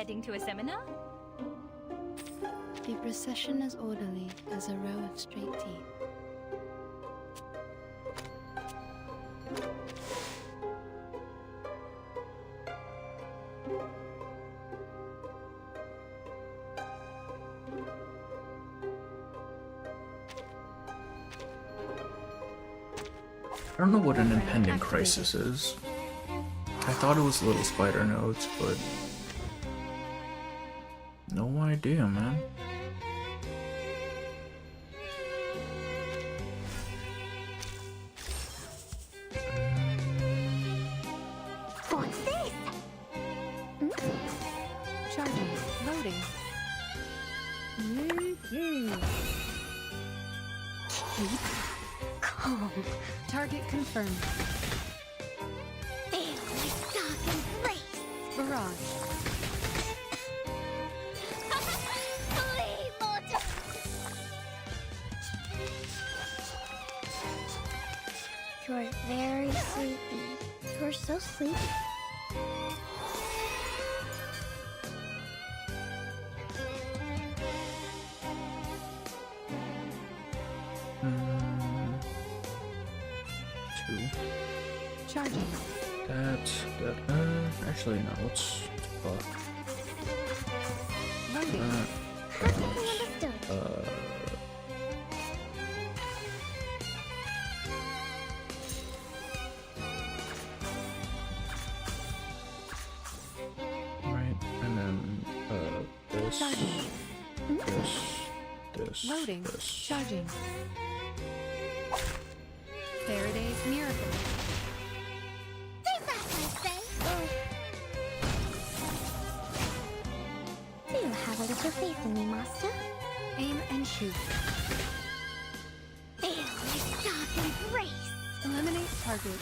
heading to a seminar? The procession as orderly as a row of straight teeth. I don't know what an impending crisis is. I thought it was little spider nodes, but no idea, man. What's this? Charging. Loading. Calm. Target confirmed. Feel my dark embrace. Barrage. Flee, mortal. You're very sleepy. You're so sleepy. Two. Charging. Actually, no, let's Loading. Perfectly understood. right, and then, this, Charging. this, Loading. this. Charging. Faraday's miracle. Stay back, I say. Do you have a little faith in me, Master? Aim and shoot. Feel my dark embrace. Eliminate target.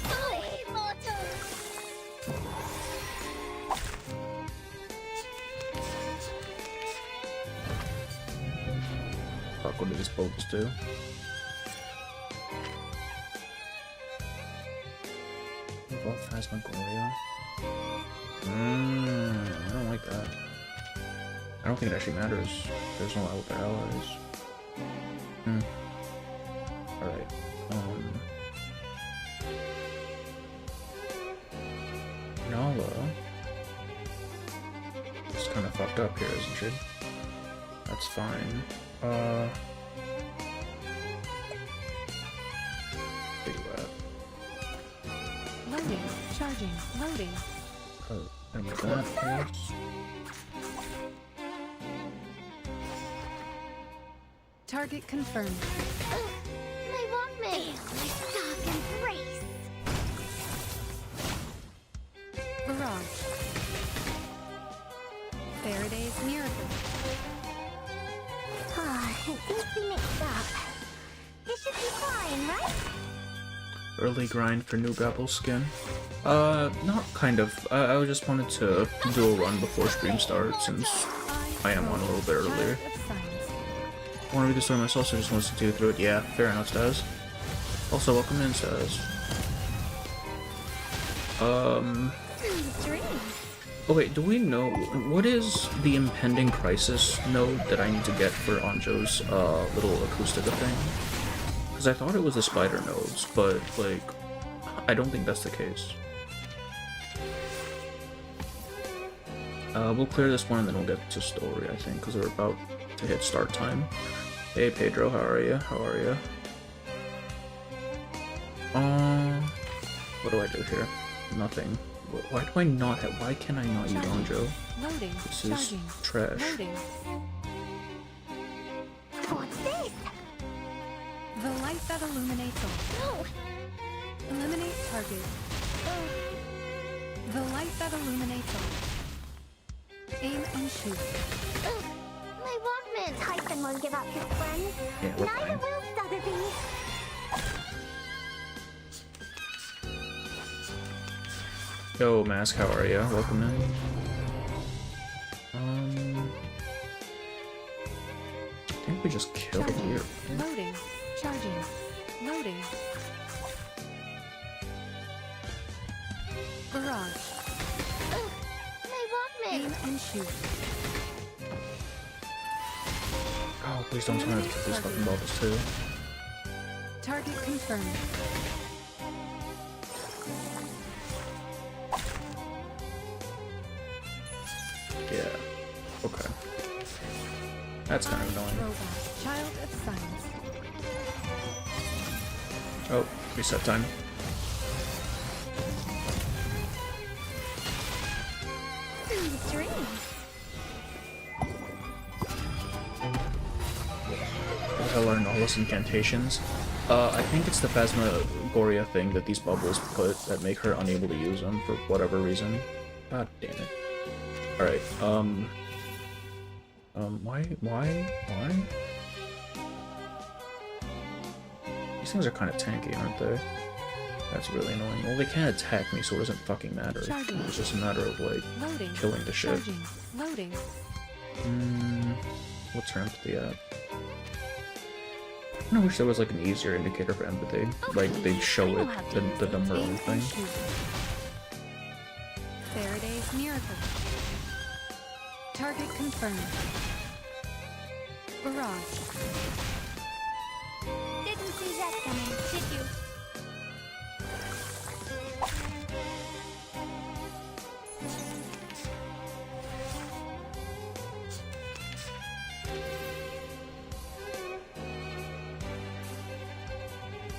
Flee, mortal. Fuck, what do these bolts do? Evolve Phasmagoria? I don't like that. I don't think it actually matters. There's no out with their allies. Alright, Nala. It's kind of fucked up here, isn't she? That's fine. Where you at? Loading. Charging. Loading. Oh, and with that, yes. Target confirmed. My Walkman. Feel my dark embrace. Barrage. Faraday's miracle. It seems to be mixed up. It should be fine, right? Early grind for new Grapple skin. Not kind of. I just wanted to do a run before stream starts since I am on a little bit earlier. I want to read the story myself, so I just want to do through it. Yeah, fair enough, Staz. Also, welcome in, Staz. Dream. Oh wait, do we know what is the impending crisis node that I need to get for Anjo's little acoustica thing? Because I thought it was the spider nodes, but like I don't think that's the case. We'll clear this one and then we'll get to story, I think, because we're about to hit start time. Hey Pedro, how are you? How are you? What do I do here? Nothing. Why do I not have? Why can I not use Anjo? Loading. This is Charging. trash. Loading. What's this? The light that illuminates all. No. Eliminate target. The light that illuminates all. Aim and shoot. My Walkman. Tyson won't give up his friends. Yeah, we're Neither fine. will Sotheby. Yo, Mask, how are ya? Welcome in. I think we just killed it here. Loading. Charging. Loading. Barrage. Aim and shoot. Oh, please don't tell me to kill these fucking bubbles too. Target confirmed. Yeah. Okay. That's kind of annoying. Robot. Child of science. Oh, reset time. Sweet dreams. I learned all those incantations. I think it's the Phasmagoria thing that these bubbles put that make her unable to use them for whatever reason. God damn it. Alright, why? These things are kind of tanky, aren't they? That's really annoying. Well, they can't attack me, so it doesn't fucking matter. Charging. It's just a matter of, like, Loading. killing the shit. Charging. Loading. What's her empathy at? I wish there was, like, an easier indicator for empathy. Like, they'd show it, the number Aim and thing. and shoot. Faraday's miracle. Target confirmed. Barrage. Didn't see that coming, did you?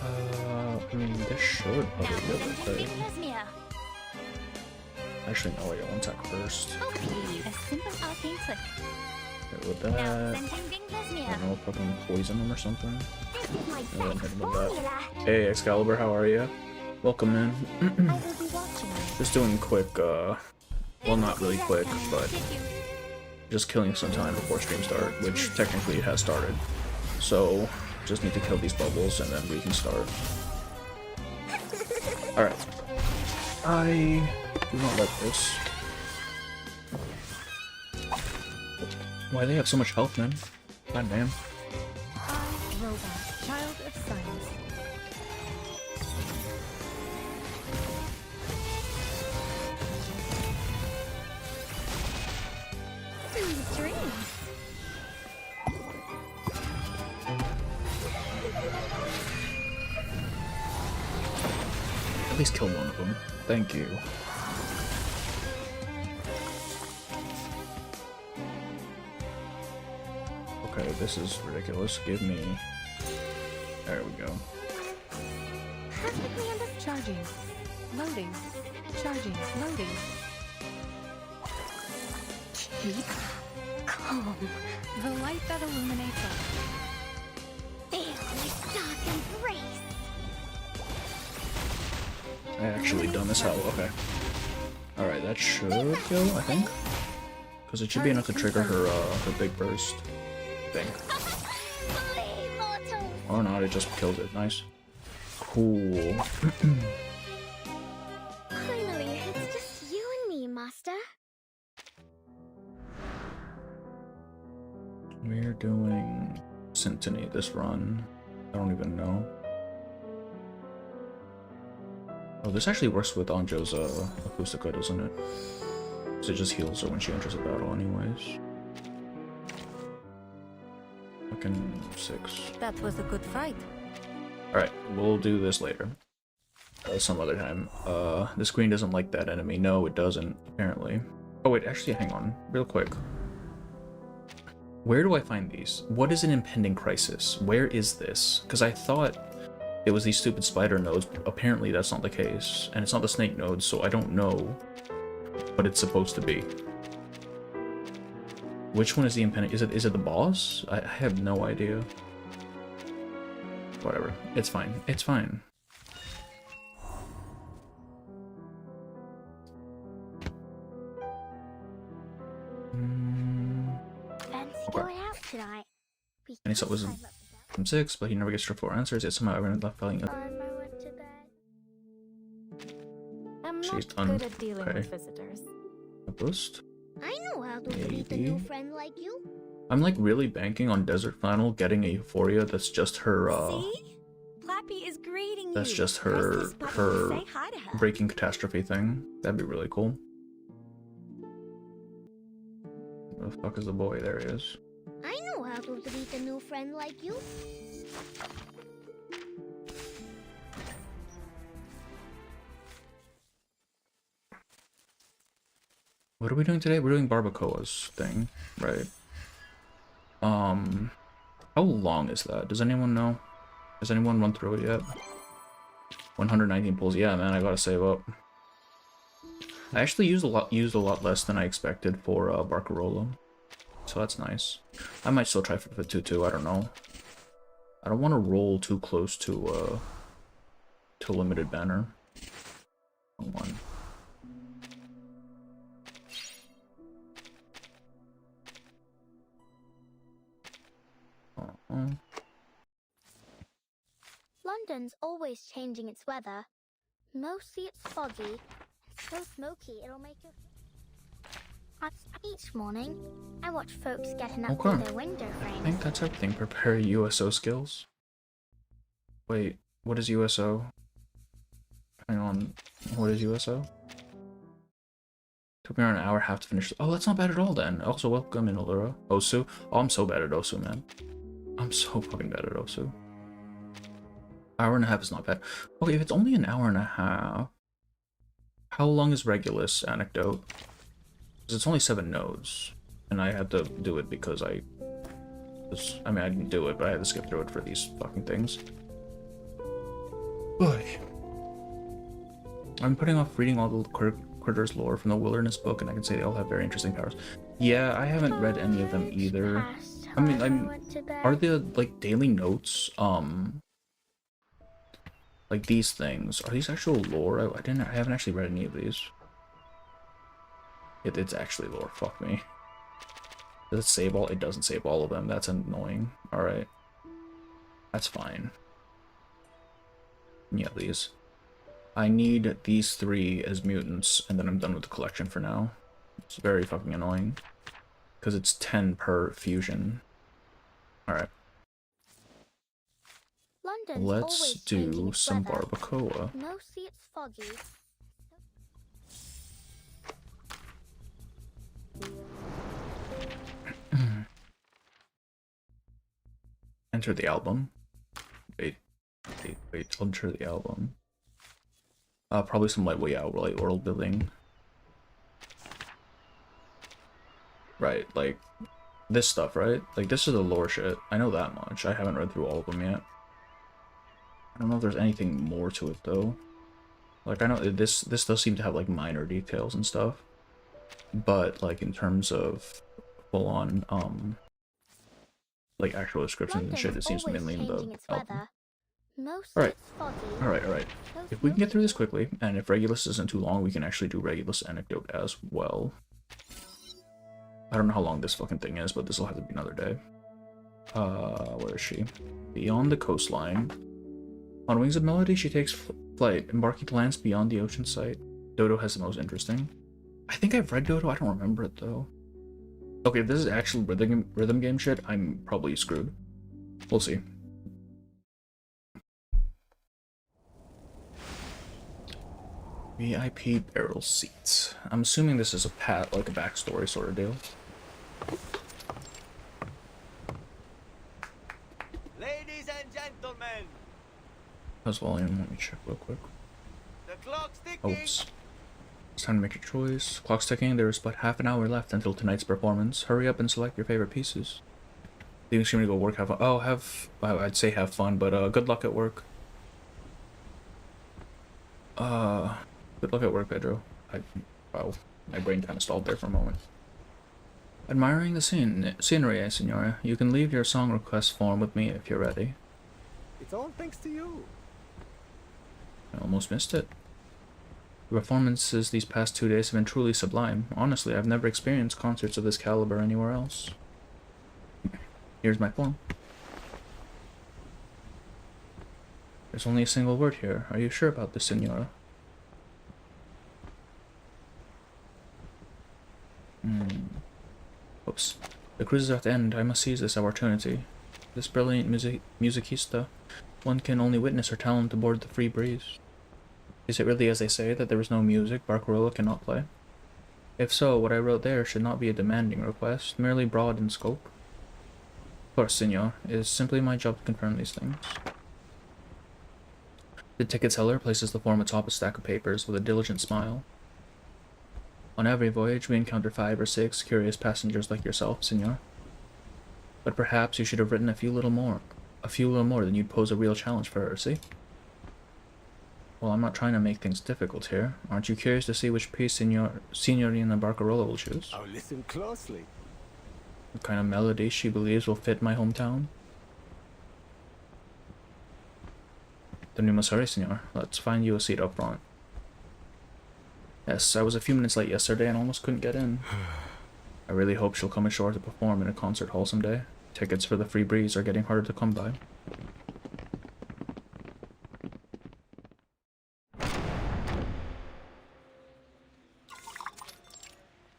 I mean, this should probably be able to play. Plasmia. Actually, no, wait, I want to attack first. Okay, a simple arcane trick. Okay, with Now that, sending Bing I Plasmia. don't know, fucking poison him or something. This is my And then hit best him with that. formula. Hey, Excalibur, how are you? Welcome in. I will be watching you. Just doing quick, well, not really Didn't see quick, that coming, but did you? just killing some time before stream start, which technically has started. So, just need to kill these bubbles and then we can start. Alright. I do not like this. Why they have so much health, man? God damn. Robot. Child of science. Sweet dreams. At least kill one of them. Thank you. Okay, this is ridiculous. Give me... There we go. Perfectly understood. Charging. Loading. Charging. Loading. Keep calm. The light that illuminates all. Feel my dark embrace. I actually dumb as hell. Okay. Alright, that should kill, I think. Because it should be enough to trigger her, her big burst thing. Flee, mortals. Or not, it just killed it. Nice. Cool. Finally, it's just you and me, Master. We're doing Syntony this run. I don't even know. Oh, this actually works with Anjo's Acustica, doesn't it? So it just heals her when she enters a battle anyways. Fucking 6. That was a good fight. Alright, we'll do this later. Some other time. This queen doesn't like that enemy. No, it doesn't, apparently. Oh wait, actually, hang on. Real quick. Where do I find these? What is an impending crisis? Where is this? Because I thought it was these stupid spider nodes. Apparently that's not the case. And it's not the snake nodes, so I don't know what it's supposed to be. Which one is the impending? Is it the boss? I have no idea. Whatever. It's fine. It's fine. Fancy Okay. going out tonight. We And he saw it was can climb up the from 6, but he never gets straightforward answers. Yet somehow everyone left feeling bed. Time I went to bed. I'm She's not done. good at dealing Okay. with visitors. a boost. I know how to treat a new friend like you. I'm like really banking on Desert Flannel getting a Euphoria that's just her See? Plappy is greeting that's you. just Press her this button to her say hi to her. breaking catastrophe thing. That'd be really cool. Where the fuck is the boy? There he is. I know how to treat a new friend like you. What are we doing today? We're doing Barbacoa's thing, right? How long is that? Does anyone know? Has anyone run through it yet? 119 pulls. Yeah, man, I gotta save up. I actually used a lot less than I expected for Barcarolla, so that's nice. I might still try for the 2-2. I don't know. I don't want to roll too close to limited banner. One. London's always changing its weather. Mostly it's foggy and so smoky it'll make you... Each morning, I watch folks getting up through their window frames. I think that's everything. Prepare USO skills. Wait, what is USO? Hang on, what is USO? Took me around an hour and a half to finish. Oh, that's not bad at all then. Also, welcome in Allura. Osu. Oh, I'm so bad at Osu, man. I'm so fucking bad at Osu. Hour and a half is not bad. Okay, if it's only an hour and a half, how long is Regulus Anecdote? Because it's only 7 nodes, and I had to do it because I mean, I didn't do it, but I had to skip through it for these fucking things. Boy. I'm putting off reading all the Critters lore from the Wilderness book, and I can say they all have very interesting powers. Yeah, I haven't read any of them either. I mean, are the, like, daily notes, like these things, are these actual lore? I haven't actually read any of these. It's actually lore, fuck me. Does it save all? It doesn't save all of them, that's annoying. Alright. That's fine. Yeah, these. I need these 3 as mutants, and then I'm done with the collection for now. It's very fucking annoying. Because it's 10 per fusion. Alright. Let's do some barbacoa. Mostly it's foggy. Enter the album. Wait, enter the album. Probably some light world building. Right, like this stuff, right? Like this is the lore shit. I know that much. I haven't read through all of them yet. I don't know if there's anything more to it though. Like I know this does seem to have like minor details and stuff, but like in terms of full on like actual descriptions and shit, it seems mainly in the album. Alright. If we can get through this quickly, and if Regulus isn't too long, we can actually do Regulus Anecdote as well. I don't know how long this fucking thing is, but this will have to be another day. Where is she? Beyond the coastline. On wings of melody, she takes flight, embarking to lands beyond the ocean sight. Dodo has the most interesting. I think I've read Dodo, I don't remember it though. Okay, if this is actual rhythm game shit, I'm probably screwed. We'll see. VIP barrel seats. I'm assuming this is a like a backstory sort of deal. Ladies and gentlemen, How's volume? Let me check real quick. the clock's ticking. Oops. It's time to make your choice. Clock's ticking. There is but half an hour left until tonight's performance. Hurry up and select your favorite pieces. Leaving screen to go work. Have fun. Oh, I'd say have fun, but good luck at work. Good luck at work, Pedro. Wow, my brain kind of stalled there for a moment. Admiring the scenery, Senora. You can leave your song request form with me if you're ready. It's all thanks to you. I almost missed it. The performances these past 2 days have been truly sublime. Honestly, I've never experienced concerts of this caliber anywhere else. Here's my form. There's only a single word here. Are you sure about this, Senora? Oops. The cruise is at the end. I must seize this opportunity. This brilliant musicista. One can only witness her talent aboard the Free Breeze. Is it really as they say, that there is no music Barcarolla cannot play? If so, what I wrote there should not be a demanding request, merely broad in scope. Of course, senor, it is simply my job to confirm these things. The ticket seller places the form atop a stack of papers with a diligent smile. On every voyage, we encounter 5 or 6 curious passengers like yourself, senor. But perhaps you should have written a few little more than you'd pose a real challenge for her, see? Well, I'm not trying to make things difficult here. Aren't you curious to see which piece Signorina Barcarola will choose? I'll listen closely. What kind of melody she believes will fit my hometown? Then we must hurry, senor. Let's find you a seat up front. Yes, I was a few minutes late yesterday and almost couldn't get in. I really hope she'll come ashore to perform in a concert hall someday. Tickets for the Free Breeze are getting harder to come by.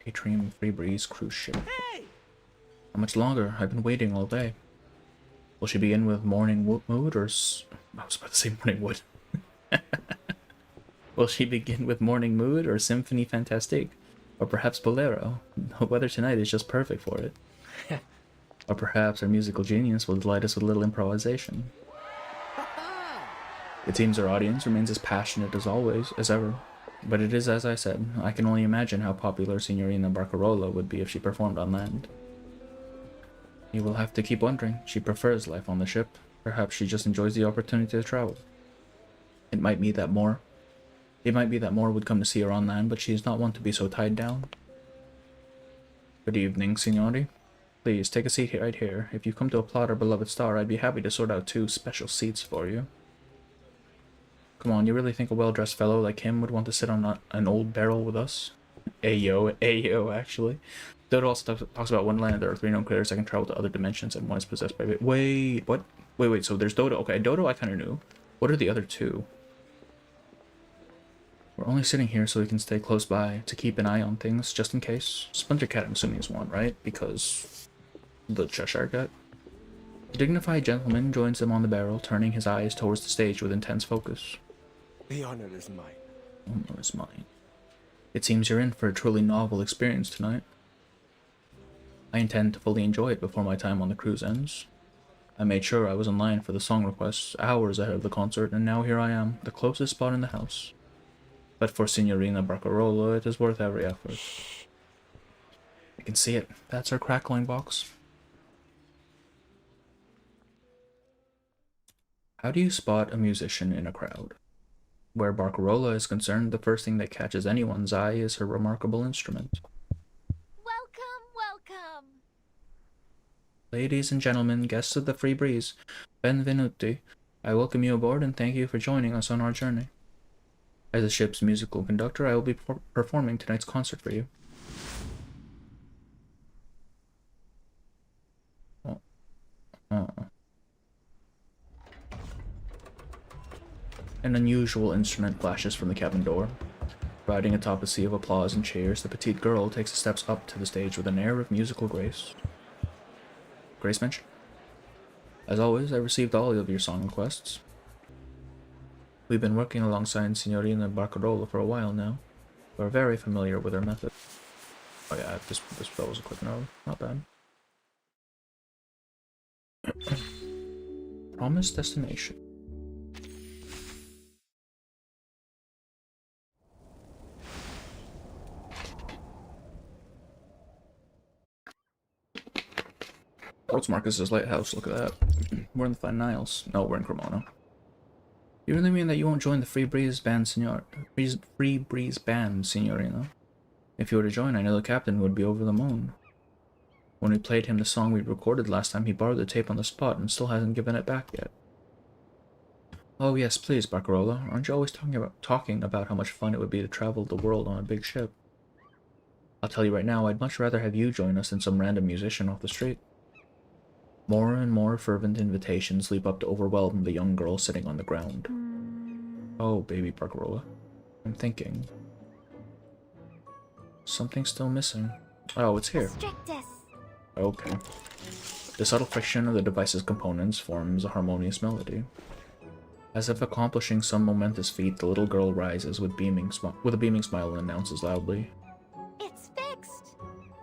Atrium Free Breeze cruise ship. Hey! How much longer? I've been waiting all day. Will she begin with Morning Mood or I was about to say Morning Wood. Will she begin with Morning Mood or Symphony Fantastique? Or perhaps Bolero? The weather tonight is just perfect for it. Or perhaps our musical genius will delight us with a little improvisation. It seems our audience remains as passionate as ever. But it is as I said, I can only imagine how popular Signorina Barcarola would be if she performed on land. You will have to keep wondering. She prefers life on the ship. Perhaps she just enjoys the opportunity to travel. It might be that more would come to see her on land, but she is not one to be so tied down. Good evening, signori. Please, take a seat right here. If you come to applaud our beloved star, I'd be happy to sort out 2 special seats for you. Come on, you really think a well-dressed fellow like him would want to sit on an old barrel with us? Ayo, actually. Dodo also talks about one land there are 3 known critters that can travel to other dimensions, and one is possessed by... Wait, what? Wait, so there's Dodo. Okay, Dodo I kind of knew. What are the other 2? We're only sitting here so we can stay close by to keep an eye on things, just in case. Splinter Cat, I'm assuming, is one, right? Because the Cheshire Cat. The dignified gentleman joins them on the barrel, turning his eyes towards the stage with intense focus. The honor is mine. Honor is mine. It seems you're in for a truly novel experience tonight. I intend to fully enjoy it before my time on the cruise ends. I made sure I was in line for the song requests hours ahead of the concert, and now here I am, the closest spot in the house. But for Signorina Barcarola, it is worth every effort. I can see it. That's her crackling box. How do you spot a musician in a crowd? Where Barcarola is concerned, the first thing that catches anyone's eye is her remarkable instrument. Welcome! Ladies and gentlemen, guests of the Free Breeze, benvenuti. I welcome you aboard and thank you for joining us on our journey. As the ship's musical conductor, I will be performing tonight's concert for you. An unusual instrument flashes from the cabin door. Riding atop a sea of applause and cheers, the petite girl takes steps up to the stage with an air of musical grace. Grace mention. As always, I received all of your song requests. We've been working alongside Signorina Barcarola for a while now. We're very familiar with her method. Oh yeah, this was a quick note. Not bad. Promised destination. Ports Marcus's lighthouse, look at that. We're in the Fine Isles. No, we're in Cremona. You really mean that you won't join the Free Breeze band, Free Breeze band, Signorina? If you were to join, I know the captain would be over the moon. When we played him the song we recorded last time, he borrowed the tape on the spot and still hasn't given it back yet. Oh yes, please, Barcarola. Aren't you always talking about how much fun it would be to travel the world on a big ship? I'll tell you right now, I'd much rather have you join us than some random musician off the street. More and more fervent invitations leap up to overwhelm the young girl sitting on the ground. Oh, baby Barcarola. I'm thinking. Something's still missing. Oh, it's here. Okay. The subtle friction of the device's components forms a harmonious melody. As if accomplishing some momentous feat, the little girl rises with a beaming smile and announces loudly. It's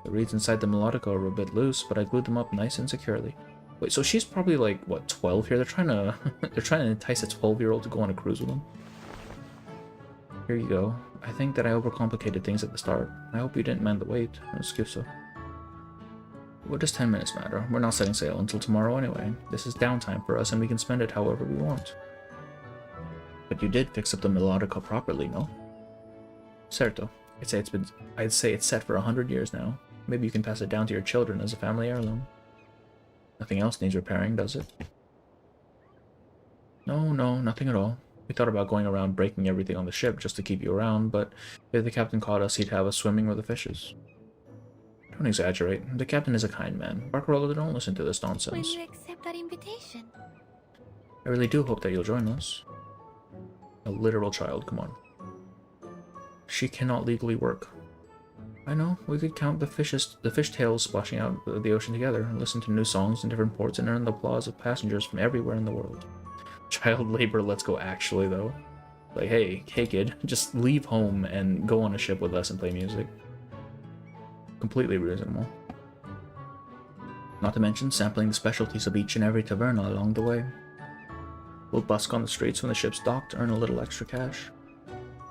The reeds inside the melodica are a bit loose, but I glued them up nice and securely. Wait, so she's probably like, what, 12 here? They're trying to they're trying to entice a 12-year-old to go on a cruise with them. Here you go. I think that I overcomplicated things at the start. I hope you didn't mind the wait. Excuse me. What does 10 minutes matter? We're not setting sail until tomorrow anyway. This is downtime for us and we can spend it however we want. But you did fix up the melodica properly, no? Certo. I'd say it's set for 100 years now. Maybe you can pass it down to your children as a family heirloom. Nothing else needs repairing, does it? No, nothing at all. We thought about going around breaking everything on the ship just to keep you around, but if the captain caught us, he'd have us swimming with the fishes. Don't exaggerate. The captain is a kind man. Barbarossa, don't listen to this nonsense. Will you accept our invitation? I really do hope that you'll join us. A literal child, come on. She cannot legally work. I know, we could count the fish tails splashing out of the ocean together, and listen to new songs in different ports, and earn the applause of passengers from everywhere in the world. Child labor, let's go actually, though. Like, hey kid, just leave home and go on a ship with us and play music. Completely reasonable. Not to mention sampling the specialties of each and every taverna along the way. We'll busk on the streets when the ship's docked to earn a little extra cash.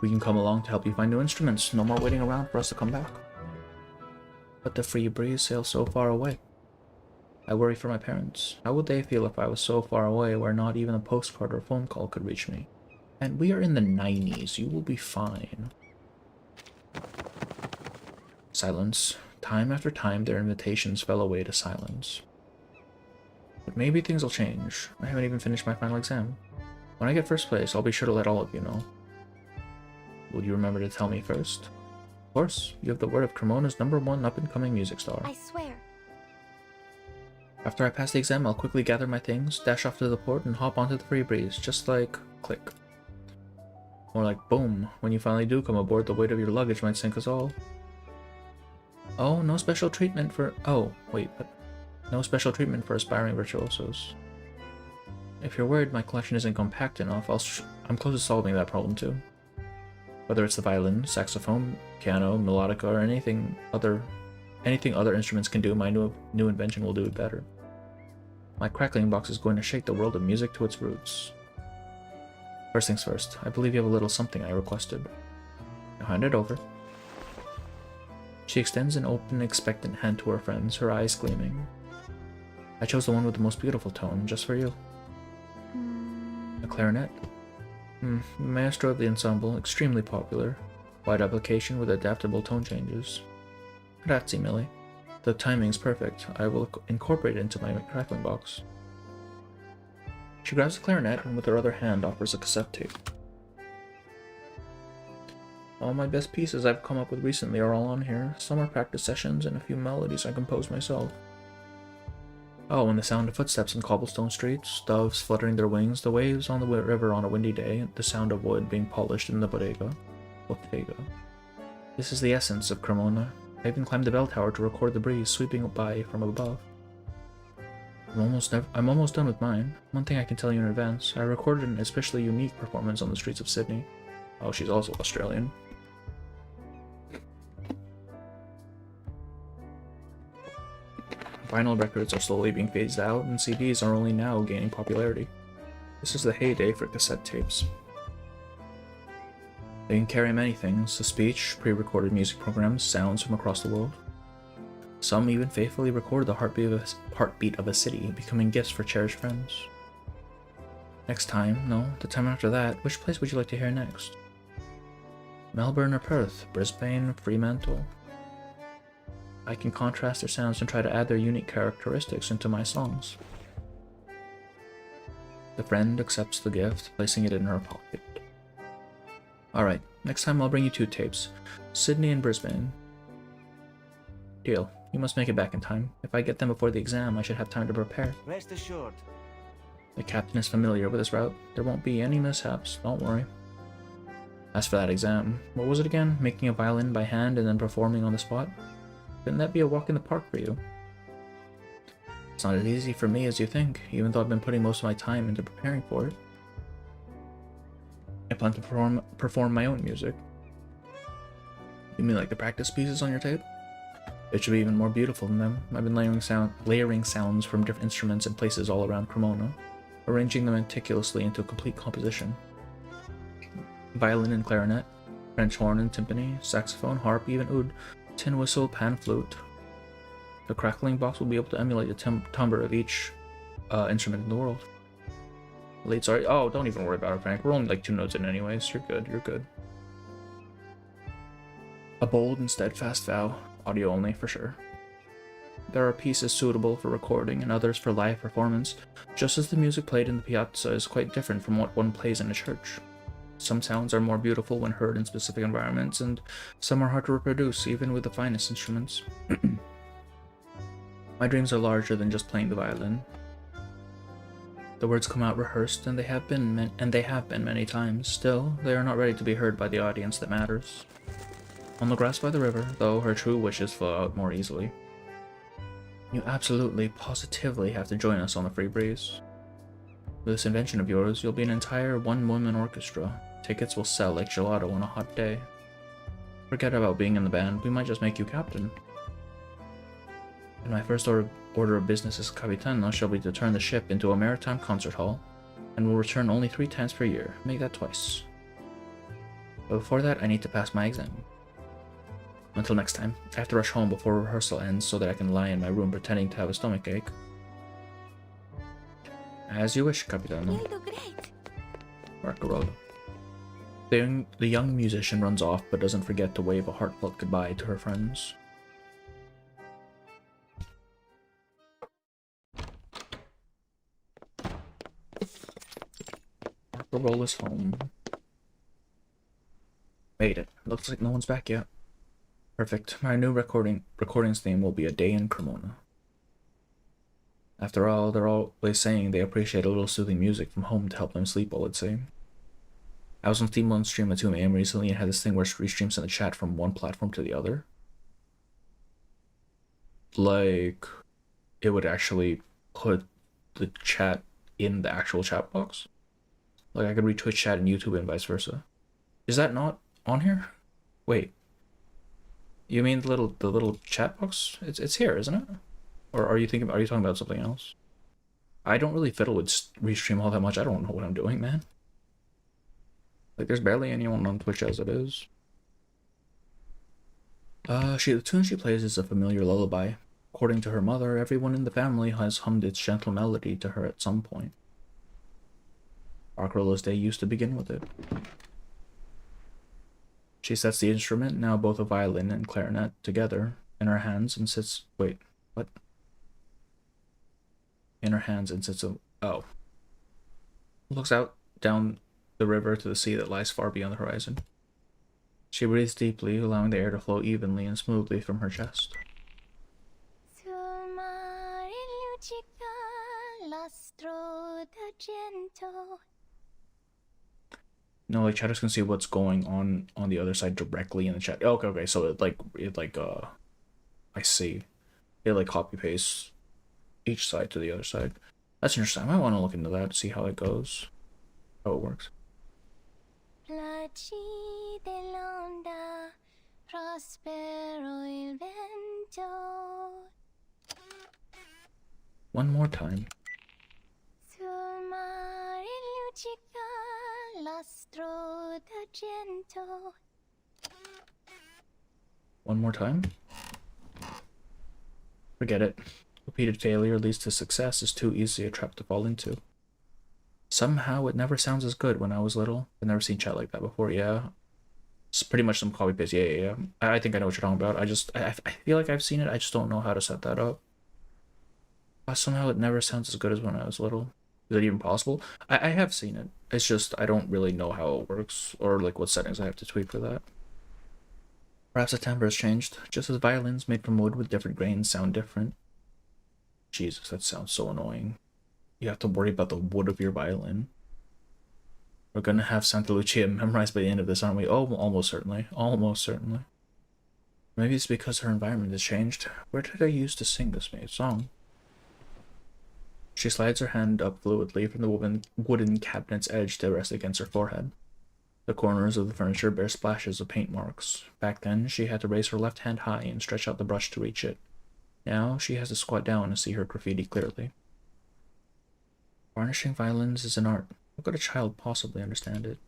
We can come along to help you find new instruments. No more waiting around for us to come back. But the free breeze sails so far away. I worry for my parents. How would they feel if I was so far away where not even a postcard or phone call could reach me? And we are in the 90s. You will be fine. Silence. Time after time, their invitations fell away to silence. But maybe things will change. I haven't even finished my final exam. When I get first place, I'll be sure to let all of you know. Will you remember to tell me first? Of course, you have the word of Cremona's #1 up-and-coming music star. I swear. After I pass the exam, I'll quickly gather my things, dash off to the port, and hop onto the free breeze, just like click. More like boom. When you finally do come aboard, the weight of your luggage might sink us all. Oh, no special treatment for... Oh, wait, but... No special treatment for aspiring virtuosos. If you're worried my collection isn't compact enough, I'm close to solving that problem too. Whether it's the violin, saxophone, piano, melodica, or anything other instruments can do, my new invention will do it better. My crackling box is going to shake the world of music to its roots. First things first, I believe you have a little something I requested. Now hand it over. She extends an open, expectant hand to her friends, her eyes gleaming. I chose the one with the most beautiful tone, just for you. A clarinet. Maestro of the ensemble, extremely popular. Wide application with adaptable tone changes. Grazie, Millie. The timing's perfect. I will incorporate it into my crackling box. She grabs the clarinet and with her other hand offers a cassette tape. All my best pieces I've come up with recently are all on here. Some are practice sessions and a few melodies I composed myself. Oh, and the sound of footsteps in cobblestone streets, doves fluttering their wings, the waves on the river on a windy day, the sound of wood being polished in the bodega. This is the essence of Cremona. I even climbed the bell tower to record the breeze sweeping by from above. I'm almost done with mine. One thing I can tell you in advance, I recorded an especially unique performance on the streets of Sydney. Oh, she's also Australian. Vinyl records are slowly being phased out, and CDs are only now gaining popularity. This is the heyday for cassette tapes. They can carry many things: a speech, pre-recorded music programs, sounds from across the world. Some even faithfully record the heartbeat of a city, becoming gifts for cherished friends. Next time, no, the time after that, which place would you like to hear next? Melbourne or Perth, Brisbane, Fremantle. I can contrast their sounds and try to add their unique characteristics into my songs. The friend accepts the gift, placing it in her pocket. Alright, next time I'll bring you 2 tapes. Sydney and Brisbane. Deal. You must make it back in time. If I get them before the exam, I should have time to prepare. Rest assured. The captain is familiar with this route. There won't be any mishaps, don't worry. As for that exam, what was it again? Making a violin by hand and then performing on the spot? Couldn't that be a walk in the park for you? It's not as easy for me as you think, even though I've been putting most of my time into preparing for it. I plan to perform my own music. You mean like the practice pieces on your tape? It should be even more beautiful than them. I've been layering sounds from different instruments and places all around Cremona, arranging them meticulously into a complete composition. Violin and clarinet, French horn and timpani, saxophone, harp, even oud, tin whistle, pan flute. The crackling box will be able to emulate the timbre of each instrument in the world. Late, sorry. Oh, don't even worry about it, Frank. We're only like 2 notes in anyways. You're good, you're good. A bold and steadfast vow. Audio only, for sure. There are pieces suitable for recording and others for live performance, just as the music played in the piazza is quite different from what one plays in a church. Some sounds are more beautiful when heard in specific environments, and some are hard to reproduce, even with the finest instruments. My dreams are larger than just playing the violin. The words come out rehearsed, and they have been many times. Still, they are not ready to be heard by the audience that matters. On the grass by the river, though, her true wishes flow out more easily. You absolutely, positively have to join us on the Free Breeze. With this invention of yours, you'll be an entire one-woman orchestra. Tickets will sell like gelato on a hot day. Forget about being in the band, we might just make you captain. And my first order of business as Capitano shall be to turn the ship into a maritime concert hall, and will return only 3 times per year. Make that twice. But before that, I need to pass my exam. Until next time, I have to rush home before rehearsal ends so that I can lie in my room pretending to have a stomachache. As you wish, Capitano. You look great. Barbarossa. The young musician runs off, but doesn't forget to wave a heartfelt goodbye to her friends. Barbarolla's home. Made it. Looks like no one's back yet. Perfect. My new recording's theme will be A Day in Cremona. After all, they're always saying they appreciate a little soothing music from home to help them sleep while it's saying. I was on Theme 1 stream at 2 AM recently and had this thing where restreams in the chat from one platform to the other. Like, it would actually put the chat in the actual chat box. Like, I could read Twitch chat and YouTube and vice versa. Is that not on here? Wait. You mean the little chat box? It's here, isn't it? Or are you talking about something else? I don't really fiddle with restream all that much. I don't know what I'm doing, man. Like, there's barely anyone on Twitch as it is. The tune she plays is a familiar lullaby. According to her mother, everyone in the family has hummed its gentle melody to her at some point. Barbarolla's day used to begin with it. She sets the instrument, now both a violin and clarinet, together in her hands and sits... Wait, what? In her hands and sits a... Oh. Looks out down the river to the sea that lies far beyond the horizon. She breathes deeply, allowing the air to flow evenly and smoothly from her chest. No, like, chatters can see what's going on the other side directly in the chat. Okay, so I see. It, like, copy-pastes each side to the other side. That's interesting. I might want to look into that to see how it goes. How it works. One more time. One more time. Forget it. Repeated failure leads to success is too easy a trap to fall into. Somehow it never sounds as good when I was little. I've never seen chat like that before, yeah. It's pretty much some copy paste, yeah. I think I know what you're talking about. I feel like I've seen it, I just don't know how to set that up. Somehow it never sounds as good as when I was little. Is it even possible? I have seen it. It's just I don't really know how it works or like what settings I have to tweak for that. Perhaps the timbre has changed, just as violins made from wood with different grains sound different. Jesus, that sounds so annoying. You have to worry about the wood of your violin. We're gonna have Santa Lucia memorized by the end of this, aren't we? Oh, almost certainly. Almost certainly. Maybe it's because her environment has changed. Where did I used to sing this song? She slides her hand up fluidly from the wooden cabinet's edge to rest against her forehead. The corners of the furniture bear splashes of paint marks. Back then, she had to raise her left hand high and stretch out the brush to reach it. Now, she has to squat down to see her graffiti clearly. Varnishing violins is an art. How could a child possibly understand it?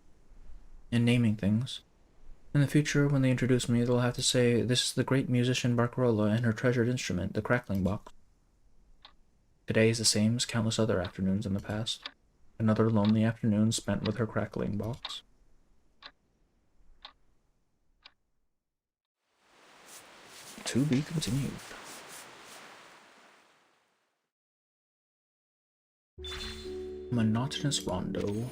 And naming things. In the future, when they introduce me, they'll have to say, "This is the great musician Barcarola and her treasured instrument, the crackling box." Today is the same as countless other afternoons in the past. Another lonely afternoon spent with her crackling box. To be continued. Monotonous Rondo.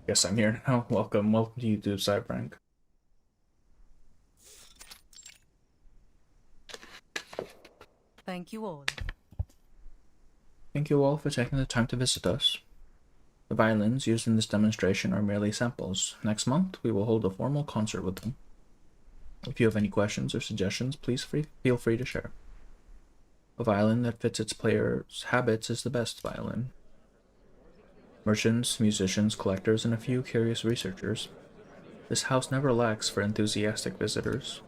Guess I'm here now. Welcome to YouTube, Cyberprank. Thank you all. Thank you all for taking the time to visit us. The violins used in this demonstration are merely samples. Next month, we will hold a formal concert with them. If you have any questions or suggestions, please feel free to share. A violin that fits its player's habits is the best violin. Merchants, musicians, collectors, and a few curious researchers. This house never lacks for enthusiastic visitors.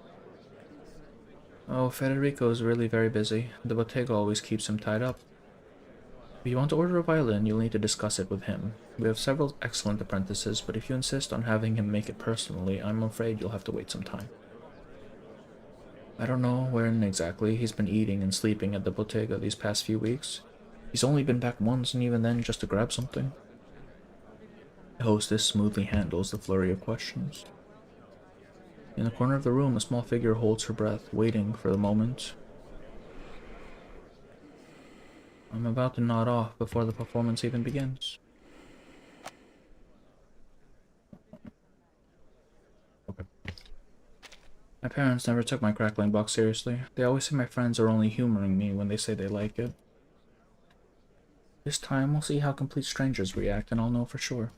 Oh, Federico is really very busy. The bottega always keeps him tied up. If you want to order a violin, you'll need to discuss it with him. We have several excellent apprentices, but if you insist on having him make it personally, I'm afraid you'll have to wait some time. I don't know when exactly he's been eating and sleeping at the bottega these past few weeks. He's only been back once, and even then just to grab something. The hostess smoothly handles the flurry of questions. In the corner of the room, a small figure holds her breath, waiting for the moment. I'm about to nod off before the performance even begins. Okay. My parents never took my crackling box seriously. They always say my friends are only humoring me when they say they like it. This time, we'll see how complete strangers react, and I'll know for sure.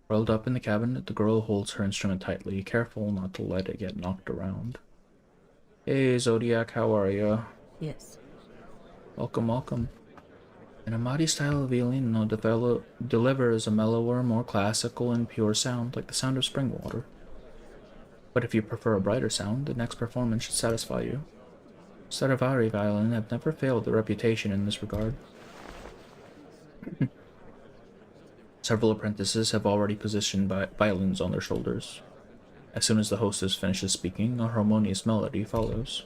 Curled up in the cabinet, the girl holds her instrument tightly, careful not to let it get knocked around. Hey, Zodiac, how are ya? Yes. Welcome, welcome. An Amati-style violino delivers a mellower, more classical and pure sound, like the sound of spring water. But if you prefer a brighter sound, the next performance should satisfy you. Stradivari violin have never failed their reputation in this regard. Several apprentices have already positioned violins on their shoulders. As soon as the hostess finishes speaking, a harmonious melody follows.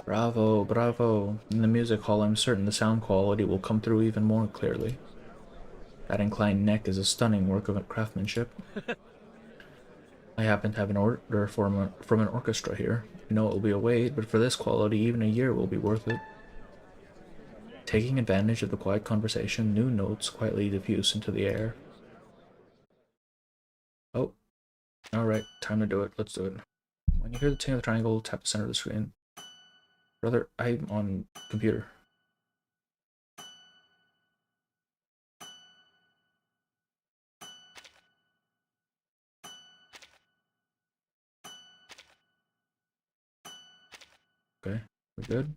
Bravo, bravo. In the music hall, I'm certain the sound quality will come through even more clearly. That inclined neck is a stunning work of craftsmanship. I happen to have an order from an orchestra here. I know it will be a wait, but for this quality, even a year will be worth it. Taking advantage of the quiet conversation, new notes quietly diffuse into the air. Oh, alright, time to do it. Let's do it. When you hear the ting of the triangle, tap the center of the screen. Brother, I'm on computer. Okay, we're good.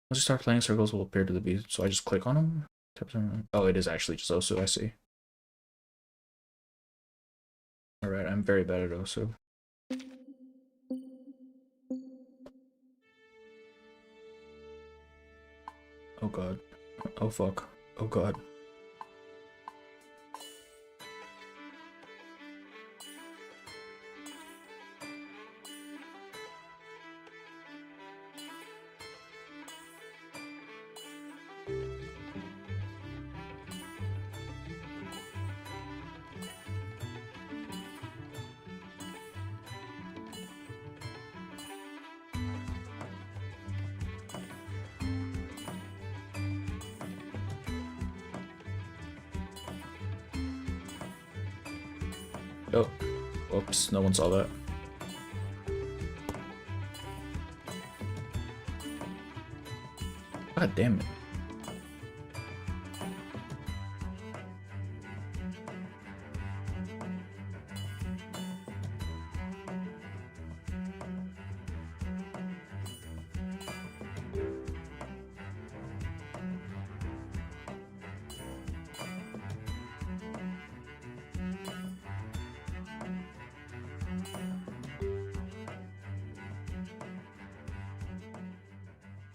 Once you start playing, circles will appear to the beat, so I just click on them. Oh, it is actually just Osu, I see. Alright, I'm very bad at Osu. Oh god. Oh fuck. Oh god. Oh, whoops, no one saw that. God damn it.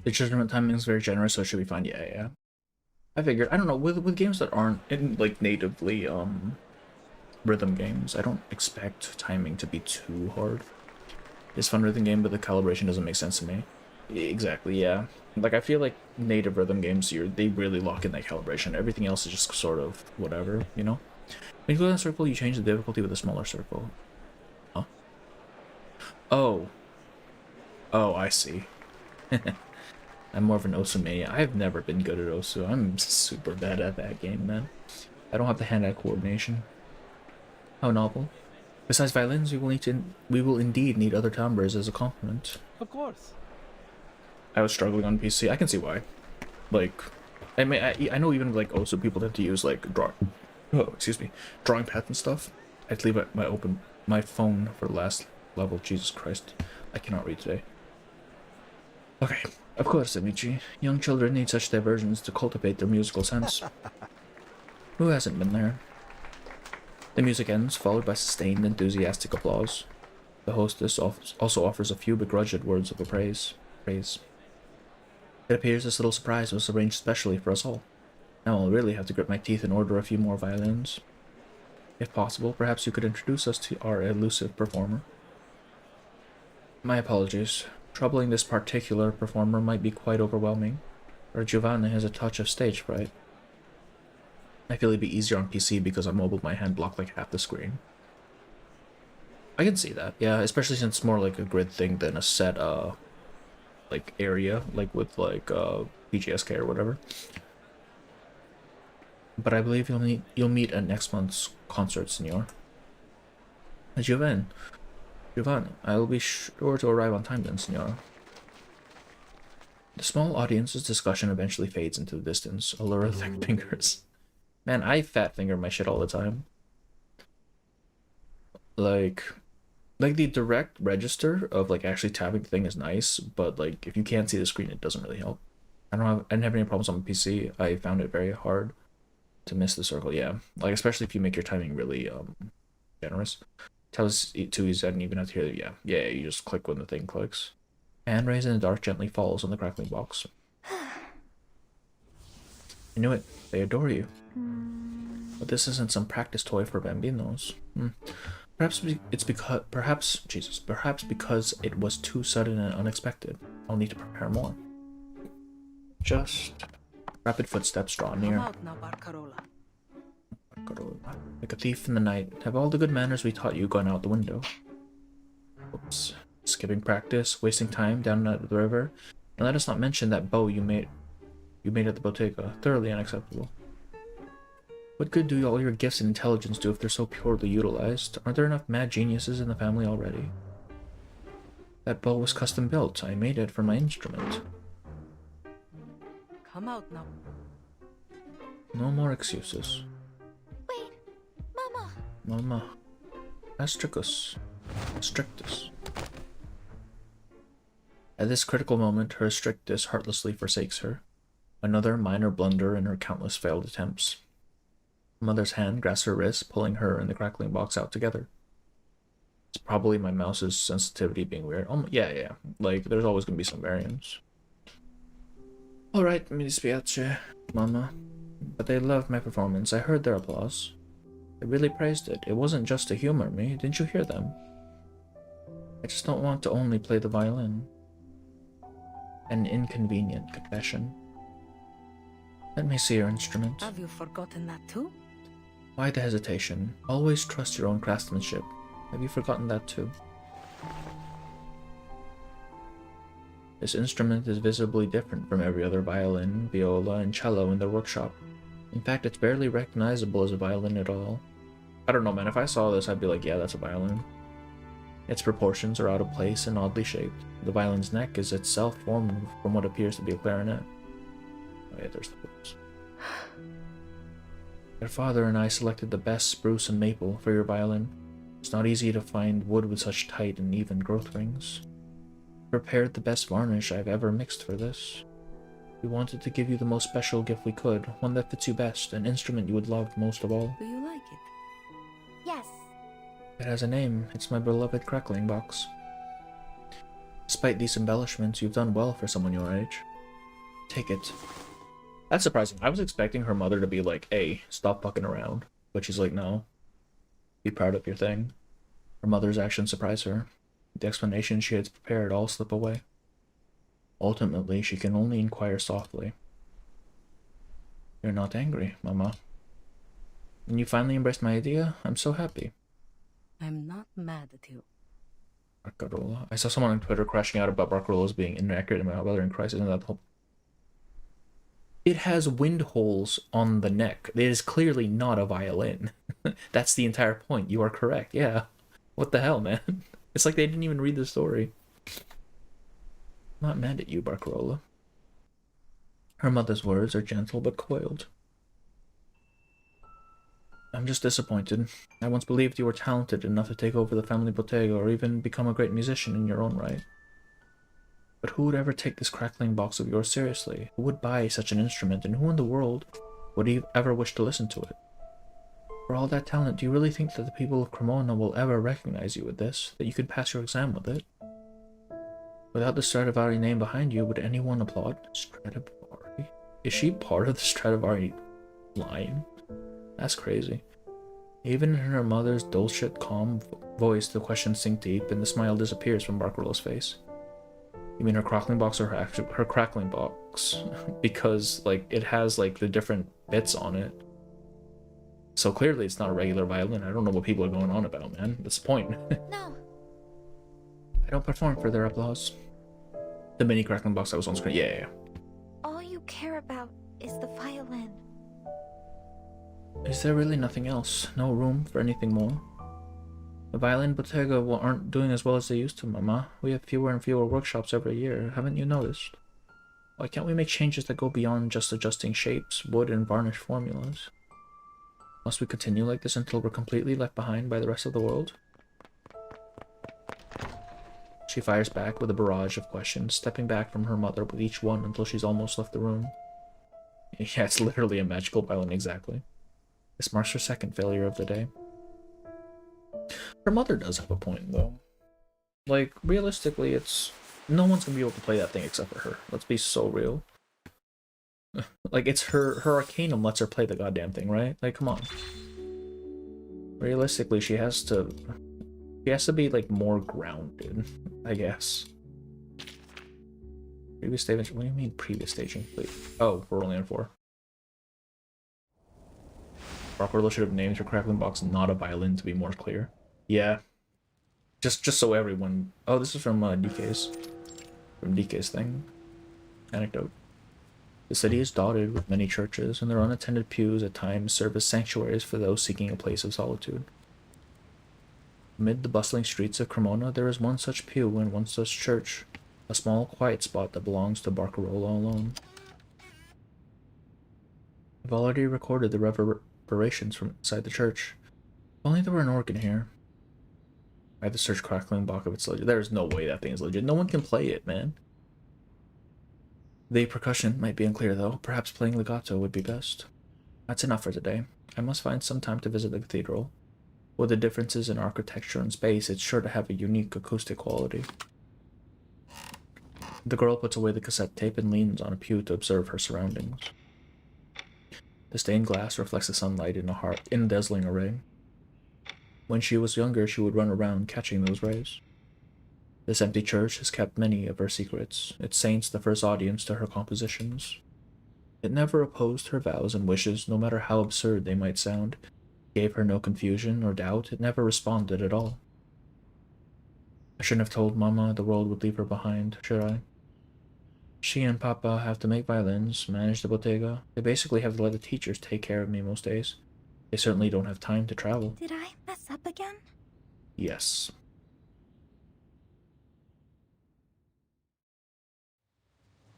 The tournament timing is very generous, so it should be fine. Yeah, yeah. I figured. I don't know, with games that aren't in like natively rhythm games, I don't expect timing to be too hard. It's a fun rhythm game, but the calibration doesn't make sense to me. Exactly, yeah. Like I feel like native rhythm games here, they really lock in that calibration. Everything else is just sort of whatever, you know? When you go in a circle, you change the difficulty with a smaller circle. Huh? Oh. Oh, I see. I'm more of an Osu mania. I've never been good at Osu. I'm super bad at that game, man. I don't have the hand-eye coordination. How novel. Besides violins, we will indeed need other timbres as a complement. Of course. I was struggling on PC. I can see why. Like, I mean, I know even like Osu people tend to use like drawing pads and stuff. I had to leave my phone for the last level. Jesus Christ, I cannot read today. Okay, of course, Amici. Young children need such diversions to cultivate their musical sense. Who hasn't been there? The music ends, followed by sustained, enthusiastic applause. The hostess also offers a few begrudged words of praise. It appears this little surprise was arranged specially for us all. Now I'll really have to grit my teeth and order a few more violins. If possible, perhaps you could introduce us to our elusive performer. My apologies. Troubling this particular performer might be quite overwhelming, or Giovanna has a touch of stage fright. I feel it'd be easier on PC because on mobile my hand blocked like half the screen. I can see that, yeah, especially since it's more like a grid thing than a set, like area, like with like PGSK or whatever. But I believe you'll meet at next month's concert, Signor. Giovanni, I will be sure to arrive on time then, Signora. The small audience's discussion eventually fades into the distance. Allura thick fingers. Man, I fat finger my shit all the time. Like the direct register of like actually tapping the thing is nice, but like if you can't see the screen, it doesn't really help. I didn't have any problems on my PC. I found it very hard to miss the circle. Yeah, like especially if you make your timing really generous. Tells it too easy. I didn't even have to hear it. Yeah. You just click when the thing clicks. Hand raised in the dark gently falls on the crackling box. I knew it. They adore you. But this isn't some practice toy for bambinos. Perhaps because it was too sudden and unexpected. I'll need to prepare more. Just rapid footsteps draw near. Come out now, Barcarola. Like a thief in the night, have all the good manners we taught you gone out the window? Oops. Skipping practice, wasting time down at the river, and let us not mention that bow you made at the bottega. Thoroughly unacceptable. What good do all your gifts and intelligence do if they're so poorly utilized? Aren't there enough mad geniuses in the family already? That bow was custom built. I made it for my instrument. Come out now. No more excuses. Wait, Mama! Mama. Astricus. Strictus. At this critical moment, her strictus heartlessly forsakes her. Another minor blunder in her countless failed attempts. Mother's hand grasps her wrist, pulling her and the crackling box out together. It's probably my mouse's sensitivity being weird. Oh, yeah. Like, there's always gonna be some variance. Alright, mi dispiace, Mama. But they loved my performance. I heard their applause. They really praised it. It wasn't just to humor me. Didn't you hear them? I just don't want to only play the violin. An inconvenient confession. Let me see your instrument. Have you forgotten that too? Why the hesitation? Always trust your own craftsmanship. Have you forgotten that too? This instrument is visibly different from every other violin, viola, and cello in their workshop. In fact, it's barely recognizable as a violin at all. I don't know, man. If I saw this, I'd be like, yeah, that's a violin. Its proportions are out of place and oddly shaped. The violin's neck is itself formed from what appears to be a clarinet. Oh yeah, there's the words. Your father and I selected the best spruce and maple for your violin. It's not easy to find wood with such tight and even growth rings. Prepared the best varnish I've ever mixed for this. We wanted to give you the most special gift we could, one that fits you best, an instrument you would love most of all. Do you like it? Yes. It has a name. It's my beloved crackling box. Despite these embellishments, you've done well for someone your age. take it. That's surprising. I was expecting her mother to be like, hey, stop fucking around. But she's like, no. Be proud of your thing. Her mother's actions surprise her. The explanation she had prepared all slip away. Ultimately, she can only inquire softly. You're not angry, Mama. And you finally embraced my idea? I'm so happy. I'm not mad at you. Barcarola. I saw someone on Twitter crashing out about Barcarola's being inaccurate and my brother in crisis, and that whole... It has wind holes on the neck. It is clearly not a violin. That's the entire point. You are correct. Yeah. What the hell, man? It's like they didn't even read the story. I'm not mad at you, Barcarola. Her mother's words are gentle but coiled. I'm just disappointed. I once believed you were talented enough to take over the family bottega or even become a great musician in your own right. But who would ever take this crackling box of yours seriously? Who would buy such an instrument, and who in the world would ever wish to listen to it? For all that talent, do you really think that the people of Cremona will ever recognize you with this? That you could pass your exam with it? Without the Stradivari name behind you, would anyone applaud? Stradivari? Is she part of the Stradivari line? That's crazy. Even in her mother's dulcet, calm voice, the questions sink deep, and the smile disappears from Barcarola's face. You mean her crackling box or her crackling box? Because, like, it has, like, the different bits on it. So clearly it's not a regular violin. I don't know what people are going on about, man. That's the point. No. I don't perform for their applause. The mini crackling box that was on screen. Yeah. All you care about is the violin. Is there really nothing else? No room for anything more? The violin bottega aren't doing as well as they used to, Mama. We have fewer and fewer workshops every year. Haven't you noticed? Why can't we make changes that go beyond just adjusting shapes, wood, and varnish formulas? Must we continue like this until we're completely left behind by the rest of the world? She fires back with a barrage of questions, stepping back from her mother with each one until she's almost left the room. Yeah, it's literally a magical violin, exactly. This marks her second failure of the day. Her mother does have a point, though. Like, realistically, no one's gonna be able to play that thing except for her. Let's be so real. Like, it's her Arcanum lets her play the goddamn thing, right? Like, come on. Realistically, she has to be, like, more grounded, I guess. Previous staging? What do you mean previous staging? Wait. Oh, we're only on 4. Barcarola should have named her crackling box not a violin to be more clear. Yeah. Just so everyone... Oh, this is from DK's. From DK's thing. Anecdote. The city is dotted with many churches, and their unattended pews at times serve as sanctuaries for those seeking a place of solitude. Amid the bustling streets of Cremona, there is one such pew and one such church, a small quiet spot that belongs to Barcarola alone. I've already recorded the reverberations from inside the church. If only there were an organ here. I had to search crackling box if it's legit. There's no way that thing is legit. No one can play it, man. The percussion might be unclear, though. Perhaps playing legato would be best. That's enough for today. I must find some time to visit the cathedral. With the differences in architecture and space, it's sure to have a unique acoustic quality. The girl puts away the cassette tape and leans on a pew to observe her surroundings. The stained glass reflects the sunlight in a dazzling array. When she was younger, she would run around catching those rays. This empty church has kept many of her secrets, its saints the first audience to her compositions. It never opposed her vows and wishes, no matter how absurd they might sound. It gave her no confusion or doubt. It never responded at all. I shouldn't have told Mama the world would leave her behind, should I? She and Papa have to make violins, manage the bottega. They basically have to let the teachers take care of me most days. They certainly don't have time to travel. Did I mess up again? Yes.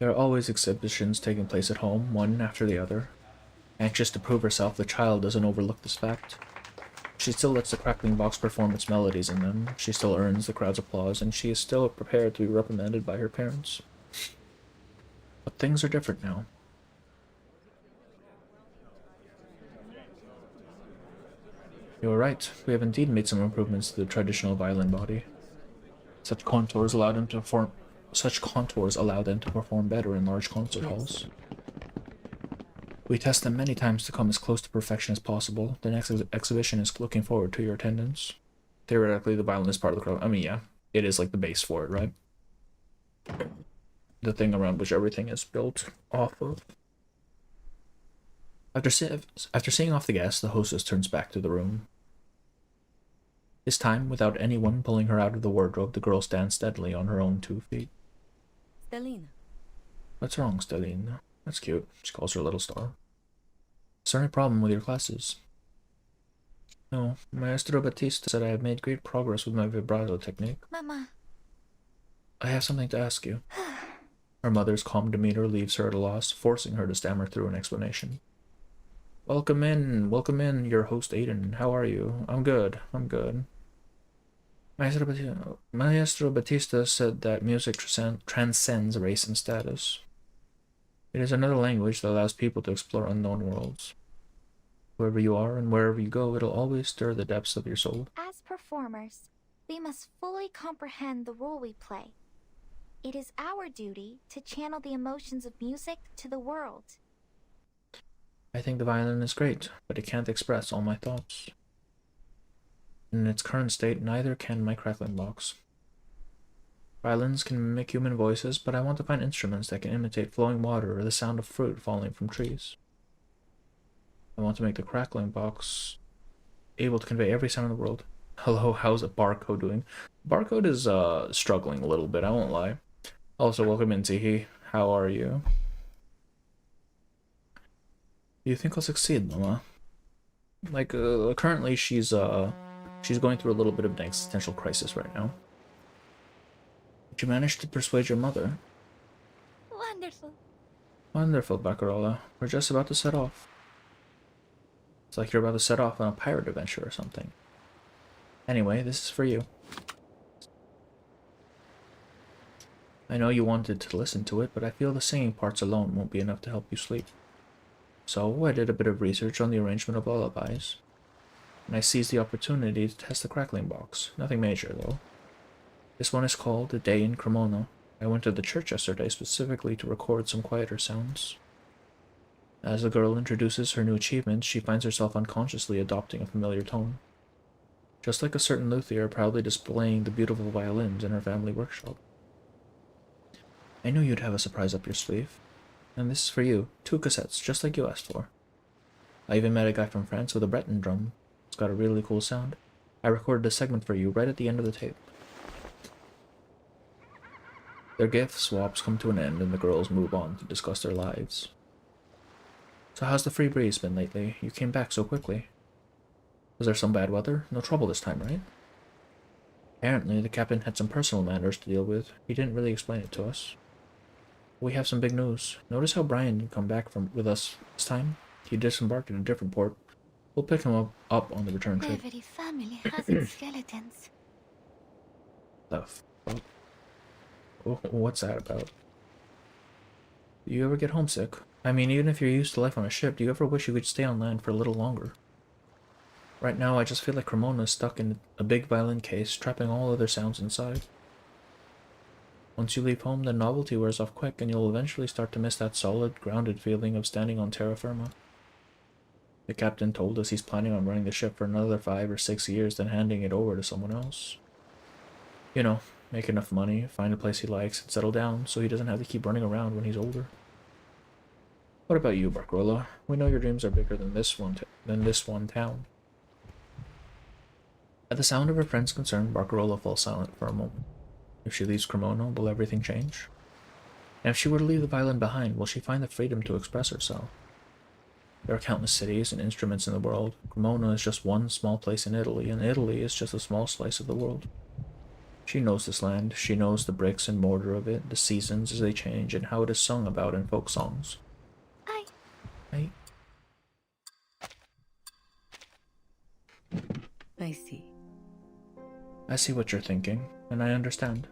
There are always exhibitions taking place at home, one after the other. Anxious to prove herself, the child doesn't overlook this fact. She still lets the crackling box perform its melodies in them, she still earns the crowd's applause, and she is still prepared to be reprimanded by her parents. But things are different now. You are right, we have indeed made some improvements to the traditional violin body. Such contours allowed him to such contours allow them to perform better in large concert halls. We test them many times to come as close to perfection as possible. The next exhibition is looking forward to your attendance. Theoretically, the violin is part of the crowd. I mean, yeah, it is like the base for it, right? The thing around which everything is built off of. After seeing off the guests, the hostess turns back to the room. This time, without anyone pulling her out of the wardrobe, the girl stands steadily on her own 2 feet. Stelina. What's wrong, Stelline? That's cute. She calls her little star. Is there any problem with your classes? No. Maestro Batista said I have made great progress with my vibrato technique. Mama. I have something to ask you. Her mother's calm demeanor leaves her at a loss, forcing her to stammer through an explanation. Welcome in, your host Aiden. How are you? I'm good. Maestro Batista said that music transcends race and status. It is another language that allows people to explore unknown worlds. Whoever you are and wherever you go, it'll always stir the depths of your soul. As performers, we must fully comprehend the role we play. It is our duty to channel the emotions of music to the world. I think the violin is great, but it can't express all my thoughts. In its current state, neither can my crackling box. Violins can mimic human voices, but I want to find instruments that can imitate flowing water or the sound of fruit falling from trees. I want to make the crackling box able to convey every sound in the world. Hello, how's a Barcode doing? Barcode is struggling a little bit, I won't lie. Also, welcome in, Zihi. How are you? Do you think I'll succeed, Mama? Like, currently she's going through a little bit of an existential crisis right now. Did you manage to persuade your mother? Wonderful. Wonderful, Barcarola. We're just about to set off. It's like you're about to set off on a pirate adventure or something. Anyway, this is for you. I know you wanted to listen to it, but I feel the singing parts alone won't be enough to help you sleep. So I did a bit of research on the arrangement of lullabies, and I seized the opportunity to test the crackling box. Nothing major, though. This one is called A Day in Cremona. I went to the church yesterday specifically to record some quieter sounds. As the girl introduces her new achievements, she finds herself unconsciously adopting a familiar tone. Just like a certain luthier proudly displaying the beautiful violins in her family workshop. I knew you'd have a surprise up your sleeve. And this is for you. 2 cassettes, just like you asked for. I even met a guy from France with a Breton drum. It's got a really cool sound. I recorded a segment for you right at the end of the tape. Their gift swaps come to an end and the girls move on to discuss their lives. So how's the free breeze been lately? You came back so quickly. Was there some bad weather? No trouble this time, right? Apparently, the captain had some personal matters to deal with. He didn't really explain it to us. We have some big news. Notice how Brian didn't come back with us this time? He disembarked at a different port. We'll pick him up on the return trip. Every family has its skeletons. The fuck? What's that about? Do you ever get homesick? I mean, even if you're used to life on a ship, do you ever wish you could stay on land for a little longer? Right now, I just feel like Cremona is stuck in a big violin case, trapping all other sounds inside. Once you leave home, the novelty wears off quick, and you'll eventually start to miss that solid, grounded feeling of standing on terra firma. The captain told us he's planning on running the ship for another 5 or 6 years, then handing it over to someone else. You know, make enough money, find a place he likes, and settle down so he doesn't have to keep running around when he's older. What about you, Barcarola? We know your dreams are bigger than this one town. At the sound of her friend's concern, Barcarola falls silent for a moment. If she leaves Cremona, will everything change? And if she were to leave the violin behind, will she find the freedom to express herself? There are countless cities and instruments in the world. Cremona is just one small place in Italy, and Italy is just a small slice of the world. She knows this land. She knows the bricks and mortar of it, the seasons as they change, and how it is sung about in folk songs. I see. I see what you're thinking, and I understand.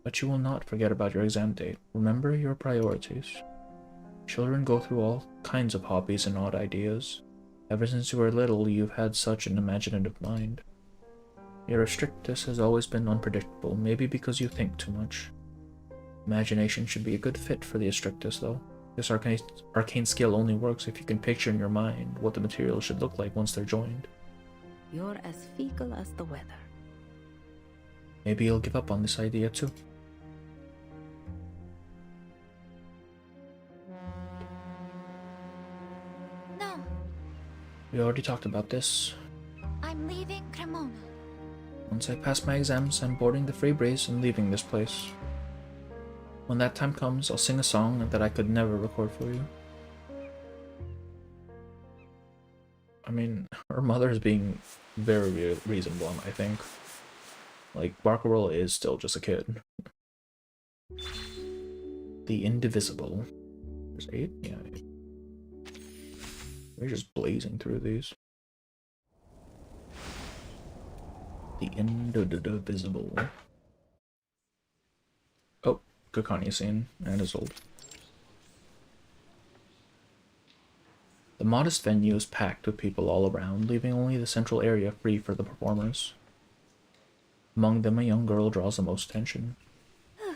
But you will not forget about your exam date. Remember your priorities. Children go through all kinds of hobbies and odd ideas. Ever since you were little, you've had such an imaginative mind. Your strictness has always been unpredictable, maybe because you think too much. Imagination should be a good fit for the Astrictus, though. This arcane skill only works if you can picture in your mind what the materials should look like once they're joined. You're as feeble as the weather. Maybe you'll give up on this idea, too. No, We already talked about this. I'm leaving Cremona. Once I pass my exams, I'm boarding the Free Breeze and leaving this place. When that time comes, I'll sing a song that I could never record for you. I mean, her mother is being very reasonable, I think. Like, Barcarola is still just a kid. The Indivisible. There's 8? Yeah, 8. We're just blazing through these. The Indivisible. Oh, Kakanya scene, and Isolde. The modest venue is packed with people all around, leaving only the central area free for the performers. Among them, a young girl draws the most attention.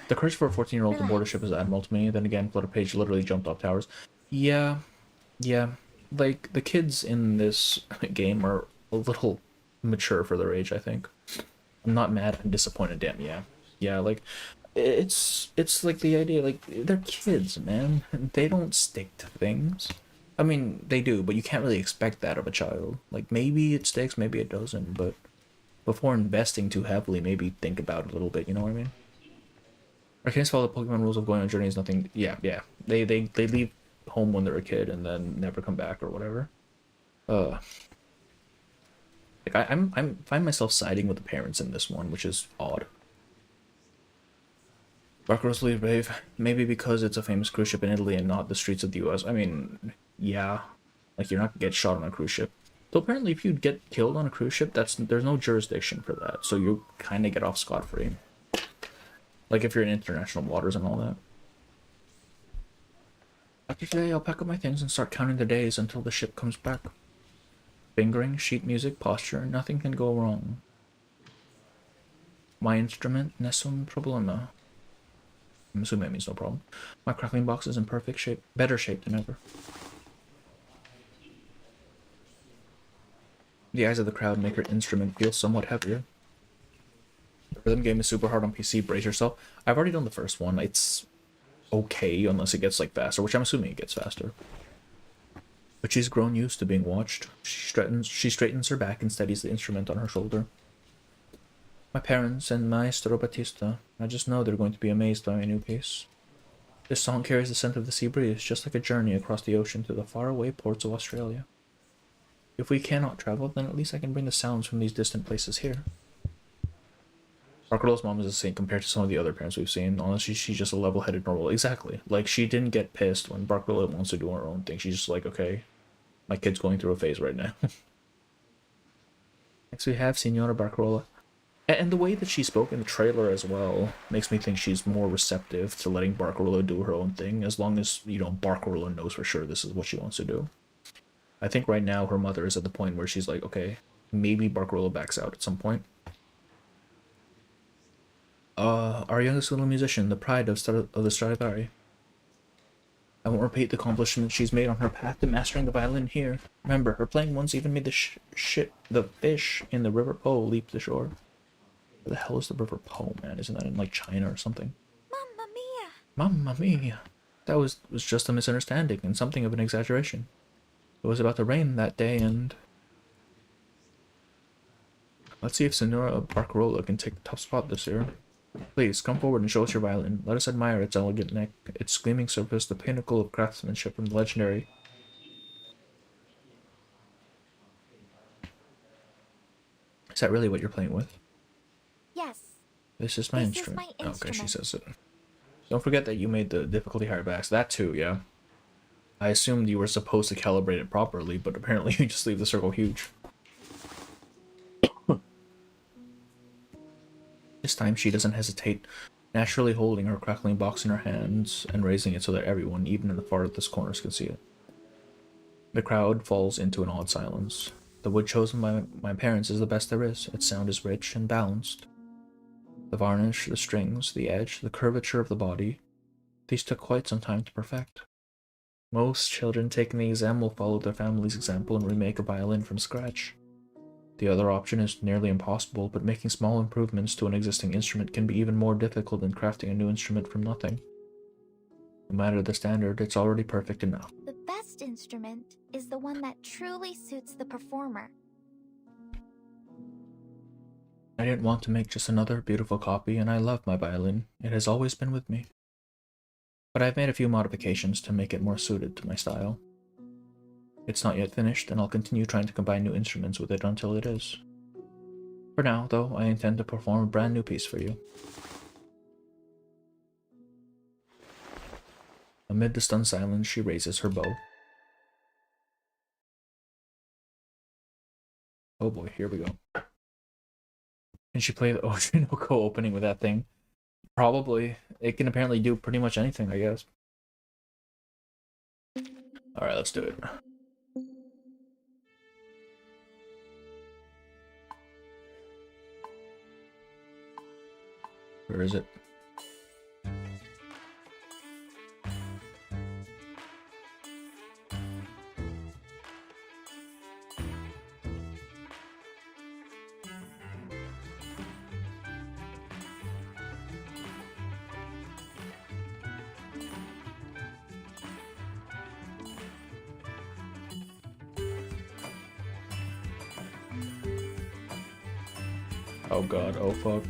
The courage for a 14-year-old to board a ship is admirable to me. Then again, Flutter Page literally jumped off towers. Yeah. Like, the kids in this game are a little mature for their age, I think. I'm not mad, I'm disappointed, damn, yeah. Yeah, like, it's like the idea, like, they're kids, man. They don't stick to things. I mean, they do, but you can't really expect that of a child. Like, maybe it sticks, maybe it doesn't, but before investing too heavily, maybe think about it a little bit, you know what I mean? Arcanes follow the Pokemon rules of going on journeys, nothing, yeah. They leave home when they're a kid and then never come back or whatever. Like, I find myself siding with the parents in this one, which is odd. Barcarossa's really brave, maybe because it's a famous cruise ship in Italy and not the streets of the US. I mean, yeah, like, you're not gonna get shot on a cruise ship. So apparently if you get killed on a cruise ship, there's no jurisdiction for that, so you kind of get off scot-free. Like if you're in international waters and all that. After today, I'll pack up my things and start counting the days until the ship comes back. Fingering, sheet music, posture, nothing can go wrong. My instrument, nessun problema. I'm assuming that means no problem. My crackling box is in perfect shape, better shape than ever. The eyes of the crowd make her instrument feel somewhat heavier. The rhythm game is super hard on PC, brace yourself. I've already done the first one. It's okay unless it gets like faster, which I'm assuming it gets faster. But she's grown used to being watched. She straightens her back and steadies the instrument on her shoulder. My parents and Maestro Battista, I just know they're going to be amazed by my new piece. This song carries the scent of the sea breeze, just like a journey across the ocean to the faraway ports of Australia. If we cannot travel, then at least I can bring the sounds from these distant places here. Barcarola's mom is a saint compared to some of the other parents we've seen. Honestly, she's just a level-headed normal. Exactly. Like, she didn't get pissed when Barcarola wants to do her own thing. She's just like, okay, my kid's going through a phase right now. Next we have Signora Barcarola. And the way that she spoke in the trailer as well makes me think she's more receptive to letting Barcarola do her own thing, as long as, you know, Barcarola knows for sure this is what she wants to do. I think right now her mother is at the point where she's like, okay, maybe Barcarola backs out at some point. Our youngest little musician, the pride of the Stradivari. I won't repeat the accomplishments she's made on her path to mastering the violin here. Remember, her playing once even made the fish in the River Po leap the shore. Where the hell is the River Po, man? Isn't that in, like, China or something? Mamma mia! Mamma mia! That was just a misunderstanding and something of an exaggeration. It was about to rain that day and... Let's see if Signora Barcarola can take the top spot this year. Please, come forward and show us your violin. Let us admire its elegant neck, its gleaming surface, the pinnacle of craftsmanship from the legendary... Is that really what you're playing with? Yes. This is my instrument. Okay, she says it. Don't forget that you made the difficulty higher backs. That too, yeah. I assumed you were supposed to calibrate it properly, but apparently you just leave the circle huge. This time she doesn't hesitate, naturally holding her crackling box in her hands and raising it so that everyone, even in the farthest corners, can see it. The crowd falls into an odd silence. The wood chosen by my parents is the best there is. Its sound is rich and balanced. The varnish, the strings, the edge, the curvature of the body, these took quite some time to perfect. Most children taking the exam will follow their family's example and remake a violin from scratch. The other option is nearly impossible, but making small improvements to an existing instrument can be even more difficult than crafting a new instrument from nothing. No matter the standard, it's already perfect enough. The best instrument is the one that truly suits the performer. I didn't want to make just another beautiful copy, and I love my violin. It has always been with me. But I've made a few modifications to make it more suited to my style. It's not yet finished, and I'll continue trying to combine new instruments with it until it is. For now, though, I intend to perform a brand new piece for you. Amid the stunned silence, she raises her bow. Oh boy, here we go. Can she play the Oshinoko opening with that thing? Probably. It can apparently do pretty much anything, I guess. Alright, let's do it. Where is it? Oh god, oh fuck.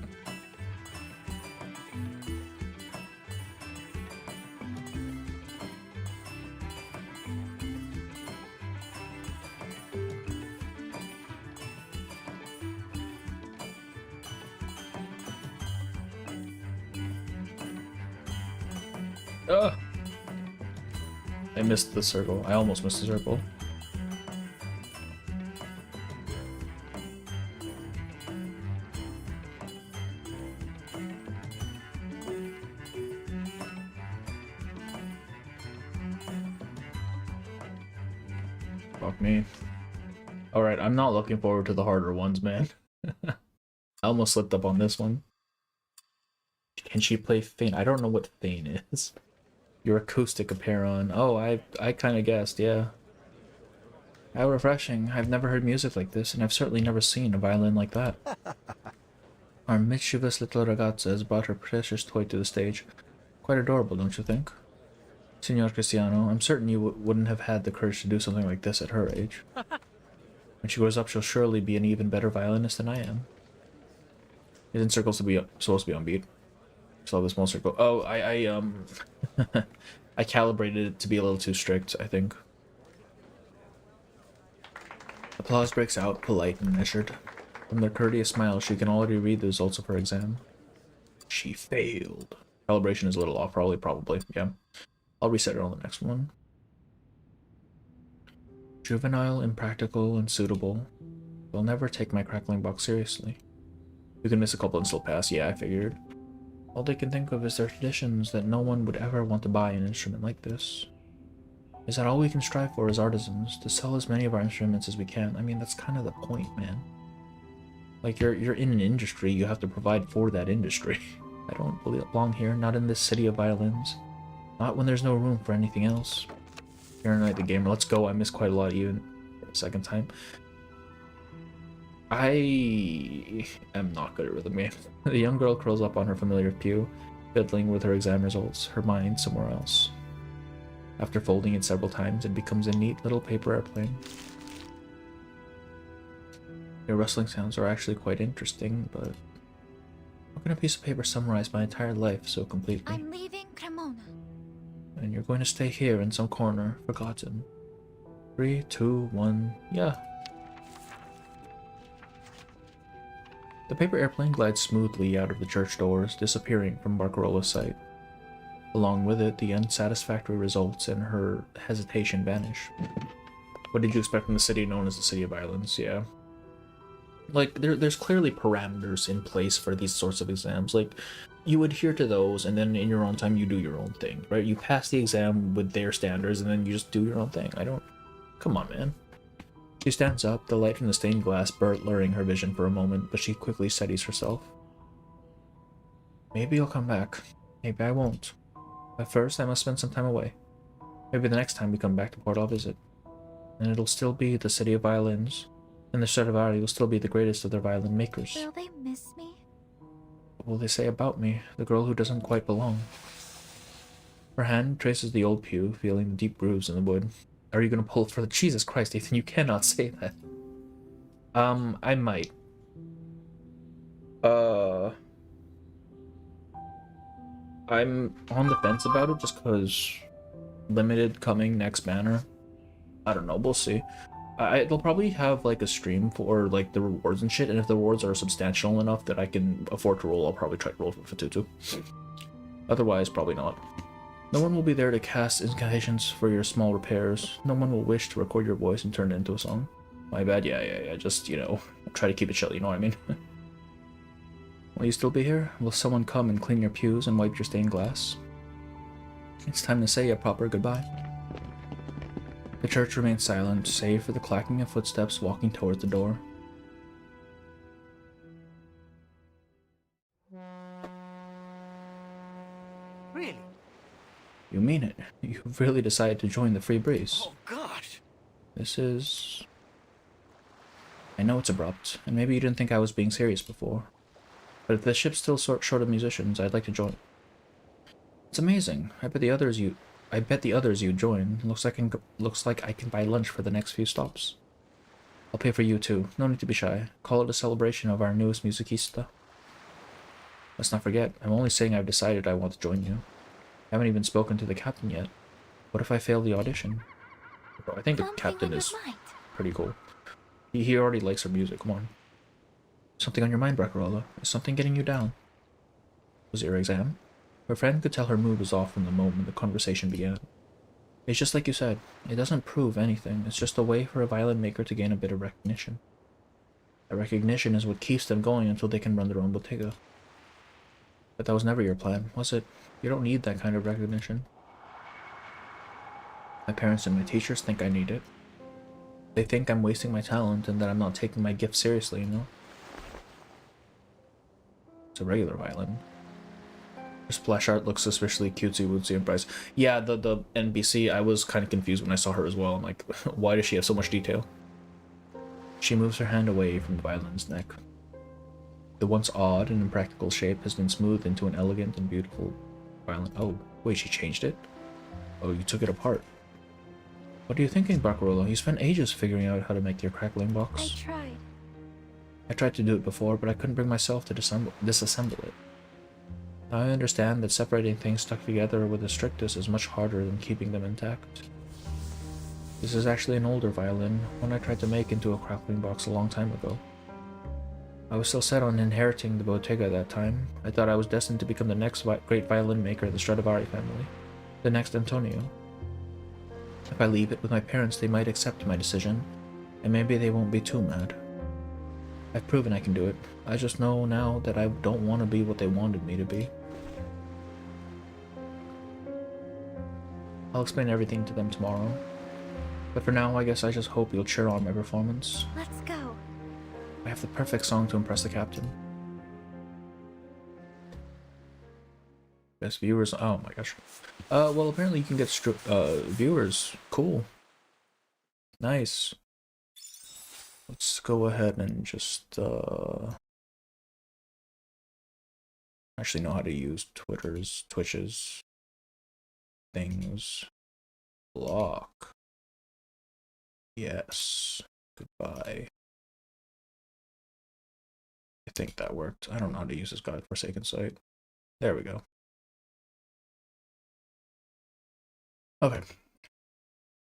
Ugh! I missed the circle. I almost missed the circle. Fuck me. Alright, I'm not looking forward to the harder ones, man. I almost slipped up on this one. Can she play Feign? I don't know what Feign is. Your acoustic appear on. Oh, I kind of guessed, yeah. How refreshing. I've never heard music like this, and I've certainly never seen a violin like that. Our mischievous little ragazza has brought her precious toy to the stage. Quite adorable, don't you think? Signor Cristiano, I'm certain you wouldn't have had the courage to do something like this at her age. When she grows up, she'll surely be an even better violinist than I am. Isn't circles supposed to be on beat? So this small circle. Oh, I calibrated it to be a little too strict, I think. Applause breaks out, polite and measured. From their courteous smile, she can already read the results of her exam. She failed. Calibration is a little off, probably, yeah. I'll reset it on the next one. Juvenile, impractical, and suitable. They'll never take my crackling box seriously. You can miss a couple and still pass, yeah, I figured. All they can think of is their traditions, that no one would ever want to buy an instrument like this. Is that all we can strive for as artisans? To sell as many of our instruments as we can? I mean, that's kind of the point, man. Like, you're in an industry, you have to provide for that industry. I don't belong here, not in this city of violins. Not when there's no room for anything else. Karen Knight the Gamer, let's go. I missed quite a lot even for a second time. I am not good at rhythm games. The young girl curls up on her familiar pew, fiddling with her exam results, her mind somewhere else. After folding it several times, it becomes a neat little paper airplane. Your rustling sounds are actually quite interesting, but how can a piece of paper summarize my entire life so completely? I'm leaving Cremona. And you're going to stay here in some corner, forgotten. 3, 2, 1, yeah. The paper airplane glides smoothly out of the church doors, disappearing from Barbarolla's sight. Along with it, the unsatisfactory results and her hesitation vanish. What did you expect from the city known as the City of Violence? Yeah. Like, there's clearly parameters in place for these sorts of exams. Like, you adhere to those, and then in your own time, you do your own thing, right? You pass the exam with their standards, and then you just do your own thing. Come on, man. She stands up, the light from the stained glass blurring her vision for a moment, but she quickly steadies herself. Maybe I'll come back. Maybe I won't. But first, I must spend some time away. Maybe the next time we come back to port I'll visit. And it'll still be the city of violins. And the Stradivari will still be the greatest of their violin makers. Will they miss me? What will they say about me, the girl who doesn't quite belong? Her hand traces the old pew, feeling the deep grooves in the wood. Are you gonna pull it for the— Jesus Christ, Ethan, you cannot say that. I might. I'm on the fence about it just because limited coming next banner. I don't know, we'll see. They'll probably have like a stream for like the rewards and shit, and if the rewards are substantial enough that I can afford to roll, I'll probably try to roll for Tutu. Otherwise, probably not. No one will be there to cast incantations for your small repairs. No one will wish to record your voice and turn it into a song. My bad, yeah. Just, you know, try to keep it chill, you know what I mean? Will you still be here? Will someone come and clean your pews and wipe your stained glass? It's time to say a proper goodbye. The church remains silent, save for the clacking of footsteps walking towards the door. Really? You mean it? You've really decided to join the Free Breeze. Oh, gosh. This is... I know it's abrupt, and maybe you didn't think I was being serious before. But if the ship's still short of musicians, I'd like to join. It's amazing. I bet the others you join. Looks like I can buy lunch for the next few stops. I'll pay for you too. No need to be shy. Call it a celebration of our newest musicista. Let's not forget, I'm only saying I've decided I want to join you. I haven't even spoken to the captain yet. What if I fail the audition? Bro, I think the captain is pretty cool. He already likes her music. Come on. Something on your mind, Barbarossa? Is something getting you down? Was it your exam? Her friend could tell her mood was off from the moment the conversation began. It's just like you said. It doesn't prove anything. It's just a way for a violin maker to gain a bit of recognition. That recognition is what keeps them going until they can run their own bottega. But that was never your plan, was it? You don't need that kind of recognition. My parents and my teachers think I need it. They think I'm wasting my talent and that I'm not taking my gift seriously, you know? It's a regular violin. Her splash art looks suspiciously cutesy-wootsy and price. Yeah, the NPC, I was kind of confused when I saw her as well. I'm like, why does she have so much detail? She moves her hand away from the violin's neck. The once odd and impractical shape has been smoothed into an elegant and beautiful violin. Oh, wait, she changed it? Oh, you took it apart. What are you thinking, Barbarossa? You spent ages figuring out how to make your crackling box. I tried to do it before, but I couldn't bring myself to disassemble it. I understand that separating things stuck together with the strictest is much harder than keeping them intact. This is actually an older violin, one I tried to make into a crackling box a long time ago. I was still set on inheriting the bottega at that time. I thought I was destined to become the next great violin maker of the Stradivari family, the next Antonio. If I leave it with my parents, they might accept my decision, and maybe they won't be too mad. I've proven I can do it. I just know now that I don't want to be what they wanted me to be. I'll explain everything to them tomorrow. But for now, I guess I just hope you'll cheer on my performance. Let's go. I have the perfect song to impress the captain. Best viewers. Oh my gosh. Well, apparently you can get viewers. Cool. Nice. Let's go ahead and just actually know how to use Twitch's things. Block. Yes. Goodbye. I think that worked. I don't know how to use this godforsaken site. There we go. Okay.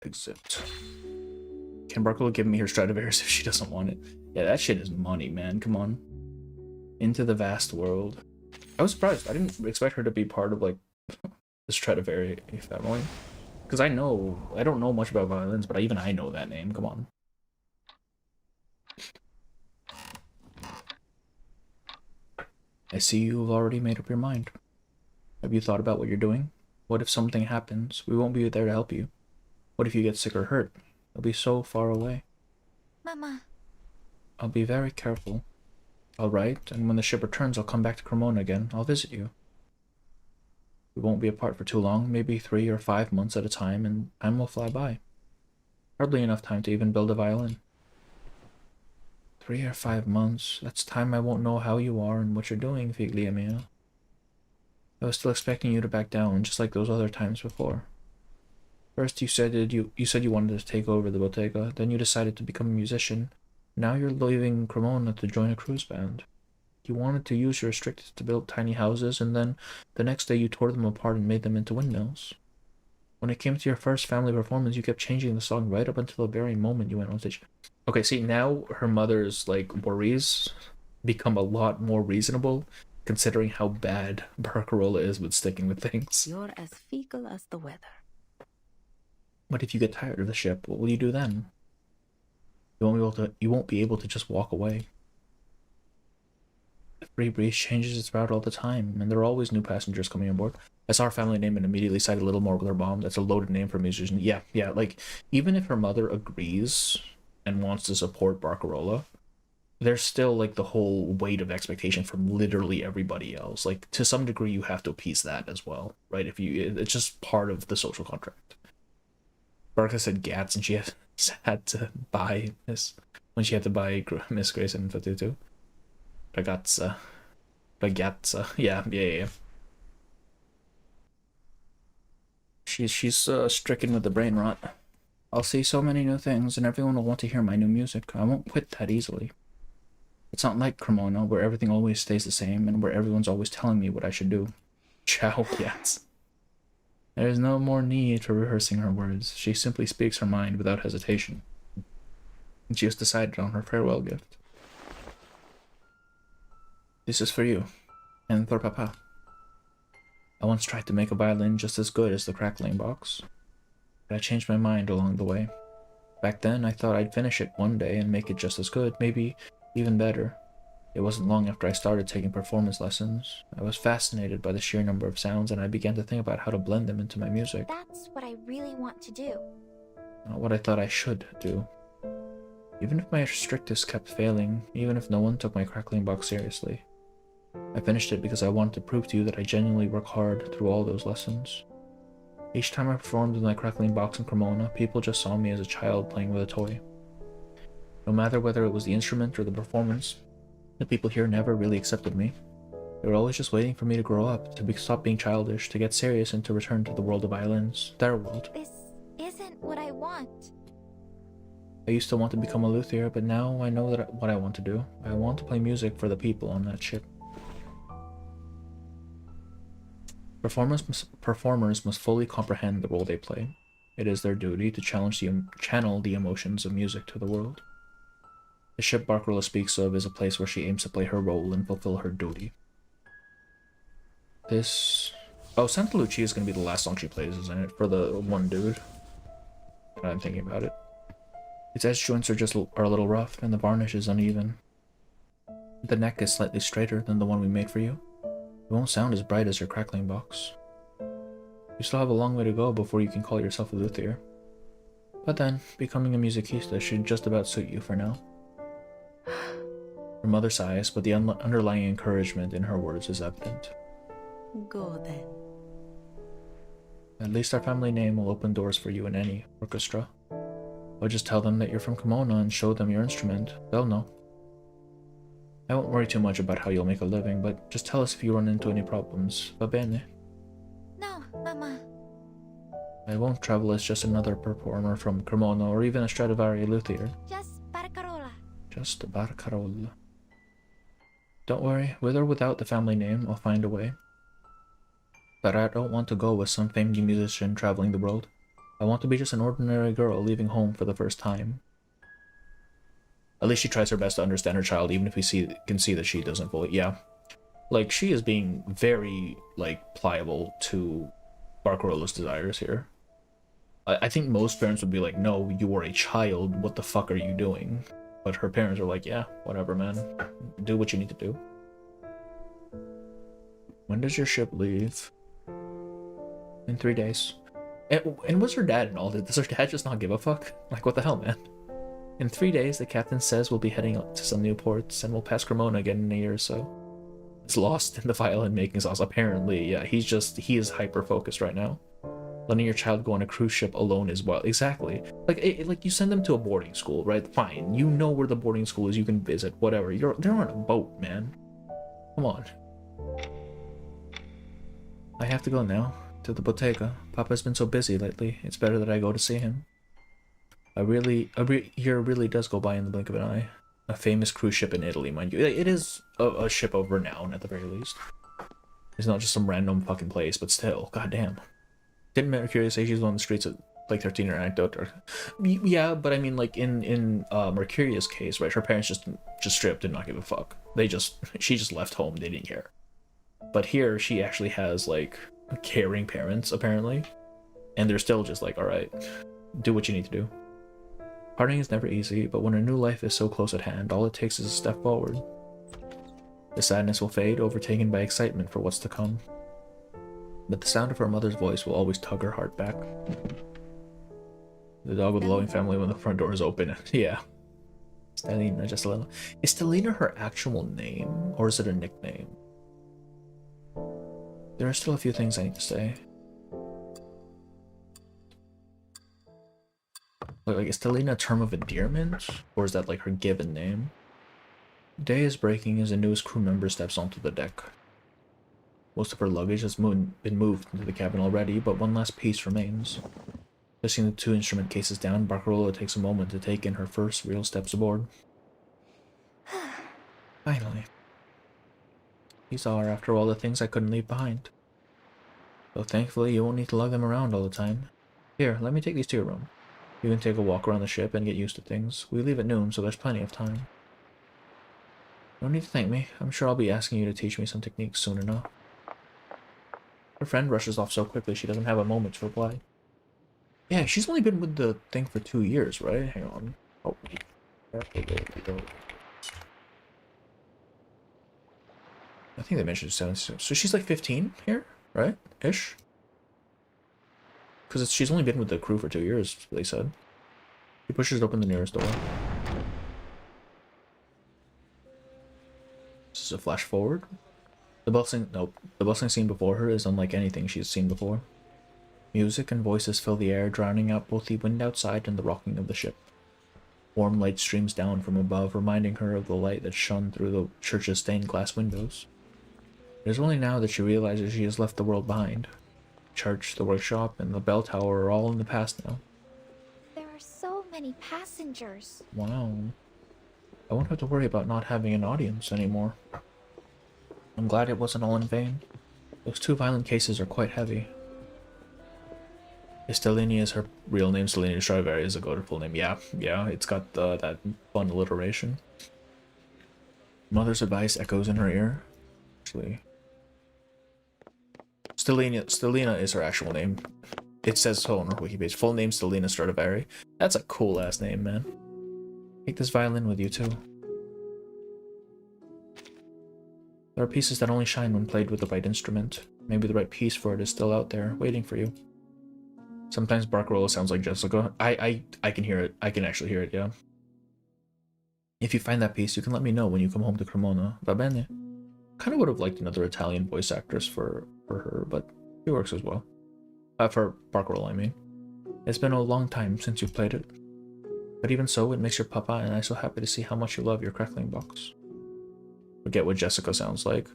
Exit. Can Barkle give me her Stradivarius if she doesn't want it? Yeah, that shit is money, man. Come on. Into the vast world. I was surprised. I didn't expect her to be part of, like, the Stradivari family. Because I don't know much about violins, but even I know that name. Come on. I see you've already made up your mind. Have you thought about what you're doing? What if something happens? We won't be there to help you. What if you get sick or hurt? You'll be so far away. Mama. I'll be very careful. Alright, and when the ship returns, I'll come back to Cremona again. I'll visit you. We won't be apart for too long, maybe 3 or 5 months at a time, and time will fly by. Hardly enough time to even build a violin. 3 or 5 months, that's time I won't know how you are and what you're doing, figlia mia. I was still expecting you to back down, just like those other times before. First you said you wanted to take over the bottega, then you decided to become a musician. Now you're leaving Cremona to join a cruise band. You wanted to use your restrictions to build tiny houses, and then the next day you tore them apart and made them into windmills. When it came to your first family performance, you kept changing the song right up until the very moment you went on stage. Okay, see, now her mother's, like, worries become a lot more reasonable, considering how bad Barcarola is with sticking with things. You're as fickle as the weather. What if you get tired of the ship? What will you do then? You won't be able to just walk away. The free breeze changes its route all the time, and there are always new passengers coming on board. I saw her family name and immediately cited a little more with her mom. That's a loaded name for a musician. Yeah, like, even if her mother agrees and wants to support Barcarola, there's still, like, the whole weight of expectation from literally everybody else. Like, to some degree, you have to appease that as well, right? It's just part of the social contract. Barca said Gats, and she had to buy Miss Miss Grace and Fatutu. Ragazza. Yeah. She's stricken with the brain rot. I'll see so many new things, and everyone will want to hear my new music. I won't quit that easily. It's not like Cremona, where everything always stays the same, and where everyone's always telling me what I should do. Ciao, Gats. There is no more need for rehearsing her words. She simply speaks her mind without hesitation. And she has decided on her farewell gift. This is for you, and for Papa. I once tried to make a violin just as good as the crackling box, but I changed my mind along the way. Back then, I thought I'd finish it one day and make it just as good, maybe even better. It wasn't long after I started taking performance lessons. I was fascinated by the sheer number of sounds, and I began to think about how to blend them into my music. That's what I really want to do. Not what I thought I should do. Even if my strictest kept failing, even if no one took my crackling box seriously, I finished it because I wanted to prove to you that I genuinely work hard through all those lessons. Each time I performed with my crackling box in Cremona, people just saw me as a child playing with a toy. No matter whether it was the instrument or the performance, the people here never really accepted me. They were always just waiting for me to grow up, to stop being childish, to get serious, and to return to the world of violins, their world. This isn't what I want. I used to want to become a luthier, but now I know what I want to do. I want to play music for the people on that ship. Performers must fully comprehend the role they play. It is their duty to channel the emotions of music to the world. The ship Barcarola speaks of is a place where she aims to play her role and fulfill her duty. Santa Lucia is going to be the last song she plays, isn't it? For the one dude. I'm thinking about it. Its edge joints are a little rough, and the varnish is uneven. The neck is slightly straighter than the one we made for you. It won't sound as bright as your crackling box. You still have a long way to go before you can call yourself a luthier. But then, becoming a musicista should just about suit you for now. Her mother sighs, but the underlying encouragement in her words is evident. Go then. At least our family name will open doors for you in any orchestra. Or just tell them that you're from Cremona and show them your instrument. They'll know. I won't worry too much about how you'll make a living, but just tell us if you run into any problems. Va bene? No, Mama. I won't travel as just another performer from Cremona or even a Stradivari luthier. Just Barcarola. Just Barcarola. Don't worry, with or without the family name, I'll find a way. But I don't want to go with some famed musician traveling the world. I want to be just an ordinary girl leaving home for the first time. At least she tries her best to understand her child, even if we can see that she doesn't fully. Yeah. Like, she is being very, like, pliable to Barcarola's desires here. I think most parents would be like, no, you are a child, what the fuck are you doing? But her parents are like, yeah, whatever, man. Do what you need to do. When does your ship leave? In 3 days. And what's her dad and all this? Does her dad just not give a fuck? Like, what the hell, man? In 3 days, the captain says we'll be heading out to some new ports, and we'll pass Cremona again in a year or so. It's lost in the violin making sauce. Apparently, yeah, he is hyper-focused right now. Letting your child go on a cruise ship alone is well. Exactly. Like you send them to a boarding school, right? Fine. You know where the boarding school is, you can visit, whatever. They're on a boat, man. Come on. I have to go now. To the bottega. Papa's been so busy lately. It's better that I go to see him. A year really does go by in the blink of an eye. A famous cruise ship in Italy, mind you. It is a ship of renown, at the very least. It's not just some random fucking place, but still, goddamn. Didn't Mercury say she's on the streets at like 13 or anecdote? Or... Yeah, but I mean, like in Mercuria's case, right? Her parents just straight up did not give a fuck. She just left home. They didn't care. But here, she actually has like caring parents apparently, and they're still just like, all right, do what you need to do. Parting is never easy, but when a new life is so close at hand, all it takes is a step forward. The sadness will fade, overtaken by excitement for what's to come. But the sound of her mother's voice will always tug her heart back. The dog with the loving family when the front door is open. Yeah. Stelina, just a little. Is Stelina her actual name, or is it a nickname? There are still a few things I need to say. Like, is Stelina a term of endearment? Or is that like her given name? Day is breaking as the newest crew member steps onto the deck. Most of her luggage has been moved into the cabin already, but one last piece remains. Placing the 2 instrument cases down, Barbarossa takes a moment to take in her first real steps aboard. Finally. These are, after all, the things I couldn't leave behind. So thankfully, you won't need to lug them around all the time. Here, let me take these to your room. You can take a walk around the ship and get used to things. We leave at noon, so there's plenty of time. No need to thank me. I'm sure I'll be asking you to teach me some techniques soon enough. Her friend rushes off so quickly she doesn't have a moment to reply. Yeah, she's only been with the thing for 2 years, right? Hang on. Oh, I think they mentioned 7. So she's like 15 here, right? Ish. Because she's only been with the crew for 2 years, they said. He pushes open the nearest door. This is a flash forward. The bustling scene before her is unlike anything she's seen before. Music and voices fill the air, drowning out both the wind outside and the rocking of the ship. Warm light streams down from above, reminding her of the light that shone through the church's stained glass windows. It is only now that she realizes she has left the world behind. The church, the workshop, and the bell tower are all in the past now. There are so many passengers. Wow. I won't have to worry about not having an audience anymore. I'm glad it wasn't all in vain. Those 2 violent cases are quite heavy. Stelina is her real name. Stelina Stradivari is a goated full name. Yeah, it's got that fun alliteration. Mother's advice echoes in her ear. Actually, Stelina is her actual name. It says so on her wiki page. Full name Stelina Stradivari. That's a cool ass name, man. Take this violin with you too. There are pieces that only shine when played with the right instrument. Maybe the right piece for it is still out there, waiting for you. Sometimes Barcarolla sounds like Jessica. I can hear it. I can actually hear it, yeah. If you find that piece, you can let me know when you come home to Cremona. Va bene. Kind of would have liked another Italian voice actress for her, but she works as well. For Barcarolla, I mean. It's been a long time since you've played it. But even so, it makes your papa and I so happy to see how much you love your crackling box. Forget what Jessica sounds like.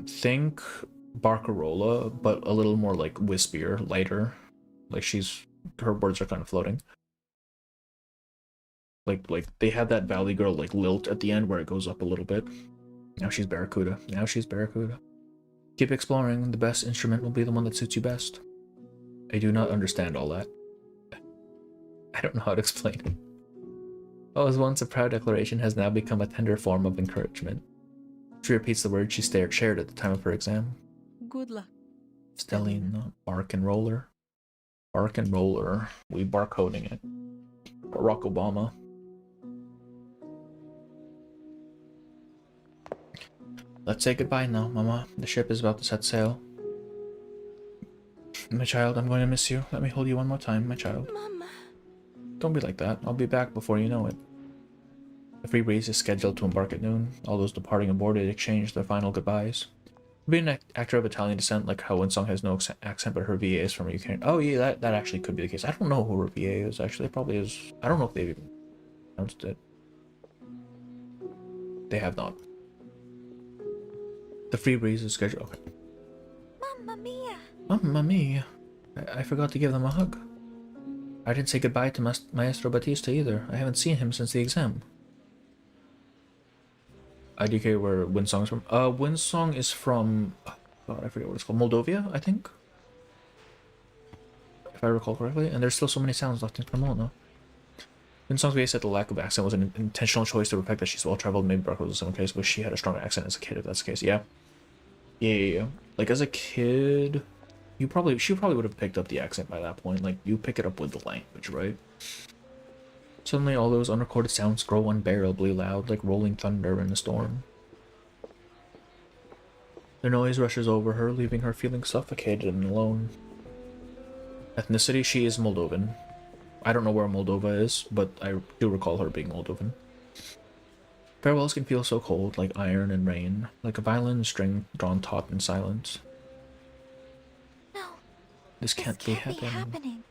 Think Barcarolla, but a little more like wispier, lighter. Like her words are kind of floating. Like they have that Valley Girl like lilt at the end where it goes up a little bit. Now she's Barracuda. Keep exploring. The best instrument will be the one that suits you best. I do not understand all that. I don't know how to explain it. What was once a proud declaration has now become a tender form of encouragement. She repeats the words she shared at the time of her exam. Good luck. Stelina, bark and roller. Bark and roller. We barcoding it. Barack Obama. Let's say goodbye now, Mama. The ship is about to set sail. My child, I'm going to miss you. Let me hold you one more time, my child. Mama. Don't be like that. I'll be back before you know it. The Free Breeze is scheduled to embark at noon. All those departing aboard it exchange their final goodbyes. Being an actor of Italian descent, like how Winsong has no accent, but her VA is from UK. Oh yeah, that actually could be the case. I don't know who her VA is, actually. It probably is. I don't know if they've even announced it. They have not. The Free Breeze is scheduled. Okay. Mamma mia! Mamma mia. I forgot to give them a hug. I didn't say goodbye to Maestro Battista either. I haven't seen him since the exam. IDK where Winsong's from. Winsong is from... God, I forget what it's called. Moldova, I think? If I recall correctly. And there's still so many sounds left in Cremona. Winsong's VA said the lack of accent was an intentional choice to reflect that she's well-traveled. Maybe Barclays was in some case, but she had a strong accent as a kid, if that's the case. Yeah. Yeah. Like, as a kid... she probably would have picked up the accent by that point. Like, you pick it up with the language, right? Suddenly, all those unrecorded sounds grow unbearably loud, like rolling thunder in a storm. The noise rushes over her, leaving her feeling suffocated and alone. Ethnicity, she is Moldovan. I don't know where Moldova is, but I do recall her being Moldovan. Farewells can feel so cold, like iron and rain, like a violin string drawn taut in silence. No, This can't be happening. happening.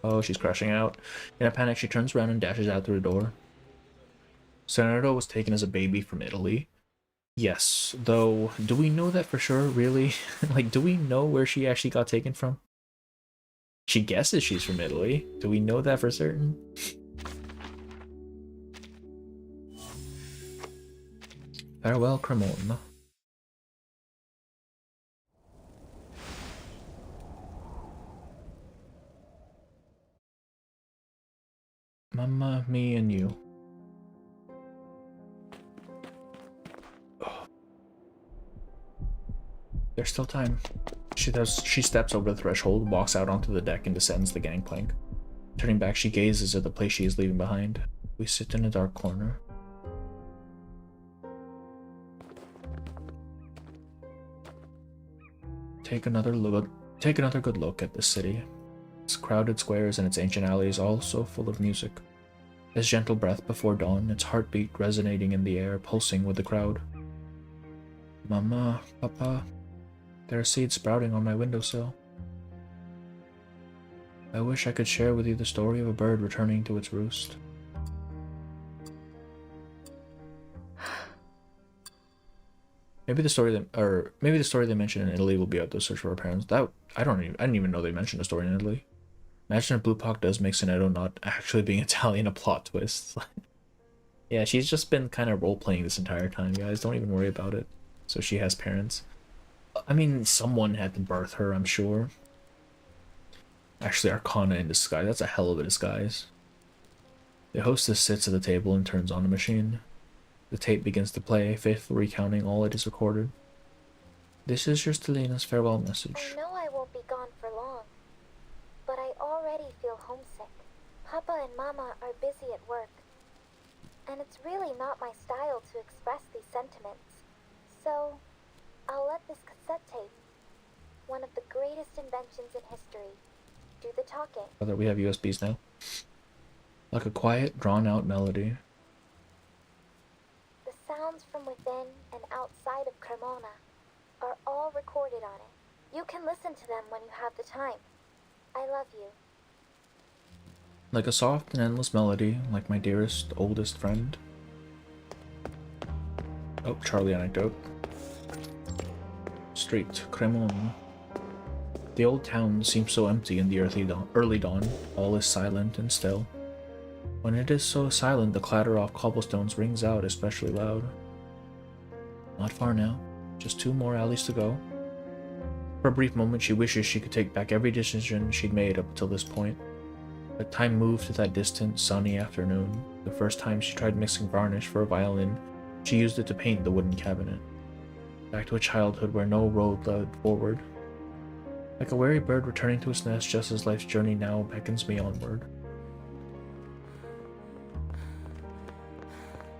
Oh, she's crashing out. In a panic, she turns around and dashes out through the door. Senato was taken as a baby from Italy. Yes, though, do we know that for sure, really? Like, do we know where she actually got taken from? She guesses she's from Italy. Do we know that for certain? Farewell, Cremona. Mama, me, and you. Oh. There's still time. She steps over the threshold, walks out onto the deck, and descends the gangplank. Turning back, she gazes at the place she is leaving behind. We sit in a dark corner. Take another good look at the city. Its crowded squares and its ancient alleys, all so full of music. This gentle breath before dawn, its heartbeat resonating in the air, pulsing with the crowd. Mama, Papa, there are seeds sprouting on my windowsill. I wish I could share with you the story of a bird returning to its roost. Maybe the story they mentioned in Italy will be out to search for her parents. I didn't even know they mentioned a story in Italy. Imagine if Blue Puck does make Soneto not actually being Italian a plot twist. Yeah, she's just been kind of role-playing this entire time, guys. Don't even worry about it. So she has parents. I mean, someone had to birth her, I'm sure. Actually, Arcana in disguise. That's a hell of a disguise. The hostess sits at the table and turns on a machine. The tape begins to play, faithfully recounting all it is recorded. This is your Stelina's farewell message. I know I won't be gone for long, but I already feel homesick. Papa and Mama are busy at work, and it's really not my style to express these sentiments. So, I'll let this cassette tape, one of the greatest inventions in history, do the talking. Whether we have USBs now. Like a quiet, drawn-out melody. The sounds from within and outside of Cremona are all recorded on it. You can listen to them when you have the time. I love you. Like a soft and endless melody, like my dearest, oldest friend. Oh, Charlie anecdote. Street, Cremona. The old town seems so empty in the early dawn. All is silent and still. When it is so silent, the clatter off cobblestones rings out especially loud. Not far now. Just 2 more alleys to go. For a brief moment, she wishes she could take back every decision she'd made up until this point. But time moved to that distant, sunny afternoon. The first time she tried mixing varnish for a violin, she used it to paint the wooden cabinet. Back to a childhood where no road led forward. Like a wary bird returning to its nest just as life's journey now beckons me onward.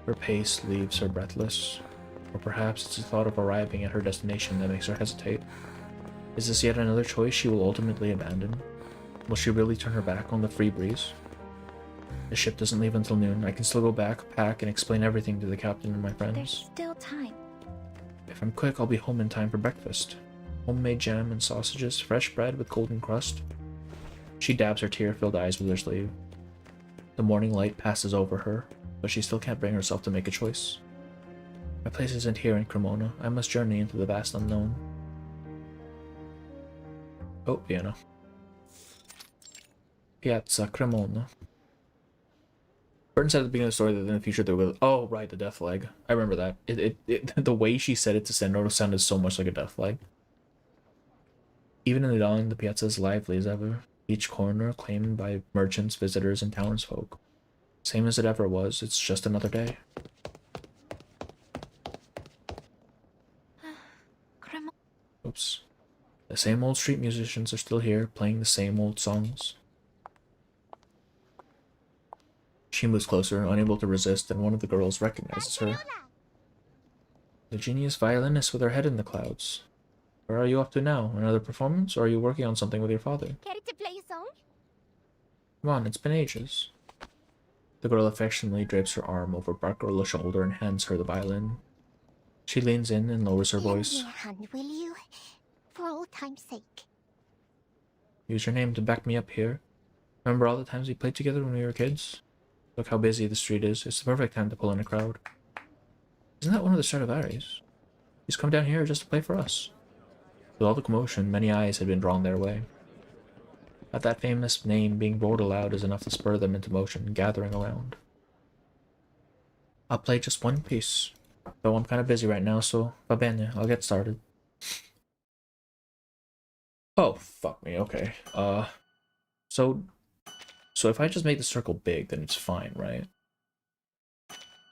Her pace leaves her breathless. Or perhaps it's the thought of arriving at her destination that makes her hesitate. Is this yet another choice she will ultimately abandon? Will she really turn her back on the free breeze? The ship doesn't leave until noon. I can still go back, pack, and explain everything to the captain and my There's friends. still time. If I'm quick, I'll be home in time for breakfast. Homemade jam and sausages, fresh bread with golden crust. She dabs her tear-filled eyes with her sleeve. The morning light passes over her, but she still can't bring herself to make a choice. My place isn't here in Cremona. I must journey into the vast unknown. Oh, Vienna. Piazza Cremona. Burton said at the beginning of the story that in the future there will. Oh, right, the death flag. I remember that. The way she said it to Senro sounded so much like a death flag. Even in the dawn, the piazza is lively as ever. Each corner claimed by merchants, visitors, and townsfolk. Same as it ever was. It's just another day. Oops. The same old street musicians are still here, playing the same old songs. She moves closer, unable to resist, and one of the girls recognizes her. The genius violinist with her head in the clouds. Where are you up to now? Another performance? Or are you working on something with your father? Care to play a song? Come on, it's been ages. The girl affectionately drapes her arm over Barbarolla's shoulder and hands her the violin. She leans in and lowers her voice. Lend me a hand, will you? For old time's sake. Use your name to back me up here. Remember all the times we played together when we were kids? Look how busy the street is. It's the perfect time to pull in a crowd. Isn't that one of the Stradivari's? He's come down here just to play for us. With all the commotion, many eyes had been drawn their way. But that famous name being roared aloud is enough to spur them into motion, gathering around. I'll play just one piece. Though I'm kind of busy right now, so va bene, I'll get started. Oh, fuck me, okay. So if I just make the circle big, then it's fine, right?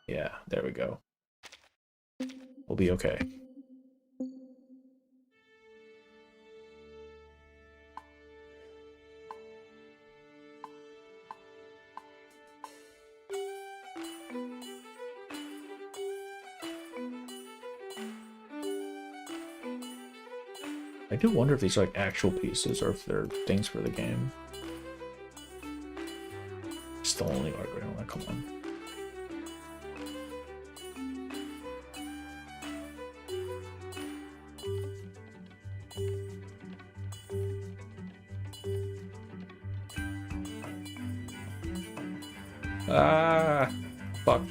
Yeah, there we go. We'll be okay. I do wonder if these are like actual pieces or if they're things for the game. Still only guardrail, come on. Ah, fuck.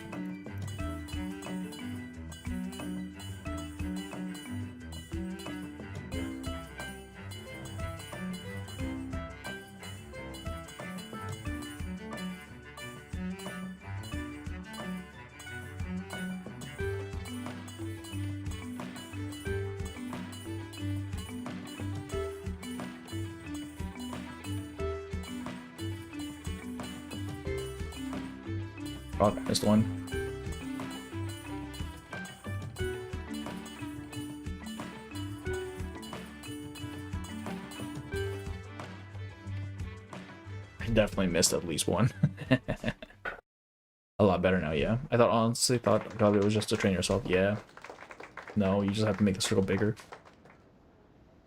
Fuck, I missed one. I definitely missed at least one. A lot better now, yeah. I honestly thought it was just to train yourself. Yeah. No, you just have to make the circle bigger.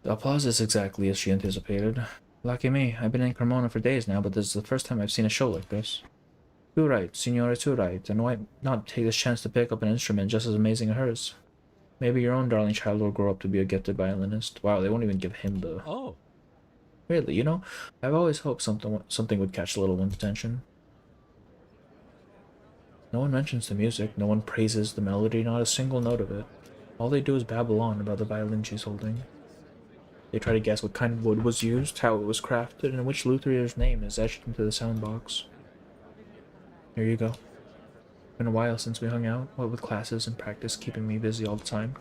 The applause is exactly as she anticipated. Lucky me, I've been in Cremona for days now, but this is the first time I've seen a show like this. Too right, Signora, too right, and why not take this chance to pick up an instrument just as amazing as hers? Maybe your own darling child will grow up to be a gifted violinist. Wow, they won't even give him the... Oh. Really, you know, I've always hoped something would catch the little one's attention. No one mentions the music, no one praises the melody, not a single note of it. All they do is babble on about the violin she's holding. They try to guess what kind of wood was used, how it was crafted, and which luthier's name is etched into the sound box. Here you go. Been a while since we hung out, what with classes and practice keeping me busy all the time.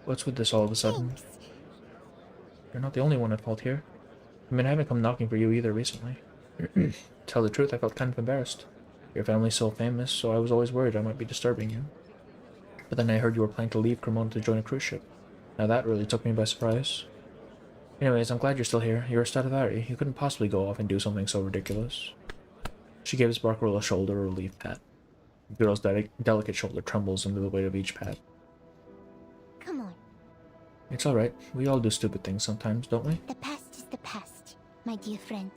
What's with this all of a sudden? You're not the only one at fault here. I mean, I haven't come knocking for you either recently. Tell the truth, I felt kind of embarrassed. Your family's so famous, so I was always worried I might be disturbing you. But then I heard you were planning to leave Cremona to join a cruise ship. Now that really took me by surprise. Anyways, I'm glad you're still here. You're a Stradivari. You couldn't possibly go off and do something so ridiculous. She gives Barbarolla a shoulder a relief pat. The girl's delicate shoulder trembles under the weight of each pat. Come on. It's alright. We all do stupid things sometimes, don't we? The past is the past, my dear friend.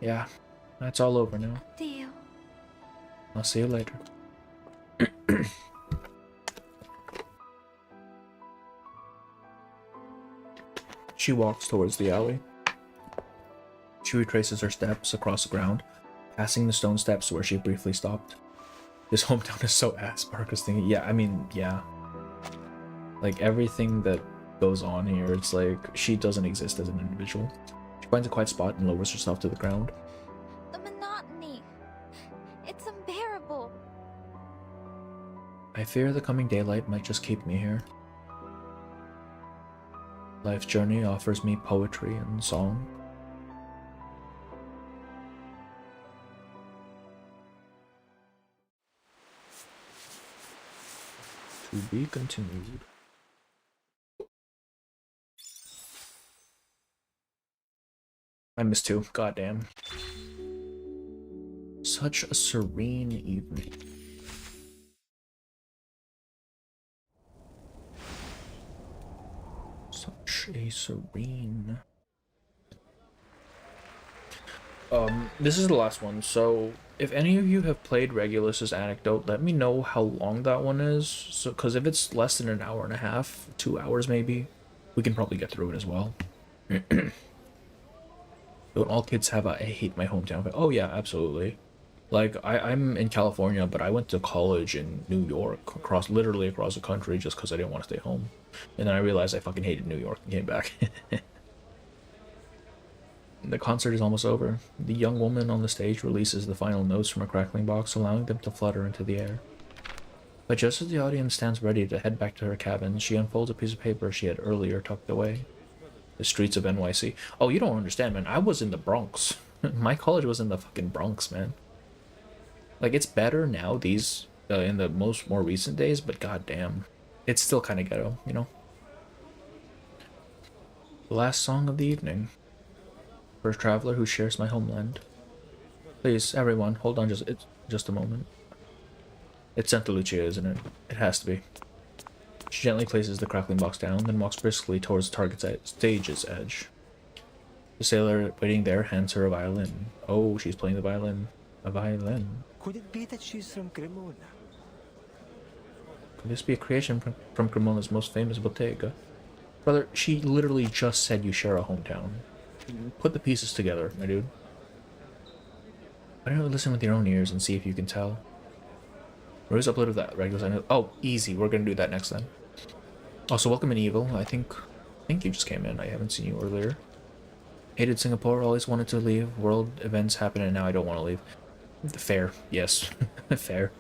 Yeah. That's all over now. Addio. I'll see you later. She walks towards the alley. She retraces her steps across the ground, passing the stone steps where she briefly stopped. This hometown is so ass, Marcus thinking. Yeah, I mean, yeah. Like, everything that goes on here, it's like, she doesn't exist as an individual. She finds a quiet spot and lowers herself to the ground. The monotony. It's unbearable. I fear the coming daylight might just keep me here. Life's journey offers me poetry and song. To be continued. I missed two. Goddamn. Such a serene evening. Such a serene. This is the last one, so if any of you have played Regulus's Anecdote, let me know how long that one is. So, because if it's less than an hour and a half, 2 hours maybe, we can probably get through it as well. Don't all kids have a I hate my hometown? Oh yeah, absolutely. Like, I'm in California, but I went to college in New York, literally across the country, just because I didn't want to stay home. And then I realized I fucking hated New York and came back. The concert is almost over. The young woman on the stage releases the final notes from a crackling box, allowing them to flutter into the air. But just as the audience stands ready to head back to her cabin, she unfolds a piece of paper she had earlier tucked away. The streets of NYC. Oh, you don't understand, man. I was in the Bronx. My college was in the fucking Bronx, man. Like, it's better now, in the more recent days, but goddamn. It's still kind of ghetto, you know? The last song of the evening. For a traveler who shares my homeland. Please, everyone, hold on just a moment. It's Santa Lucia, isn't it? It has to be. She gently places the crackling box down, then walks briskly towards the stage's edge. The sailor waiting there hands her a violin. Oh, she's playing the violin. A violin. Could it be that she's from Cremona? Could this be a creation from Cremona's most famous bottega? Brother, she literally just said you share a hometown. Put the pieces together, my dude. Why don't you listen with your own ears and see if you can tell? Where's uploaded that regular? Oh, easy. We're gonna do that next then. Also, welcome in Evil. I think you just came in. I haven't seen you earlier. Hated Singapore. Always wanted to leave. World events happen, and now I don't want to leave. Fair, yes, fair.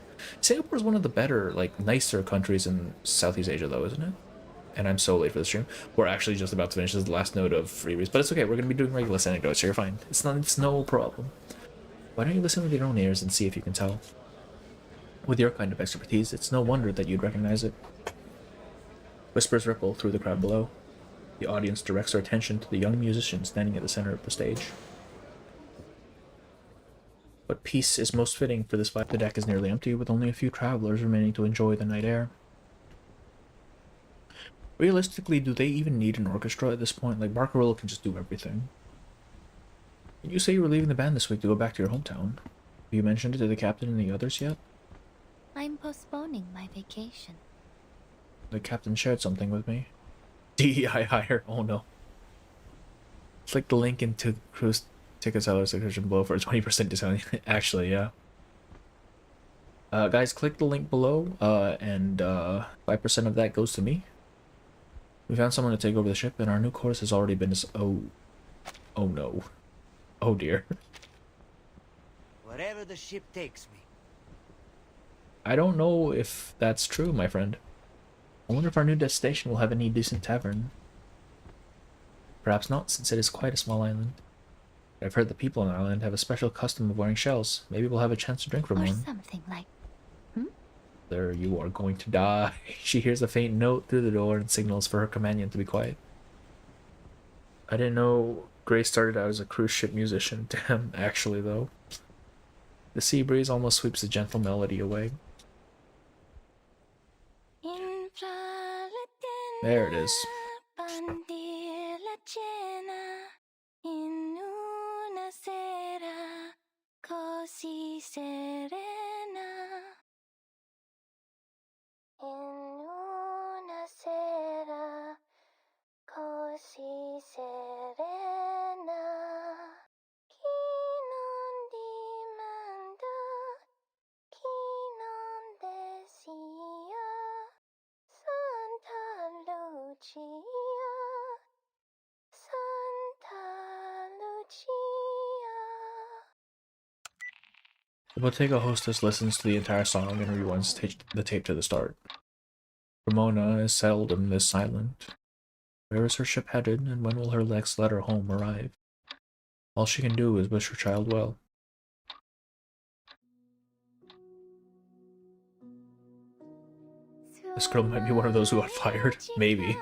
Singapore is one of the better, like, nicer countries in Southeast Asia, though, isn't it? And I'm so late for the stream. We're actually just about to finish. This is the last note of freebies, but it's okay. We're gonna be doing regular anecdotes, so you're fine. It's no problem. Why don't you listen with your own ears and see if you can tell? With your kind of expertise, it's no wonder that you'd recognize it. Whispers ripple through the crowd below. The audience directs their attention to the young musician standing at the center of the stage. What piece is most fitting for this vibe? The deck is nearly empty, with only a few travelers remaining to enjoy the night air. Realistically, do they even need an orchestra at this point? Like, Barcarolla can just do everything. Did you say you were leaving the band this week to go back to your hometown? Have you mentioned it to the captain and the others yet? I'm postponing my vacation. The captain shared something with me. DEI hire. Oh no. Click the link into cruise ticket seller section below for a 20% discount. Actually, yeah. Guys, click the link below, and 5% of that goes to me. We found someone to take over the ship, and our new course has already been... Oh no. Oh dear. Wherever the ship takes me. I don't know if that's true, my friend. I wonder if our new destination will have any decent tavern. Perhaps not, since it is quite a small island. I've heard the people on the island have a special custom of wearing shells. Maybe we'll have a chance to drink from Or one. something like... There, you are going to die. She hears a faint note through the door and signals for her companion to be quiet. I didn't know Grace started out as a cruise ship musician. Damn, actually, though. The sea breeze almost sweeps the gentle melody away. There it is. The Bottega hostess listens to the entire song and rewinds the tape to the start. Ramona is seldom this silent. Where is her ship headed, and when will her next letter home arrive? All she can do is wish her child well. This girl might be one of those who got fired. Maybe.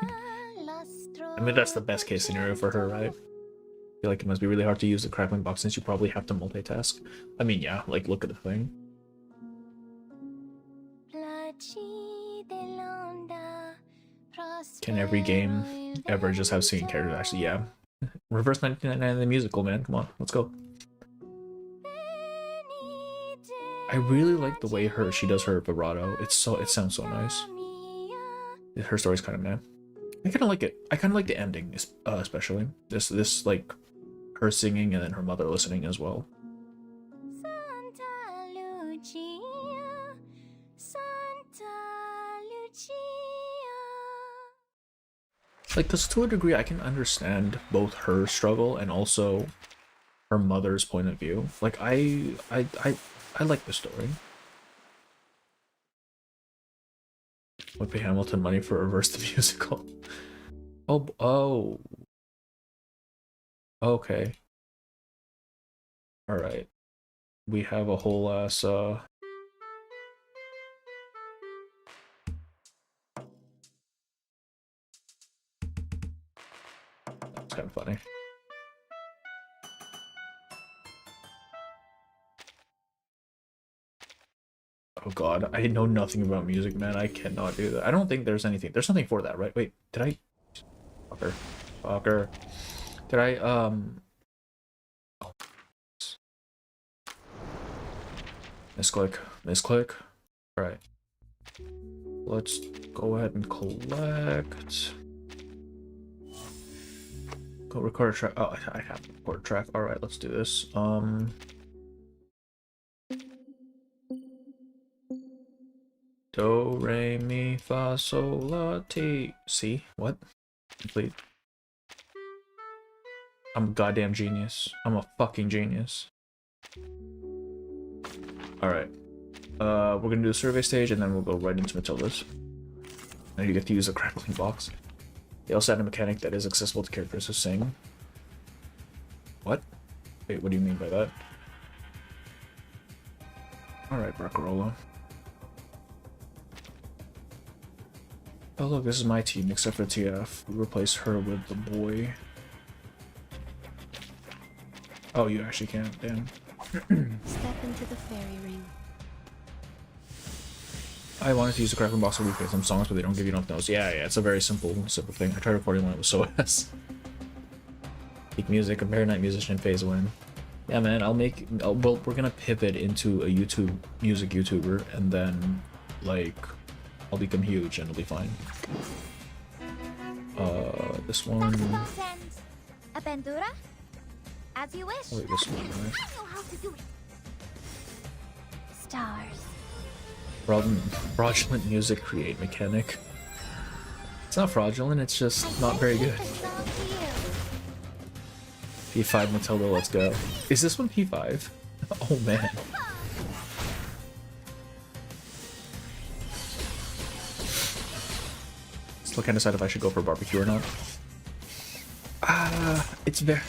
I mean, that's the best case scenario for her, right? I feel like it must be really hard to use the crackling box since you probably have to multitask. I mean, yeah, like, look at the thing. Can every game ever just have singing characters? Actually, yeah. Reverse 1999 the musical, man. Come on, let's go. I really like the way she does her vibrato. It sounds so nice. Her story's kind of meh. I kind of like it. I kind of like the ending, especially this like her singing and then her mother listening as well. Like, because to a degree, I can understand both her struggle and also her mother's point of view. Like, I like the story. Would pay Hamilton money for Reverse the Musical. Oh. Okay. Alright. We have a whole ass, That's kind of funny. Oh god, I know nothing about music, man. I cannot do that. I don't think there's anything. There's nothing for that, right? Wait, did I... Fucker. Did I, Oh. Misclick. Alright. Let's go ahead and collect... Go record a track. Oh, I have to record a track. Alright, let's do this. Do, re, mi, fa, sol, la, ti. See? What? Complete. I'm a goddamn genius. I'm a fucking genius. Alright. We're gonna do the survey stage and then we'll go right into Matilda's. Now you get to use a crackling box. They also add a mechanic that is accessible to characters who sing. What? Wait, what do you mean by that? Alright, Barcarola. Oh look, this is my team, except for TF. We replace her with the boy. Oh, you actually can't, damn. Step into the fairy ring. I wanted to use the crackling box to replay some songs, but they don't give you enough notes. Yeah, it's a very simple thing. I tried recording when it was so ass. Peak music, compare night musician, phase win. Yeah, man, well, we're gonna pivot into a music YouTuber, and then, like, I'll become huge and it'll be fine. This one. A bandura? As you wish. Oh, wait, this one, right? I know how to do it. Stars. Fraudulent music create mechanic. It's not fraudulent, it's just not very good. P5 Matilda, let's go. Is this one P5? Oh man. Still can't decide if I should go for barbecue or not. It's very...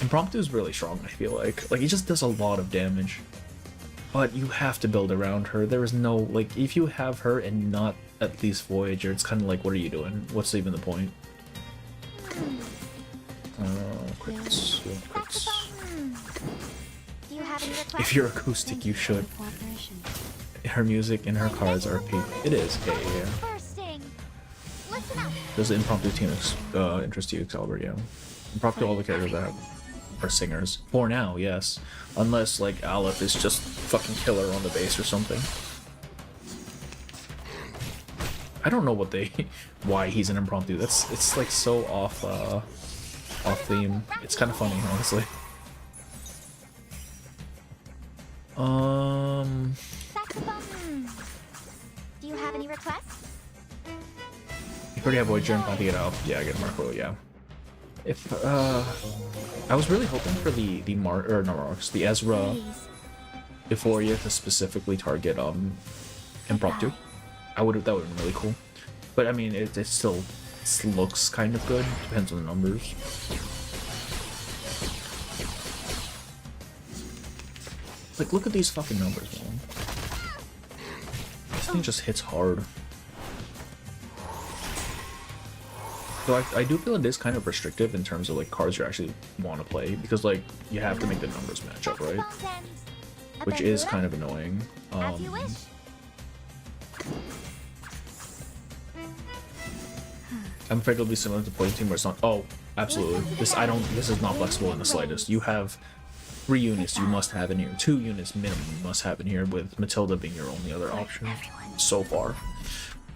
Impromptu is really strong, I feel like. Like, he just does a lot of damage. But you have to build around her. There is no... Like, if you have her and not at least Voyager, it's kind of like, what are you doing? What's even the point? Crits. Crits. If you're acoustic, you should. Her music and her cards are peak. It is, yeah. Does the impromptu team interest you, Excalibur? Yeah. Impromptu, all the characters that are singers. For now, yes. Unless, like, Aleph is just fucking killer on the bass or something. I don't know why he's an impromptu. It's like so off theme. It's kind of funny, honestly. Do you have any requests? You already have Voyager and Ponty it out. Yeah, I get Marco, yeah. If, I was really hoping for the Ezra Euphoria to specifically target impromptu. That would have been really cool. But I mean, it still looks kind of good. Depends on the numbers. Like, look at these fucking numbers, man. This thing just hits hard. So I do feel it is kind of restrictive in terms of like cards you actually want to play, because like you have to make the numbers match up, right? Which is kind of annoying. I'm afraid it'll be similar to Poison Team where it's not. Oh, absolutely. This is not flexible in the slightest. You have 3 units you must have in here. 2 units minimum you must have in here, with Matilda being your only other option so far.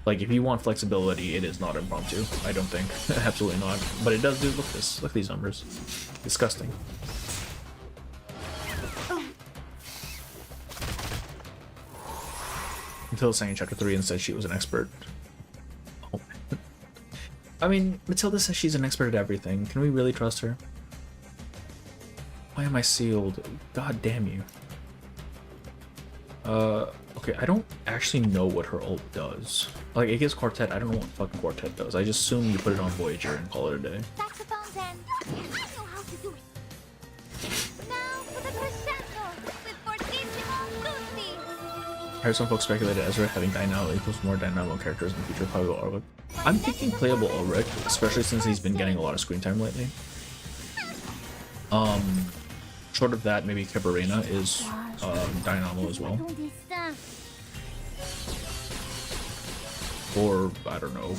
Like, if you want flexibility, it is not impromptu. I don't think. Absolutely not. But it does do. Look at these numbers. Disgusting. Matilda sang in chapter 3 and said she was an expert. Oh. I mean, Matilda says she's an expert at everything. Can we really trust her? Why am I sealed? God damn you. Okay, I don't actually know what her ult does. Like, it gives Quartet. I don't know what fucking Quartet does. I just assume you put it on Voyager and call it a day. Saxophones and I know how to do it. Now for the crescendo with fortissimo tutti. I heard some folks speculated Ezra having Dynamo equals more Dynamo characters in the future playable Ulrich. I'm thinking playable Ulrich, especially since he's been getting a lot of screen time lately. Short of that, maybe Cabarena is Dynamo as well. Or, I don't know,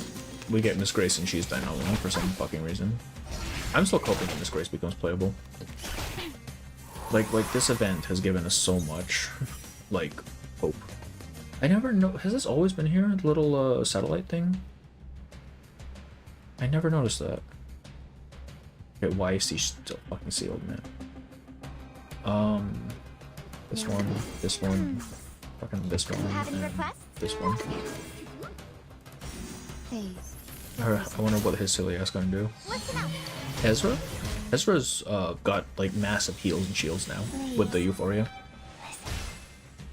we get Miss Grace and she's Dynamo for some fucking reason. I'm still hoping that Miss Grace becomes playable. Like this event has given us so much, like, hope. I never know, has this always been here, the little satellite thing? I never noticed that. Okay, why is he still fucking sealed, man? This one, fucking this one, and this one. I wonder what his silly ass gonna do. Ezra? Ezra's got like massive heals and shields now with the Euphoria.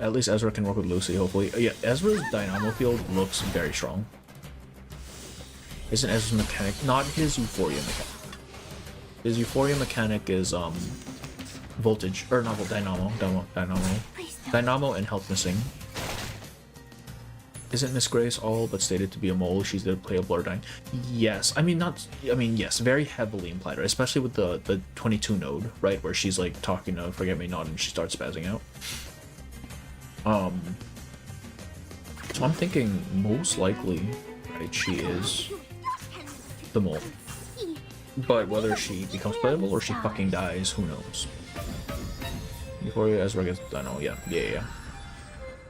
At least Ezra can work with Lucy, hopefully. Yeah, Ezra's Dynamo field looks very strong. Isn't Ezra's mechanic not his Euphoria mechanic? His Euphoria mechanic is voltage, or not Dynamo and health missing. Isn't Miss Grace all but stated to be a mole? She's the playable or dying. Yes, yes, very heavily implied, right? Especially with the 22 node, right, where she's like talking to Forget Me Not and she starts spazzing out. So I'm thinking most likely, right, she is the mole. But whether she becomes playable or she fucking dies, who knows? Before Ezra gets Dino, yeah. I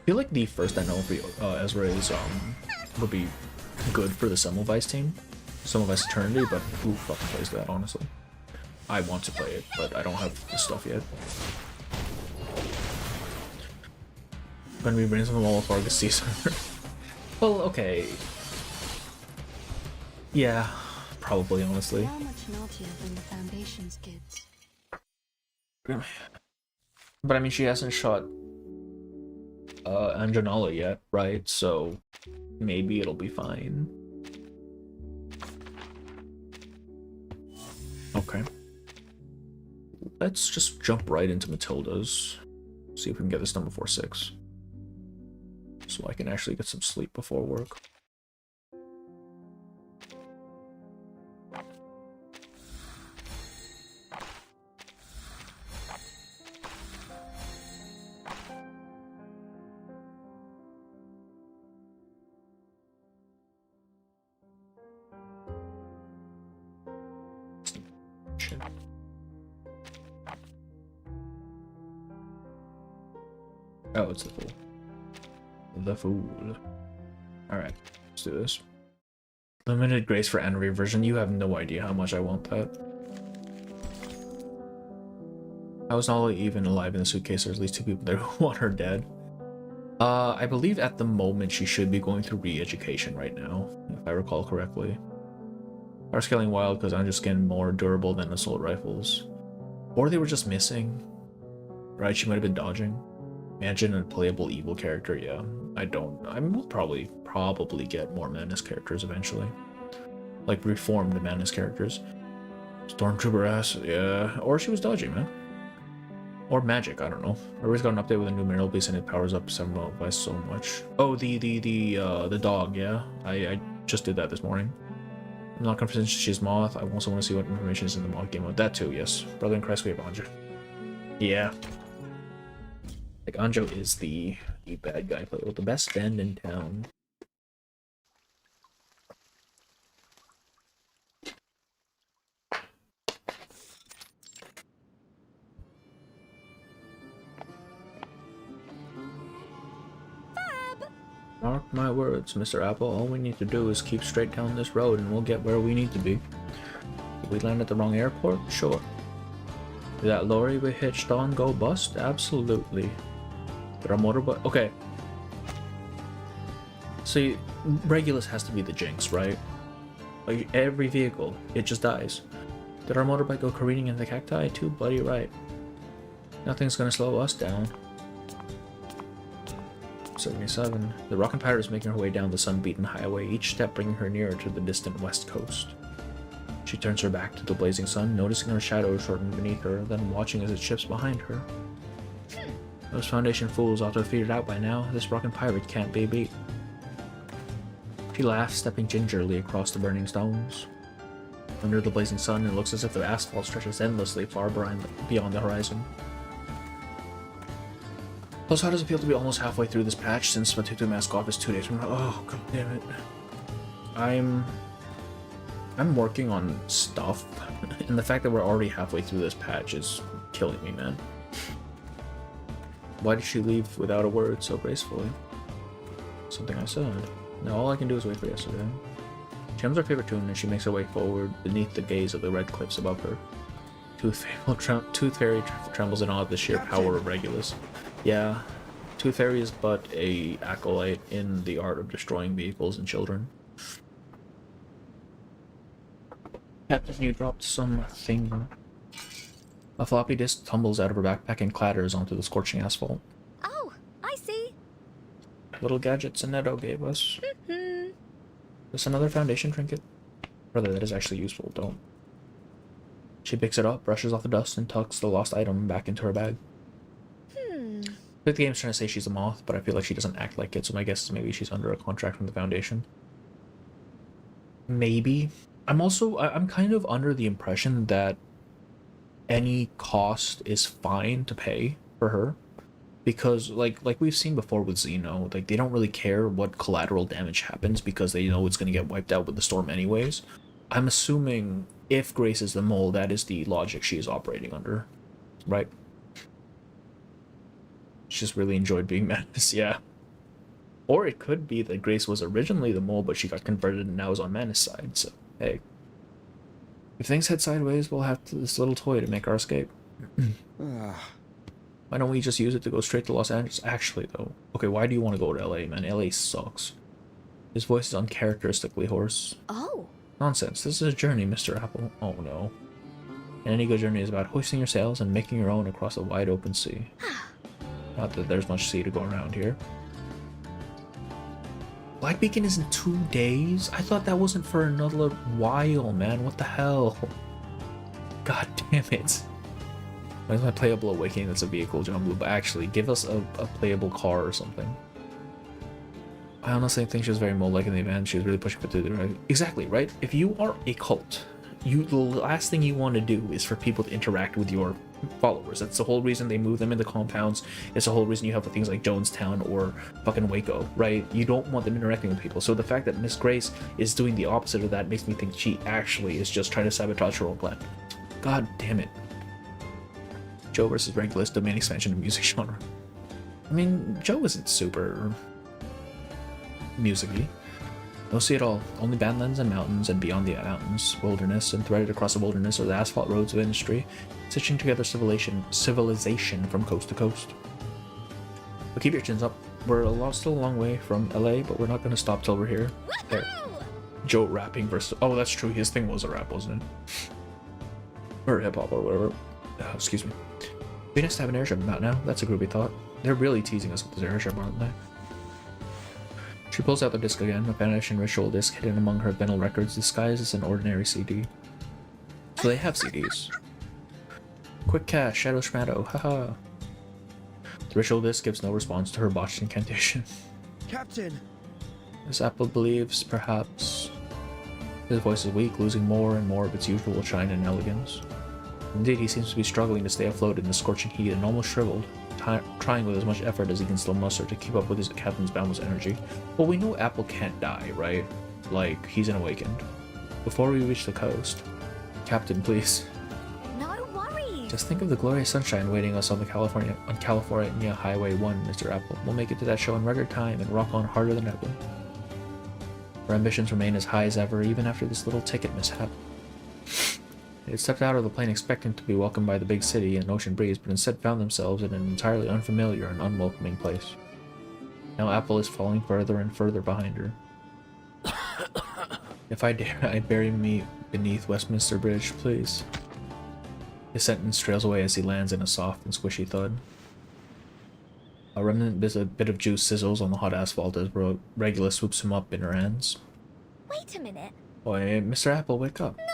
feel like the first Dino for Ezra is would be good for the Semmelweis team, Semmelweis Eternity, but who fucking plays that, honestly? I want to play it, but I don't have the stuff yet. When we bring some all of Argus Caesar. Well, okay. Yeah, probably, honestly. How much naughtier than the Foundation's kids? But I mean, she hasn't shot Anjanala yet, right? So maybe it'll be fine. Okay. Let's just jump right into Matilda's. See if we can get this done before 6. So I can actually get some sleep before work. Shit. Oh, it's the fool. The fool. Alright, let's do this. Limited grace for Anri version. You have no idea how much I want that. I was not even alive in the suitcase. There's at least 2 people there who want her dead. I believe at the moment she should be going through re-education right now, if I recall correctly. Are scaling wild because I'm just getting more durable than assault rifles. Or they were just missing. Right, she might have been dodging. Imagine a playable evil character, yeah. I will probably get more Madness characters eventually. Like reformed Madness characters. Stormtrooper ass, yeah. Or she was dodgy, man. Or magic, I don't know. I always got an update with a new mineral piece and it powers up several by so much. Oh, the dog, yeah. I just did that this morning. I'm not confident she's Moth. I also want to see what information is in the Moth game mode. That too, yes. Brother in Christ, we have Anjo. Yeah. Like, Anjo is the bad guy player with the best band in town. Mark my words, Mr. Apple, all we need to do is keep straight down this road and we'll get where we need to be. Did we land at the wrong airport? Sure. Did that lorry we hitched on go bust? Absolutely. Did our motorbike... Okay. See, Regulus has to be the jinx, right? Like, every vehicle, it just dies. Did our motorbike go careening in the cacti? Too bloody right. Nothing's gonna slow us down. 77. The Rockin' Pirate is making her way down the sun-beaten highway, each step bringing her nearer to the distant west coast. She turns her back to the blazing sun, noticing her shadow shorten beneath her, then watching as it shifts behind her. Those Foundation fools ought to have figured out by now, this Rockin' Pirate can't be beat. She laughs, stepping gingerly across the burning stones. Under the blazing sun, it looks as if the asphalt stretches endlessly far beyond the horizon. Plus, how does it feel to be almost halfway through this patch since Matutu Mask Off is 2 days from now? Oh, god damn it. I'm working on stuff, and the fact that we're already halfway through this patch is killing me, man. Why did she leave without a word so gracefully? Something I said. Now all I can do is wait for yesterday. She hums her favorite tune and she makes her way forward beneath the gaze of the red cliffs above her. Tooth Fairy trembles in awe at the sheer power of Regulus. Yeah, Tooth Fairy is but a acolyte in the art of destroying vehicles and children. Captain, you dropped something. A floppy disk tumbles out of her backpack and clatters onto the scorching asphalt. Oh, I see. Little gadgets Anetto gave us. Just another Foundation trinket? Brother, that is actually useful, don't. She picks it up, brushes off the dust, and tucks the lost item back into her bag. I think the game's trying to say she's a moth, but I feel like she doesn't act like it, so my guess is maybe she's under a contract from the Foundation. Maybe. I'm kind of under the impression that any cost is fine to pay for her. Because, like we've seen before with Xeno, like, they don't really care what collateral damage happens because they know it's going to get wiped out with the storm anyways. I'm assuming if Grace is the mole, that is the logic she is operating under, right? She just really enjoyed being Madness, yeah. Or it could be that Grace was originally the mole, but she got converted and now is on Madness' side, so, hey. If things head sideways, we'll have this little toy to make our escape. Why don't we just use it to go straight to Los Angeles? Actually, though. Okay, why do you want to go to LA, man? LA sucks. His voice is uncharacteristically hoarse. Oh. Nonsense. This is a journey, Mr. Apple. Oh, no. And any good journey is about hoisting your sails and making your own across a wide open sea. Not that there's much sea to go around here. Black Beacon is in 2 days? I thought that wasn't for another while, man. What the hell? God damn it. Where's my playable awakening that's a vehicle, John Blue? But actually, give us a playable car or something. I honestly think she was very mole-like in the event. She was really pushing for the right. Exactly, right? If you are a cult, the last thing you want to do is for people to interact with your followers. That's the whole reason they move them into compounds. It's the whole reason you have things like Jonestown or fucking Waco, right? You don't want them interacting with people. So the fact that Miss Grace is doing the opposite of that makes me think she actually is just trying to sabotage her own plan. God damn it. Joe versus Regulus, domain expansion of music genre. I mean, Joe isn't super music-y. No sea at all. Only badlands and mountains, and beyond the mountains, wilderness, and threaded across the wilderness are the asphalt roads of industry, stitching together civilization from coast to coast. But keep your chins up. We're still a long way from LA, but we're not going to stop till we're here. There. Joe rapping versus... Oh, that's true. His thing was a rap, wasn't it? Or hip-hop, or whatever. Excuse me. Be nice to have an airship about now. That's a groovy thought. They're really teasing us with this airship, aren't they? She pulls out the disc again, a vanishing ritual disc hidden among her vinyl records disguised as an ordinary CD. So they have CDs. Quick cash, shadow schmadow, haha. The ritual disc gives no response to her botched incantation. Captain! As Apple believes, perhaps... His voice is weak, losing more and more of its usual shine and elegance. Indeed, he seems to be struggling to stay afloat in the scorching heat and almost shriveled, trying with as much effort as he can still muster to keep up with his captain's boundless energy. Well, we know Apple can't die, right? Like, he's an awakened. Before we reach the coast... Captain, please. No worries. Just think of the glorious sunshine waiting us on California Highway 1, Mr. Apple. We'll make it to that show in record time and rock on harder than ever. Our ambitions remain as high as ever, even after this little ticket mishap. They had stepped out of the plane expecting to be welcomed by the big city and ocean breeze, but instead found themselves in an entirely unfamiliar and unwelcoming place. Now Apple is falling further and further behind her. If I dare, I'd bury me beneath Westminster Bridge, please. His sentence trails away as he lands in a soft and squishy thud. A remnant bit of juice sizzles on the hot asphalt as Regula swoops him up in her hands. Wait a minute. Boy, Mr. Apple, wake up. No!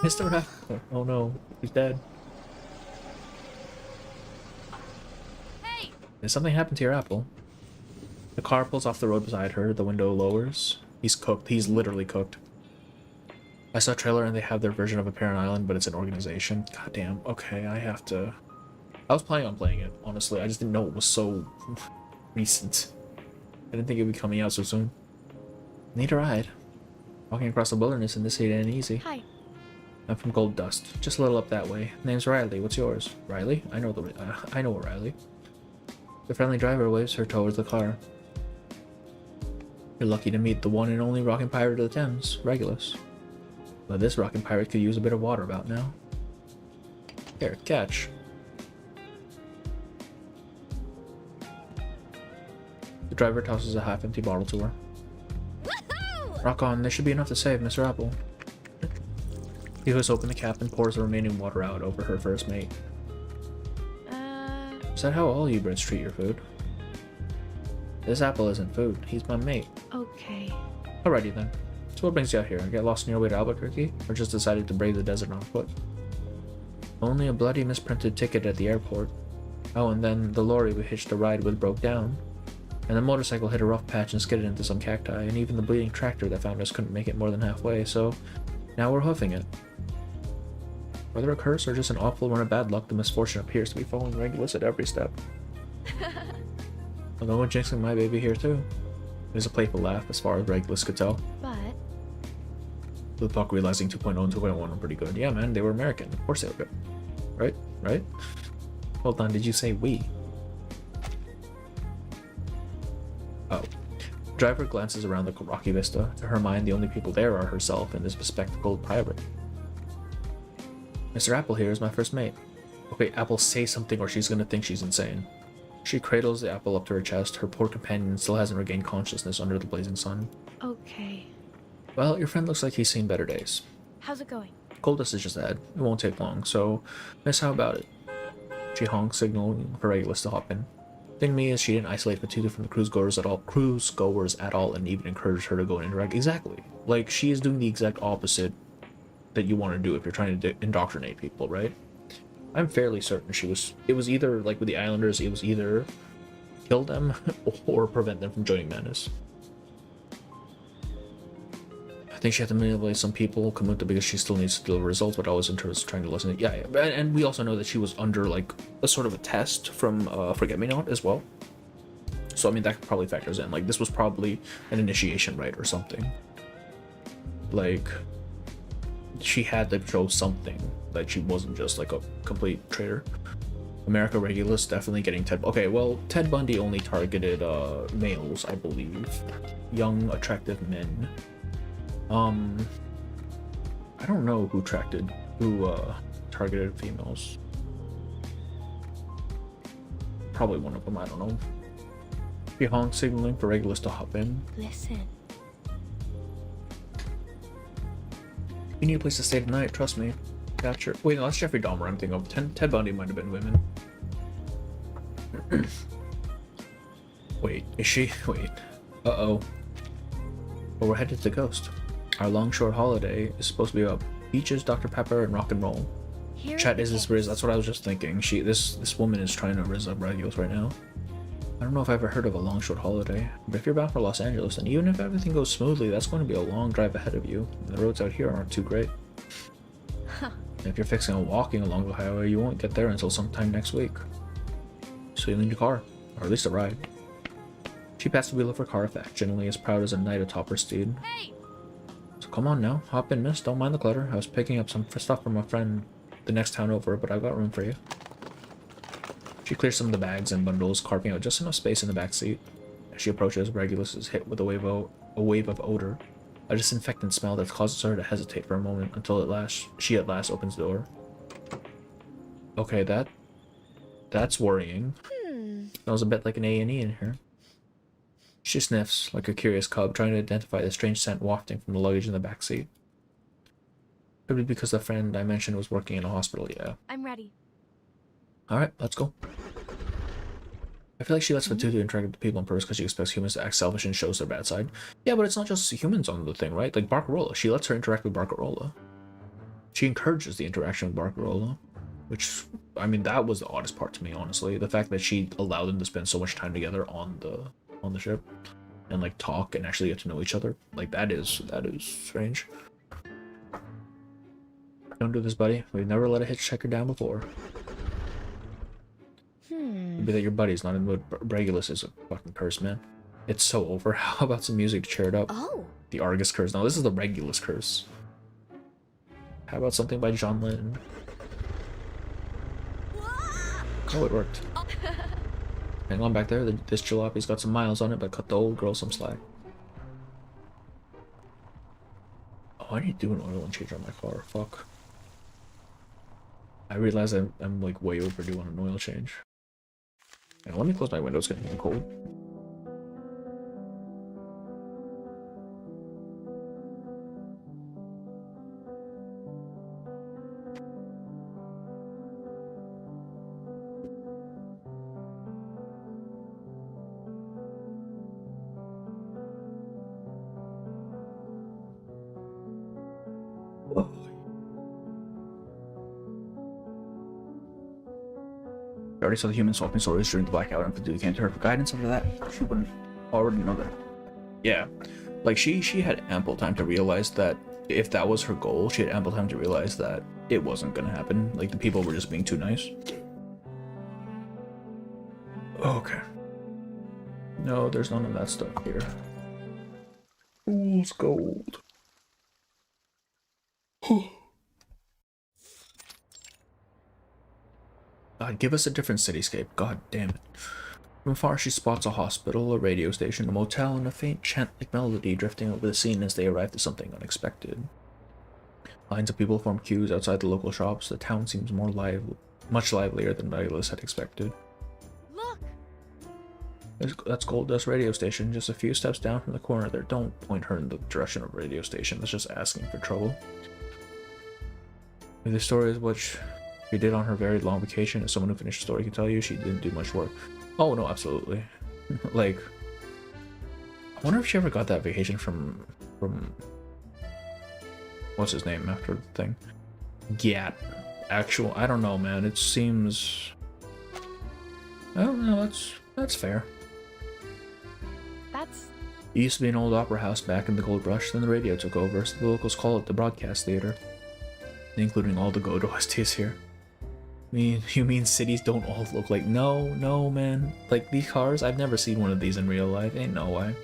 Mr. Apple! Oh no, he's dead. Hey! Did something happen to your apple? The car pulls off the road beside her, the window lowers. He's cooked. He's literally cooked. I saw a trailer and they have their version of a parent island, but it's an organization. God damn. Okay, I was planning on playing it, honestly. I just didn't know it was so recent. I didn't think it would be coming out so soon. Need a ride. Walking across the wilderness in this heat ain't easy. Hi. I'm from Gold Dust, just a little up that way. Name's Riley. What's yours? Riley? I know Riley. The friendly driver waves her towards the car. You're lucky to meet the one and only rockin' pirate of the Thames, Regulus. But this rockin' pirate could use a bit of water about now. Here, catch. The driver tosses a half-empty bottle to her. Woohoo! Rock on, there should be enough to save, Mr. Apple. He twists open the cap and pours the remaining water out over her first mate. Is that how all you Brits treat your food? This apple isn't food, he's my mate. Okay. Alrighty then. So what brings you out here? Get lost on your way to Albuquerque? Or just decided to brave the desert on foot? Only a bloody misprinted ticket at the airport. Oh, and then the lorry we hitched a ride with broke down. And the motorcycle hit a rough patch and skidded into some cacti, and even the bleeding tractor that found us couldn't make it more than halfway, so now we're hoofing it. Whether a curse or just an awful run of bad luck, the misfortune appears to be following Regulus at every step. Well, no one jinxing my baby here too. There's a playful laugh as far as Regulus could tell. But Blue Puck realizing 2.0 and 2.1 were pretty good. Yeah man, they were American. Of course they were good. Right? Right? Hold on, did you say we? Oh. Driver glances around the rocky vista. To her mind, the only people there are herself and this bespectacled pirate. Mr. Apple here is my first mate. Okay, Apple, say something or she's gonna think she's insane. She cradles the apple up to her chest. Her poor companion still hasn't regained consciousness under the blazing sun. okay. Well, your friend looks like he's seen better days. How's it going? Cold dust is just ahead. It won't take long, so miss, how about it? She honks, signaling for Regulus to hop in. Thing to me is she didn't isolate Matilda from the cruise goers at all, and even encouraged her to go and interact. Exactly. Like, she is doing the exact opposite that you want to do if you're trying to indoctrinate people, right? I'm fairly certain it was either, like with the Islanders, it was either kill them or prevent them from joining Manus. I think she had to manipulate some people, Kamuta, because she still needs to deliver results, but always in terms of trying to listen. Yeah, and we also know that she was under, like, a sort of a test from Forget-Me-Not as well. So, I mean, that probably factors in. Like, this was probably an initiation rite or something. Like, she had to show something, that she wasn't just, like, a complete traitor. America Regulus definitely getting Ted... Okay, well, Ted Bundy only targeted, males, I believe. Young, attractive men. I don't know who targeted females. Probably one of them, I don't know. He honks, signaling for Regulus to hop in. Listen. You need a place to stay tonight, trust me. Gotcha. Wait, no, that's Jeffrey Dahmer I'm thinking of. Ted Bundy might have been women. Wait, is she? Wait. Uh-oh. Well, we're headed to Ghost. Our long-short holiday is supposed to be about beaches, Dr. Pepper, and rock and roll. Chat, is this Riz? That's what I was just thinking. This woman is trying to Riz up Regulus right now. I don't know if I've ever heard of a long-short holiday, but if you're bound for Los Angeles, then even if everything goes smoothly, that's going to be a long drive ahead of you. And the roads out here aren't too great. Huh. If you're fixing on walking along the highway, you won't get there until sometime next week. So you need a car, or at least a ride. She passed the wheel of her car, affectionately as proud as a knight atop her steed. Hey! So come on now, hop in, miss. Don't mind the clutter. I was picking up some stuff from a friend the next town over, but I've got room for you. She clears some of the bags and bundles, carving out just enough space in the back seat. As she approaches, Regulus is hit with a wave of odor, a disinfectant smell that causes her to hesitate for a moment until she at last opens the door. Okay, that's worrying. Smells a bit like an A&E in here. She sniffs, like a curious cub, trying to identify the strange scent wafting from the luggage in the back seat. Could be because the friend I mentioned was working in a hospital, yeah. I'm ready. Alright, let's go. I feel like she lets Fatutu interact with people in purpose because she expects humans to act selfish and shows their bad side. Yeah, but it's not just humans on the thing, right? Like Barcarolla, she lets her interact with Barcarolla. She encourages the interaction with Barcarolla. Which, I mean, that was the oddest part to me, honestly. The fact that she allowed them to spend so much time together on the ship. And, like, talk and actually get to know each other. Like, that is strange. Don't do this, buddy. We've never let a hitchhiker down before. It'd be that your buddy's not in the mood. Regulus is a fucking curse, man. It's so over. How about some music to cheer it up? Oh. The Argus curse. No, this is the Regulus curse. How about something by John Lennon? Oh, it worked. Hang on back there. This jalopy's got some miles on it, but cut the old girl some slack. Oh, I need to do an oil and change on my car. Fuck. I realize I'm like way overdue on an oil change. Hang on, let me close my window. It's getting cold. I already saw the human swapping stories during the blackout, and Fatutu came to her for guidance after that. She wouldn't already know that. Yeah, like she had ample time to realize that if that was her goal, she had ample time to realize that it wasn't gonna happen. Like the people were just being too nice. Okay. No, there's none of that stuff here. Fool's gold. God, give us a different cityscape. God damn it. From afar, she spots a hospital, a radio station, a motel, and a faint chant-like melody drifting over the scene as they arrive at something unexpected. Lines of people form queues outside the local shops. The town seems much livelier than Regulus had expected. Look! That's Gold Dust Radio Station, just a few steps down from the corner there. Don't point her in the direction of radio station. That's just asking for trouble. If the story is what she did on her very long vacation, as someone who finished the story can tell you, she didn't do much work. Oh no, absolutely. Like, I wonder if she ever got that vacation from what's his name after the thing? Gat. I don't know, man. It seems, I don't know, that's fair. It used to be an old opera house back in the Gold Rush, then the radio took over, so the locals call it the Broadcast Theater, including all the Gold OSTs here. You mean cities don't all look like... No, man. Like, these cars, I've never seen one of these in real life. Ain't no way.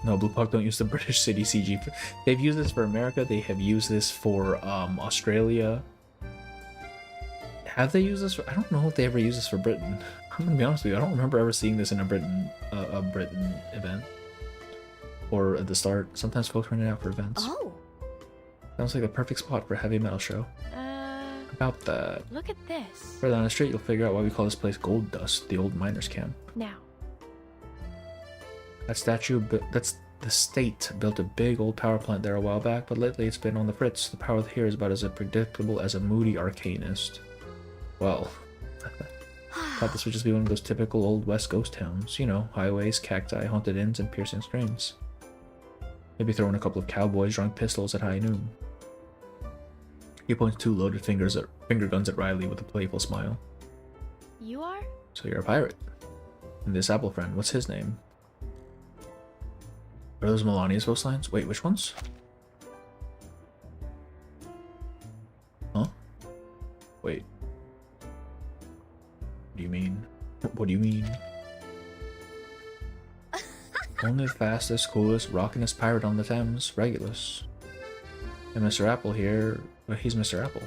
No, Blue Puck don't use the British city CG. They've used this for America. They have used this for Australia. Have they used this for... I don't know if they ever used this for Britain. I'm gonna be honest with you. I don't remember ever seeing this in a Britain event. Or at the start. Sometimes folks run it out for events. Oh. Sounds like the perfect spot for a heavy metal show. About that. Look at this. Further down the street, you'll figure out why we call this place Gold Dust, the old miners' camp. Now. That's the state built a big old power plant there a while back, but lately it's been on the fritz. The power here is about as predictable as a moody arcanist. Well, thought this would just be one of those typical old West ghost towns. You know, highways, cacti, haunted inns, and piercing screams. Maybe throw in a couple of cowboys drawing pistols at high noon. He points two loaded finger guns at Riley with a playful smile. You are? So you're a pirate. And this apple friend, what's his name? Are those Melania's ghost lines? Wait, which ones? Huh? Wait. What do you mean? What do you mean? Only the fastest, coolest, rockinest pirate on the Thames, Regulus. And Mr. Apple here, well, he's Mr. Apple.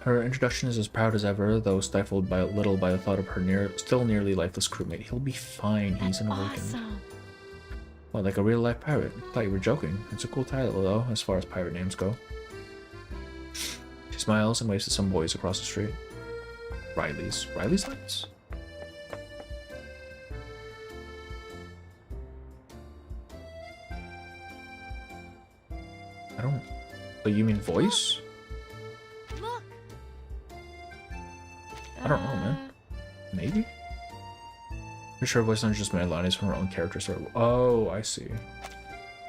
Her introduction is as proud as ever, though stifled by the thought of her still nearly lifeless crewmate. He'll be fine, he's an awakened. Awesome. Well, like a real-life pirate. Thought you were joking. It's a cool title, though, as far as pirate names go. She smiles and waves to some boys across the street. Riley's lights? I don't... But you mean voice? Look. I don't know, man. Maybe? Pretty sure voice lines just Melania's from her own character story. Oh, I see.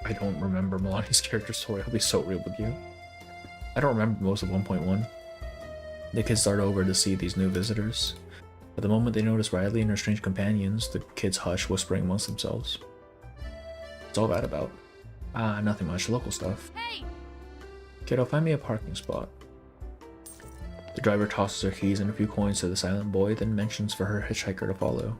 I don't remember Melania's character story. I'll be so real with you. I don't remember most of 1.1. The kids start over to see these new visitors. At the moment they notice Riley and her strange companions, the kids hush, whispering amongst themselves. What's all that about? Ah, nothing much. Local stuff. Hey! Kiddo, find me a parking spot. The driver tosses her keys and a few coins to the silent boy, then mentions for her hitchhiker to follow.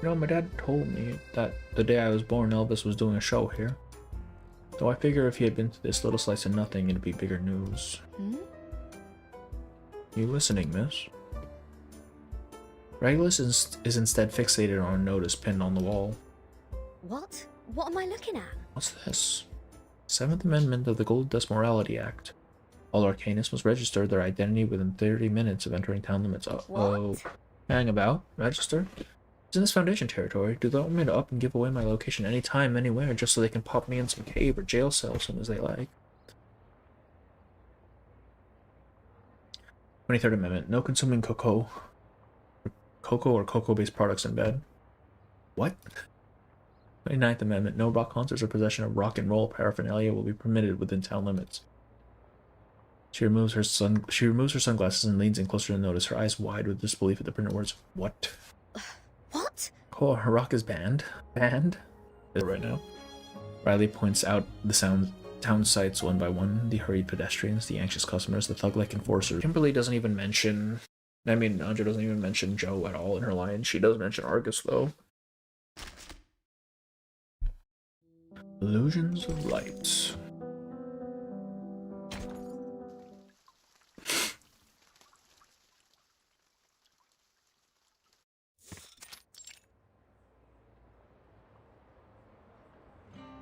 You know, my dad told me that the day I was born, Elvis was doing a show here. Though I figure if he had been to this little slice of nothing, it'd be bigger news. Hmm? You listening, miss? Regulus is instead fixated on a notice pinned on the wall. What? What am I looking at? What's this? 7th Amendment of the Gold Dust Morality Act. All Arcanists must register their identity within 30 minutes of entering town limits. Uh-oh. What? Hang about? Register? It's in this Foundation territory. Do they want me to up and give away my location anytime, anywhere, just so they can pop me in some cave or jail cell as soon as they like? 23rd Amendment. No consuming cocoa or cocoa-based products in bed. What? 29th Amendment. No rock concerts or possession of rock and roll paraphernalia will be permitted within town limits. She removes her sunglasses and leans in closer to notice, her eyes wide with disbelief at the printed words. What? What? Oh, her rock is banned? Banned? Right now. Riley points out the town sites one by one, the hurried pedestrians, the anxious customers, the thug-like enforcers. Kimberly doesn't even mention... Anja doesn't even mention Joe at all in her line. She does mention Argus, though. Illusions of light.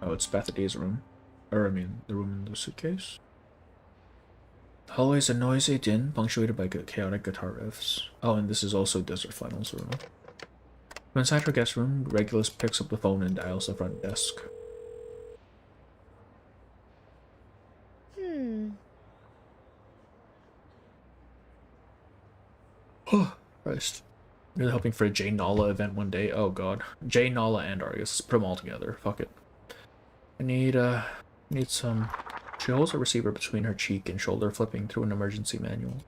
Oh, it's Bethany's room. Or, I mean, the room in the suitcase. The hallway's a noisy din, punctuated by chaotic guitar riffs. Oh, and this is also Desert Flannel's room. From inside her guest room, Regulus picks up the phone and dials the front desk. Oh, Christ. Really hoping for a Jay Nala event one day. Oh god. Jay Nala and Argus. Put them all together. Fuck it. I need some... She holds a receiver between her cheek and shoulder, flipping through an emergency manual.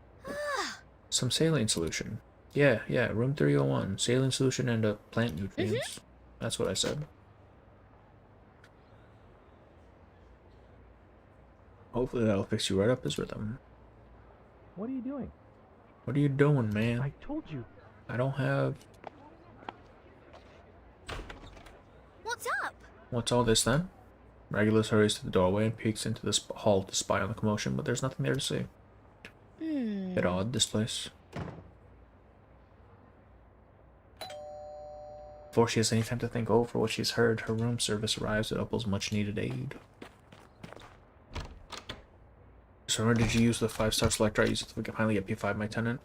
Some saline solution. Yeah, room 301. Saline solution and plant nutrients. That's what I said. Hopefully that'll fix you right up his rhythm. What are you doing? What are you doing, man? I told you. I don't have... What's up? What's all this then? Regulus hurries to the doorway and peeks into the hall to spy on the commotion, but there's nothing there to see. Bit odd, this place. Before she has any time to think over what she's heard, her room service arrives at Opal's much-needed aid. So did you use the 5-star selector I used to finally get P5 my tenant?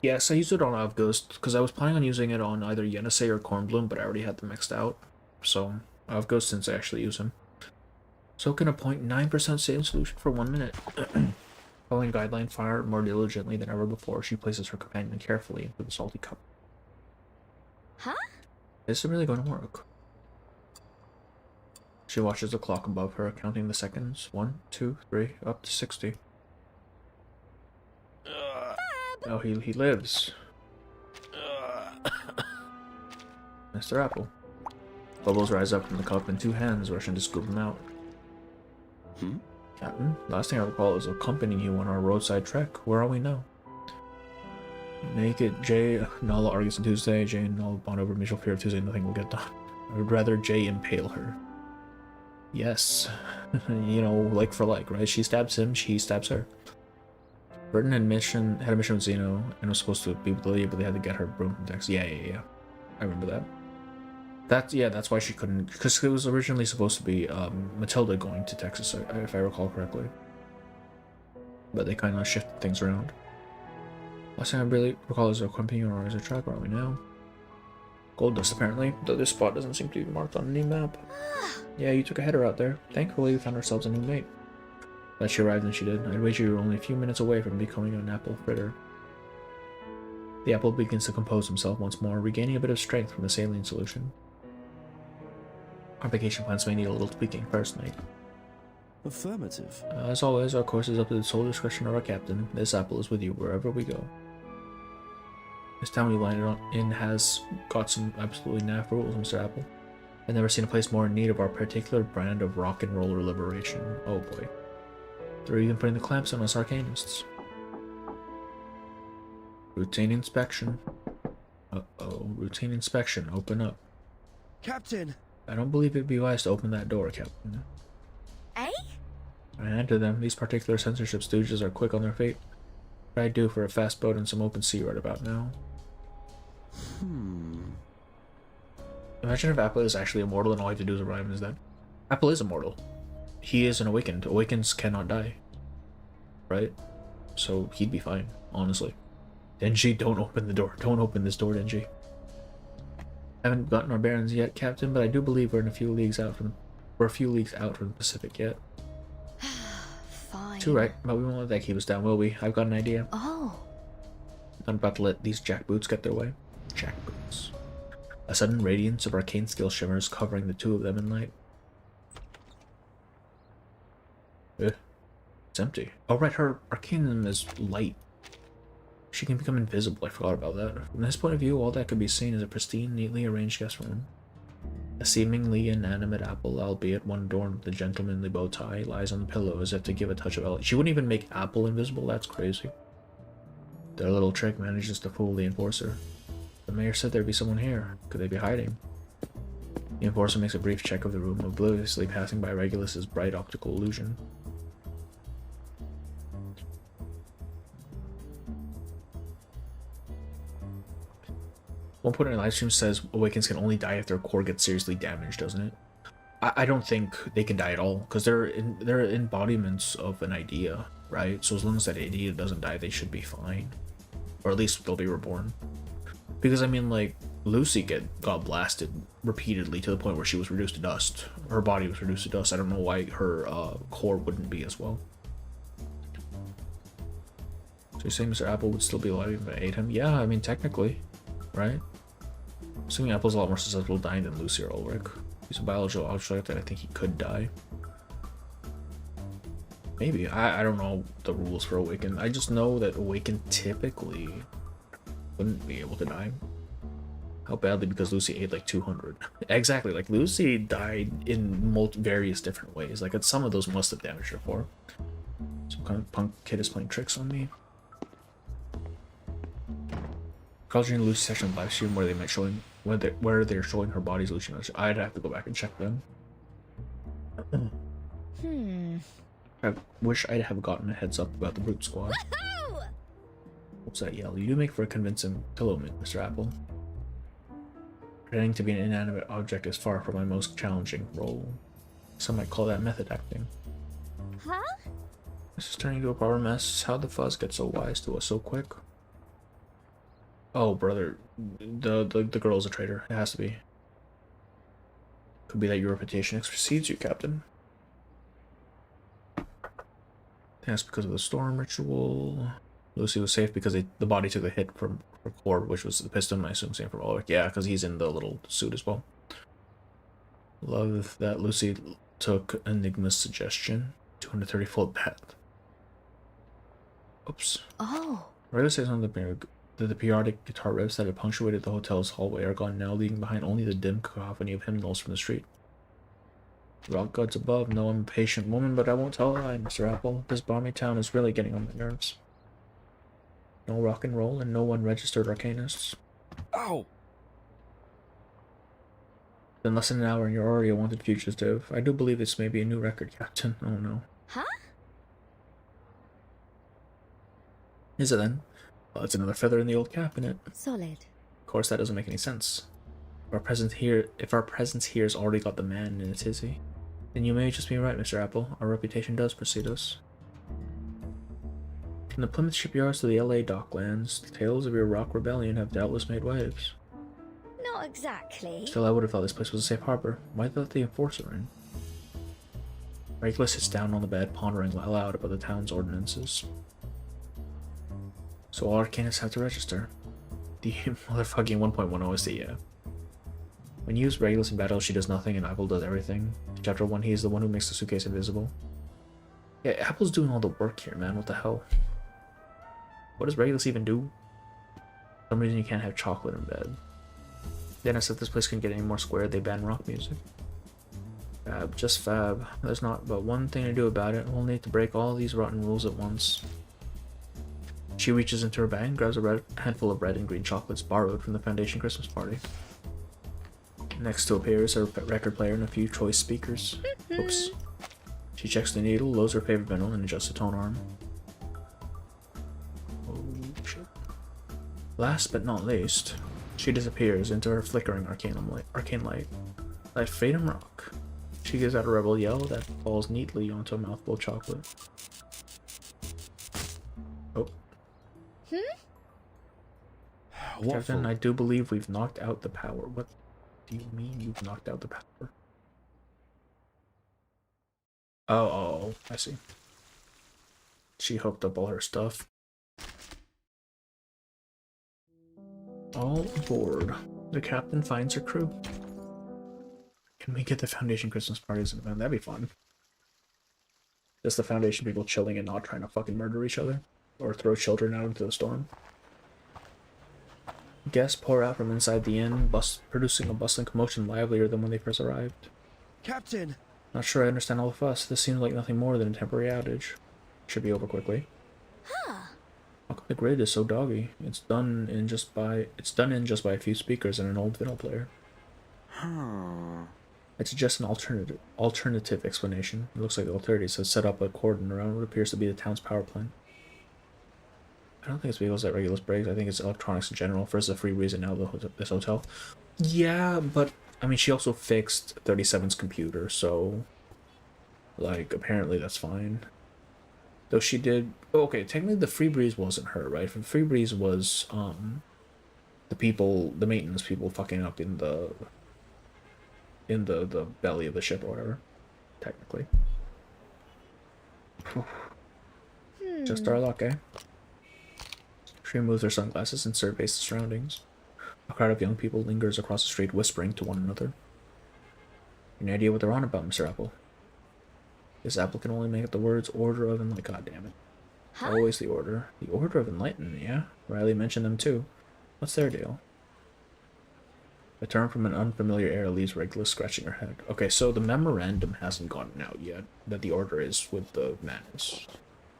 Yes, I used it on Avghost, because I was planning on using it on either Yenisei or Cornbloom, but I already had them mixed out. So, Avghost since I actually use him. Soak in a 0.9% saline solution for 1 minute. Following guideline fire more diligently than ever before, she places her companion carefully into the salty cup. Huh? Is it really going to work? She watches the clock above her, counting the seconds. 1, 2, 3, up to 60. Oh, he lives. Mr. Apple. Bubbles rise up from the cup and 2 hands rush in to scoop him out. Captain, last thing I recall is accompanying you on our roadside trek. Where are we now? Naked Jay, Nala argues on Tuesday. Jay and Nala bond over mutual fear of Tuesday. Nothing will get done. I would rather Jay impale her. Yes. You know, like for like, right? She stabs him, she stabs her. Burton had a mission with Zeno and was supposed to be with Lydia, but they had to get her broom from Texas. Yeah. I remember that. That's why she couldn't, because it was originally supposed to be Matilda going to Texas, if I recall correctly. But they kind of shifted things around. Last thing I really recall is a company or as a track. Where are we now? Gold dust, apparently, though this spot doesn't seem to be marked on any map. Yeah, you took a header out there. Thankfully, we found ourselves a new mate. Glad she arrived when she did. I'd wager you were only a few minutes away from becoming an apple fritter. The apple begins to compose himself once more, regaining a bit of strength from the saline solution. Our vacation plans may need a little tweaking first, mate. Affirmative. As always, our course is up to the sole discretion of our captain. This apple is with you wherever we go. This town we landed in has got some absolutely naff rules, Mr. Apple. I've never seen a place more in need of our particular brand of rock and roller liberation. Oh boy. They're even putting the clamps on us arcanists. Routine inspection. Uh-oh. Routine inspection. Open up. Captain! I don't believe it'd be wise to open that door, Captain. Eh? I hand to them. These particular censorship stooges are quick on their feet. What I'd do for a fast boat and some open sea right about now. Imagine if Apple is actually immortal and all I have to do is arrive and is dead. Apple is immortal. He is an awakened. Awakens cannot die. Right? So he'd be fine, honestly. Denji, don't open the door. Don't open this door, Denji. Haven't gotten our bearings yet, Captain, but I do believe we're a few leagues out from the Pacific yet. Fine. Too right, but we won't let that keep us down, will we? I've got an idea. Oh. Not about to let these jackboots get their way. Jackboots. A sudden radiance of arcane skill shimmers, covering the two of them in light. It's empty. Oh right, her arcanism is light. She can become invisible. I forgot about that. From this point of view, all that could be seen is a pristine, neatly arranged guest room. A seemingly inanimate apple, albeit one adorned with a gentlemanly bow tie, lies on the pillow as if to give a touch of elegance. She wouldn't even make Apple invisible? That's crazy. Their little trick manages to fool the enforcer. The mayor said there'd be someone here. Could they be hiding? The enforcer makes a brief check of the room, obliviously passing by Regulus's bright optical illusion. One point in the live stream says Awakens can only die if their core gets seriously damaged, doesn't it? I don't think they can die at all, because they're embodiments of an idea, right? So as long as that idea doesn't die, they should be fine. Or at least they'll be reborn. Because, I mean, like, Lucy got blasted repeatedly to the point where she was reduced to dust. Her body was reduced to dust. I don't know why her core wouldn't be as well. So you're saying Mr. Apple would still be alive if I ate him? Yeah, I mean, technically. Right? Assuming Apple's a lot more susceptible to dying than Lucy or Ulrich. He's a biological object that I think he could die. Maybe. I don't know the rules for Awaken. I just know that Awaken typically wouldn't be able to die. How badly? Because Lucy ate like 200. Exactly, like Lucy died in various different ways. Like some of those must have damaged her core. Some kind of punk kid is playing tricks on me. Culture and Lucy session live stream where they might showing where they're showing her body's Lucy. I'd have to go back and check them. I wish I'd have gotten a heads up about the brute squad. What's that yell? You do make for a convincing pillowman, Mr. Apple. Pretending to be an inanimate object is far from my most challenging role. Some might call that method acting. Huh? This is turning into a proper mess. How'd the fuzz get so wise to us so quick? Oh, brother, the girl's a traitor. It has to be. Could be that your reputation exceeds you, Captain. Yes, because of the storm ritual. Lucy was safe because the body took a hit from her cord, which was the piston, I assume, same for Ulrich. Yeah, because he's in the little suit as well. Love that Lucy took Enigma's suggestion. 230-fold bet. Oops. Oh. Regular says on the periodic guitar riffs that had punctuated the hotel's hallway are gone now, leaving behind only the dim cacophony of hymnals from the street. Rock gods above, no, I'm a patient woman, but I won't tell a lie, Mr. Apple. This balmy town is really getting on my nerves. No rock and roll and no unregistered arcanists. Ow! In less than an hour and you're already a wanted fugitive. I do believe this may be a new record, Captain. Oh no. Huh? Is it then? Well, it's another feather in the old cap, innit? Solid. Of course, that doesn't make any sense. If our presence here's already got the man in a tizzy, then you may just be right, Mr. Apple. Our reputation does precede us. From the Plymouth shipyards to the LA docklands, the tales of your rock rebellion have doubtless made waves. Not exactly. Still, I would have thought this place was a safe harbor. Why let the enforcer in? Regulus sits down on the bed, pondering aloud about the town's ordinances. So all arcanists have to register. The motherfucking 1.1 OST, yeah. When you use Regulus in battle, she does nothing and Apple does everything. Chapter 1, he is the one who makes the suitcase invisible. Yeah, Apple's doing all the work here, man. What the hell? What does Regulus even do? For some reason you can't have chocolate in bed. Then I said this place couldn't get any more square, they ban rock music. Fab, just fab. There's not but one thing to do about it. We'll need to break all these rotten rules at once. She reaches into her bag and grabs a handful of red and green chocolates borrowed from the Foundation Christmas party. Next to appears a record player and a few choice speakers. Oops. She checks the needle, loads her favorite vinyl, and adjusts the tone arm. Oh shit. Last but not least, she disappears into her flickering arcane light. Like Freedom Rock. She gives out a rebel yell that falls neatly onto a mouthful of chocolate. Oh. Captain, I do believe we've knocked out the power. What do you mean you've knocked out the power? Oh, I see. She hooked up all her stuff. All aboard. The captain finds her crew. Can we get the Foundation Christmas parties in the van? That'd be fun. Just the Foundation people chilling and not trying to fucking murder each other. Or throw children out into the storm. Guests pour out from inside the inn, producing a bustling commotion livelier than when they first arrived. Captain! Not sure I understand all the fuss. This seems like nothing more than a temporary outage. Should be over quickly. Huh. How come the grid is so doggy? It's done in just by a few speakers and an old vinyl player. I suggest an alternative explanation. It looks like the authorities have set up a cordon around what appears to be the town's power plant. I don't think it's vehicles that Regulus breaks. I think it's electronics in general. First, the free reason, now this hotel. Yeah, but I mean, she also fixed 37's computer, so like apparently that's fine. Though she did. Okay, technically the free breeze wasn't her, right? The free breeze was the maintenance people fucking up in the belly of the ship or whatever. Technically. Just our luck, eh? She removes her sunglasses and surveys the surroundings. A crowd of young people lingers across the street, whispering to one another. Any idea what they're on about, Mr. Apple? This apple can only make up the words Order of Enlightenment. God damn it. Huh? Always the Order. The Order of Enlightenment, yeah? Riley mentioned them too. What's their deal? A term from an unfamiliar air leaves Regulus scratching her head. Okay, so the memorandum hasn't gotten out yet, that the Order is with the madness.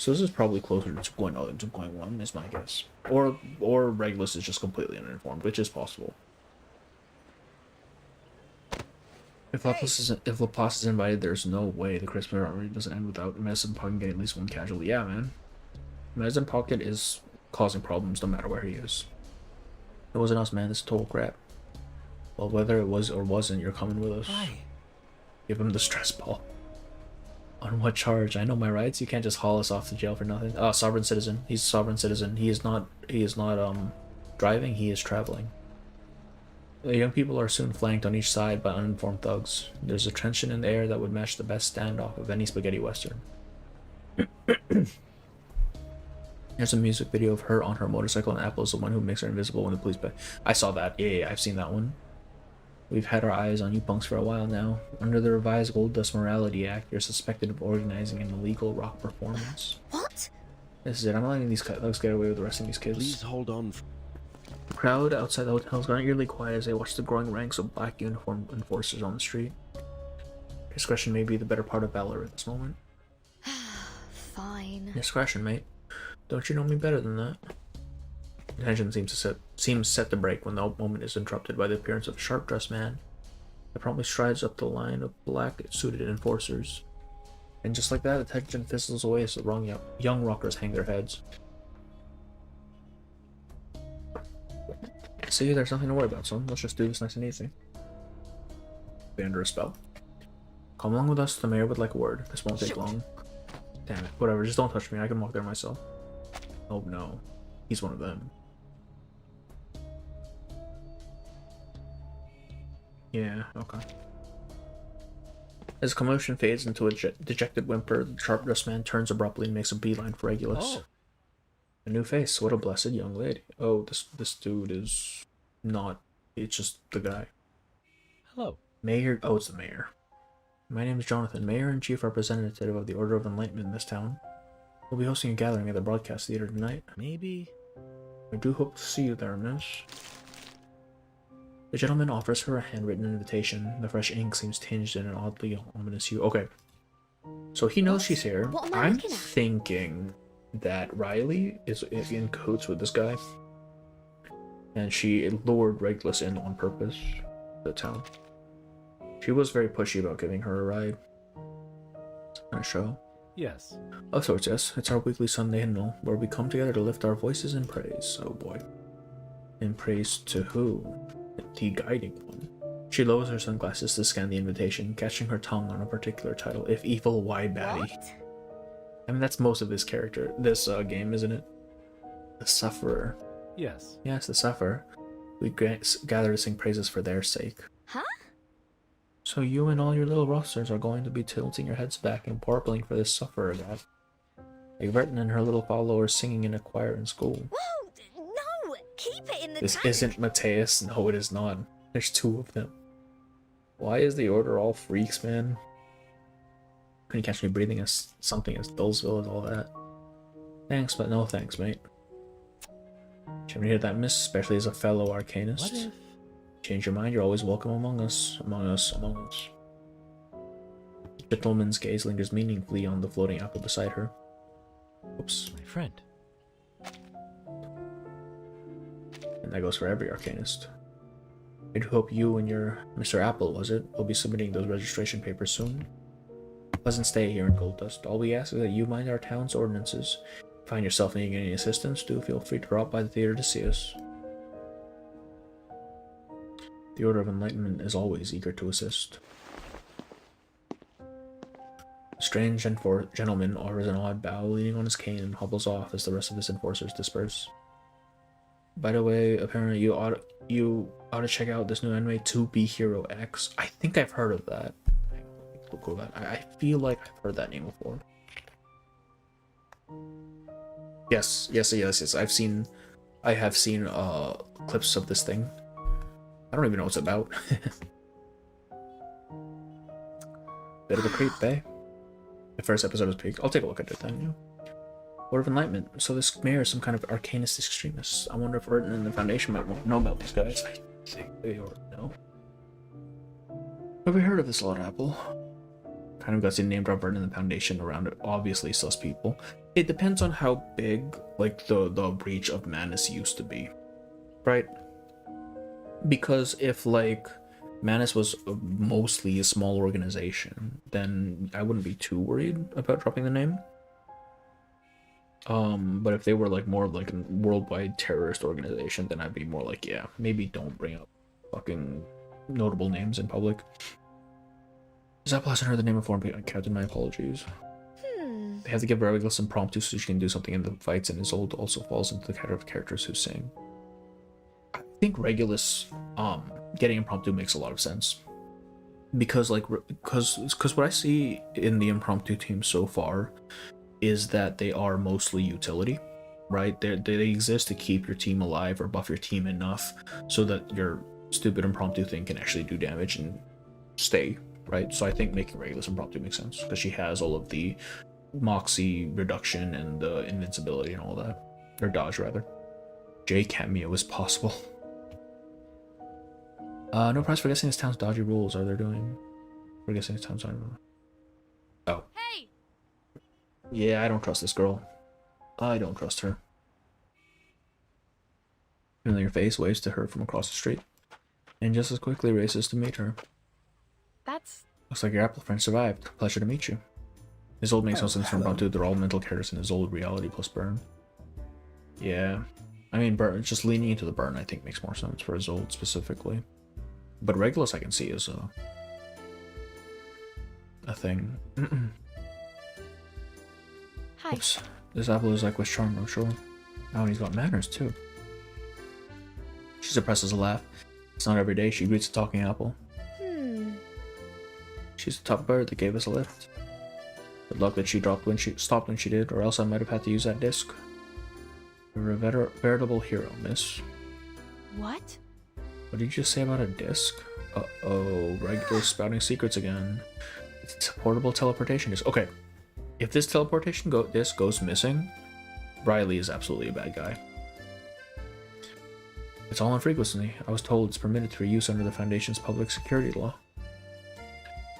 So this is probably closer to 2.0 than 2.1, is my guess. Or Regulus is just completely uninformed, which is possible. If Laplace is invited, there's no way the Christmas party doesn't end without Medicine Pocket getting at least one casualty. Yeah, man. Medicine Pocket is causing problems no matter where he is. It wasn't us, man. This is total crap. Well, whether it was or wasn't, you're coming with us. Why? Give him the stress ball. On what charge? I know my rights. You can't just haul us off to jail for nothing. Sovereign citizen. He's a sovereign citizen. He is not driving, he is traveling. The young people are soon flanked on each side by uninformed thugs. There's a tension in the air that would match the best standoff of any spaghetti western. There's a music video of her on her motorcycle, and Apple is the one who makes her invisible when the police pay. I saw that. Yeah, I've seen that one. We've had our eyes on you punks for a while now. Under the revised Gold Dust Morality Act, you're suspected of organizing an illegal rock performance. What? This is it. I'm not letting these thugs get away with arresting these kids. Please hold on. The crowd outside the hotel has gone eerily quiet as they watch the growing ranks of black uniformed enforcers on the street. Discretion may be the better part of valor at this moment. Fine. Discretion, mate. Don't you know me better than that? Attention seems set to break when the moment is interrupted by the appearance of a sharp-dressed man that promptly strides up the line of black-suited enforcers. And just like that, attention fizzles away as the young rockers hang their heads. See, there's nothing to worry about, son. Let's just do this nice and easy. Be under a spell. Come along with us. The mayor would like a word. This won't take long. Damn it. Whatever, just don't touch me. I can walk there myself. Oh no. He's one of them. Yeah, okay. As commotion fades into a dejected whimper, the sharp-dressed man turns abruptly and makes a beeline for Regulus. Oh. A new face. What a blessed young lady. Oh, this dude is not... It's just the guy. Hello. Mayor... Oh, it's the mayor. My name is Jonathan, Mayor and Chief Representative of the Order of Enlightenment in this town. We'll be hosting a gathering at the Broadcast Theater tonight. Maybe. I do hope to see you there, miss. The gentleman offers her a handwritten invitation. The fresh ink seems tinged in an oddly ominous hue. Okay. So he knows she's here. What am I I'm looking at? thinking that Riley is in cahoots with this guy. And she lured Regulus in on purpose to the town. She was very pushy about giving her a ride. On a show. Yes. Of sorts, yes. It's our weekly Sunday hymnal, where we come together to lift our voices in praise. Oh boy. In praise to who? The guiding one. She lowers her sunglasses to scan the invitation, catching her tongue on a particular title. If evil, why baddie? What? I mean, that's most of this game, isn't it? The Sufferer. Yes. Yes, the Sufferer. We gather to sing praises for their sake. Huh? So you and all your little rosters are going to be tilting your heads back and warbling for this Sufferer god. Like Vertin and her little followers singing in a choir in school. Whoa! No! Keep it in the This tank! isn't Mateus. No, it is not. There's two of them. Why is the Order all freaks, man? Couldn't catch me breathing as something as Dullsville as all that. Thanks, but no thanks, mate. Should we hear that, miss? Especially as a fellow arcanist. What if... Change your mind, you're always welcome among us. Among us, among us. The gentleman's gaze lingers meaningfully on the floating apple beside her. Oops. My friend. And that goes for every arcanist. I do hope you and your Mr. Apple, was it, will be submitting those registration papers soon. Pleasant stay here in Gold Dust. All we ask is that you mind our town's ordinances. If you find yourself needing any assistance, do feel free to drop by the theater to see us. The Order of Enlightenment is always eager to assist. A strange gentleman offers an odd bow, leaning on his cane, and hobbles off as the rest of his enforcers disperse. By the way, apparently you ought to check out this new anime, 2B Hero X. I think I've heard of that. Google that. I feel like I've heard that name before. Yes. I have seen clips of this thing. I don't even know what it's about. Bit of a creep, eh? The first episode was peak. I'll take a look at it then, yeah. Order of Enlightenment. So this mayor is some kind of arcanist extremist. I wonder if Erden and the Foundation might know about these guys. I think they already know. Have we heard of this Lord Apple? Kind of got the name drop Erden and the Foundation around it. Obviously sus people. It depends on how big, like, the breach of Manus used to be. Right? Because if, like, Manus was mostly a small organization, then I wouldn't be too worried about dropping the name. But if they were, like, more of, like, a worldwide terrorist organization, then I'd be more like, yeah, maybe don't bring up fucking notable names in public. Zappa hasn't heard the name of form, Captain, my apologies. They have to give Regulus impromptu so she can do something in the fights, and Isolde also falls into the category of characters who sing. I think Regulus getting impromptu makes a lot of sense, because like because what I see in the impromptu team so far is that they are mostly utility, right? They exist to keep your team alive or buff your team enough so that your stupid impromptu thing can actually do damage and stay, right? So I think making Regulus impromptu makes sense because she has all of the moxie reduction and the invincibility and all that, or dodge rather. J cameo is possible. No prize for guessing this town's dodgy rules. Are they doing? For guessing this town's dodgy rules. Oh. Hey! Yeah, I don't trust this girl. I don't trust her. Familiar face waves to her from across the street, and just as quickly races to meet her. That's... Looks like your apple friend survived. Pleasure to meet you. Isolde makes no Oh, sense from hello. Impromptu. They're all mental characters in Isolde reality plus burn. Yeah. I mean, burn, just leaning into the burn I think makes more sense for Isolde specifically. But Regulus I can see is a thing. Hi. Oops. This apple is like with charm, I'm sure. Oh, and he's got manners too. She suppresses a laugh. It's not every day she greets a talking apple. She's the top bird that gave us a lift. Good luck that she stopped when she did, or else I might have had to use that disc. You're a veritable hero, miss. What? What did you just say about a disc? Uh-oh, Regulus spouting secrets again. It's a portable teleportation disc. Okay, if this teleportation disc goes missing, Riley is absolutely a bad guy. It's all on frequency. I was told it's permitted for use under the Foundation's public security law.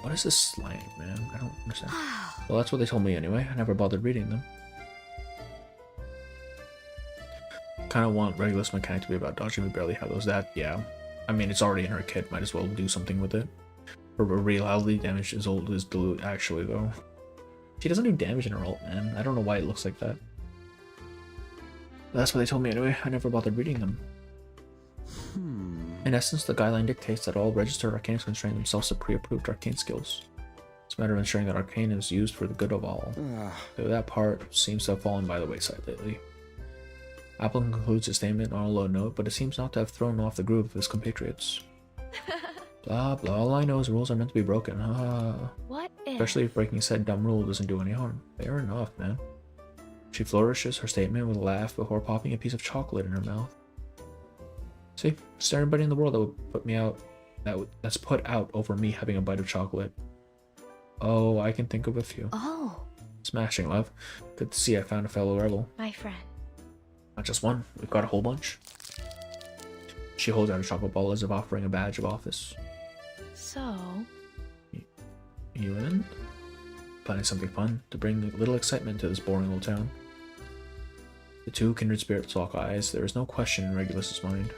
What is this slang, man? I don't understand. Well, that's what they told me anyway. I never bothered reading them. Kind of want Regulus mechanic to be about dodging. We barely have those. That, yeah. I mean, it's already in her kit. Might as well do something with it. Her reality damage is old as dilute, actually, though. She doesn't do damage in her ult, man. I don't know why it looks like that. But that's what they told me anyway. I never bothered reading them. In essence, the guideline dictates that all registered arcanes constrain themselves to pre-approved arcane skills. It's a matter of ensuring that arcane is used for the good of all. Though that part seems to have fallen by the wayside lately. Apple concludes his statement on a low note, but it seems not to have thrown off the groove of his compatriots. Blah blah, all I know is rules are meant to be broken. What if... Especially if breaking said dumb rule doesn't do any harm. Fair enough, man. She flourishes her statement with a laugh before popping a piece of chocolate in her mouth. See, is there anybody in the world that would put me out, that's put out over me having a bite of chocolate? Oh, I can think of a few. Oh, Smashing, love. Good to see I found a fellow rebel. my friend. Not just one, we've got a whole bunch. She holds out a chocolate ball as if offering a badge of office. So... You in? Planning something fun to bring a little excitement to this boring old town. The two kindred spirits lock eyes. There is no question in Regulus's mind.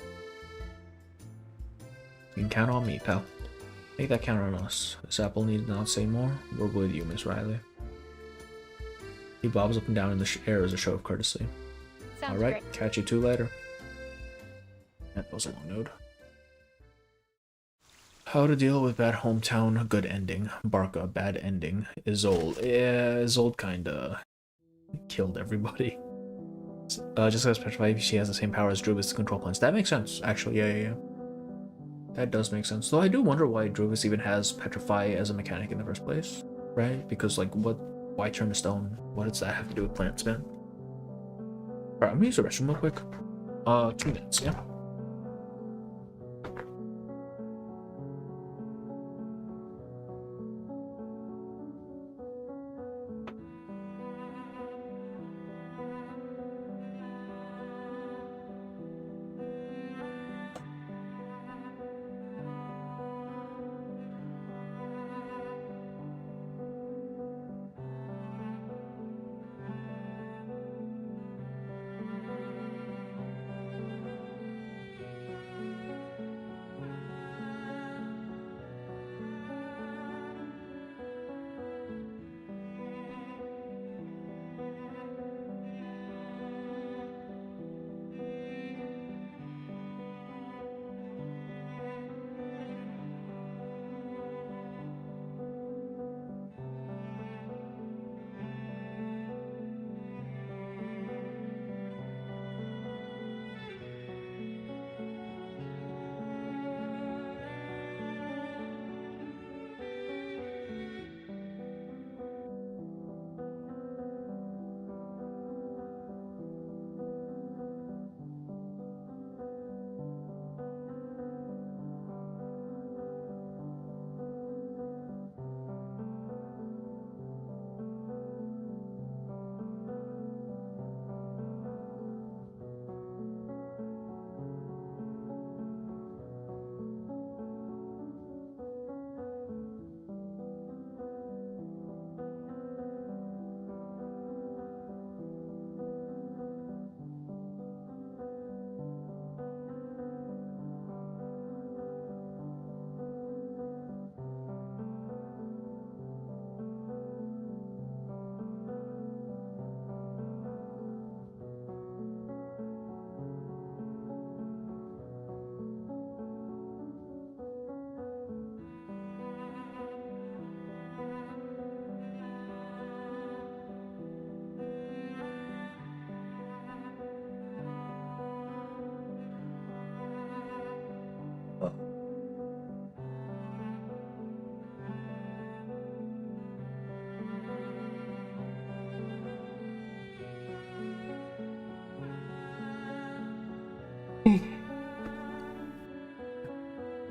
You can count on me, pal. Make that count on us. This apple need not say more. We're with you, Miss Riley. He bobs up and down in the air as a show of courtesy. Sounds Alright, great. catch you two later. That was a long node. How to deal with bad hometown, good ending. Barca, bad ending. Isolde. Yeah, Isolde kinda killed everybody. Just as petrified, she has the same power as Druvis to control plants. That makes sense, actually. Yeah. That does make sense. Though I do wonder why Druvis even has Petrify as a mechanic in the first place, right? Because, like, why turn to stone? What does that have to do with plants, man? Alright, I'm gonna use the restroom real quick. 2 minutes, yeah?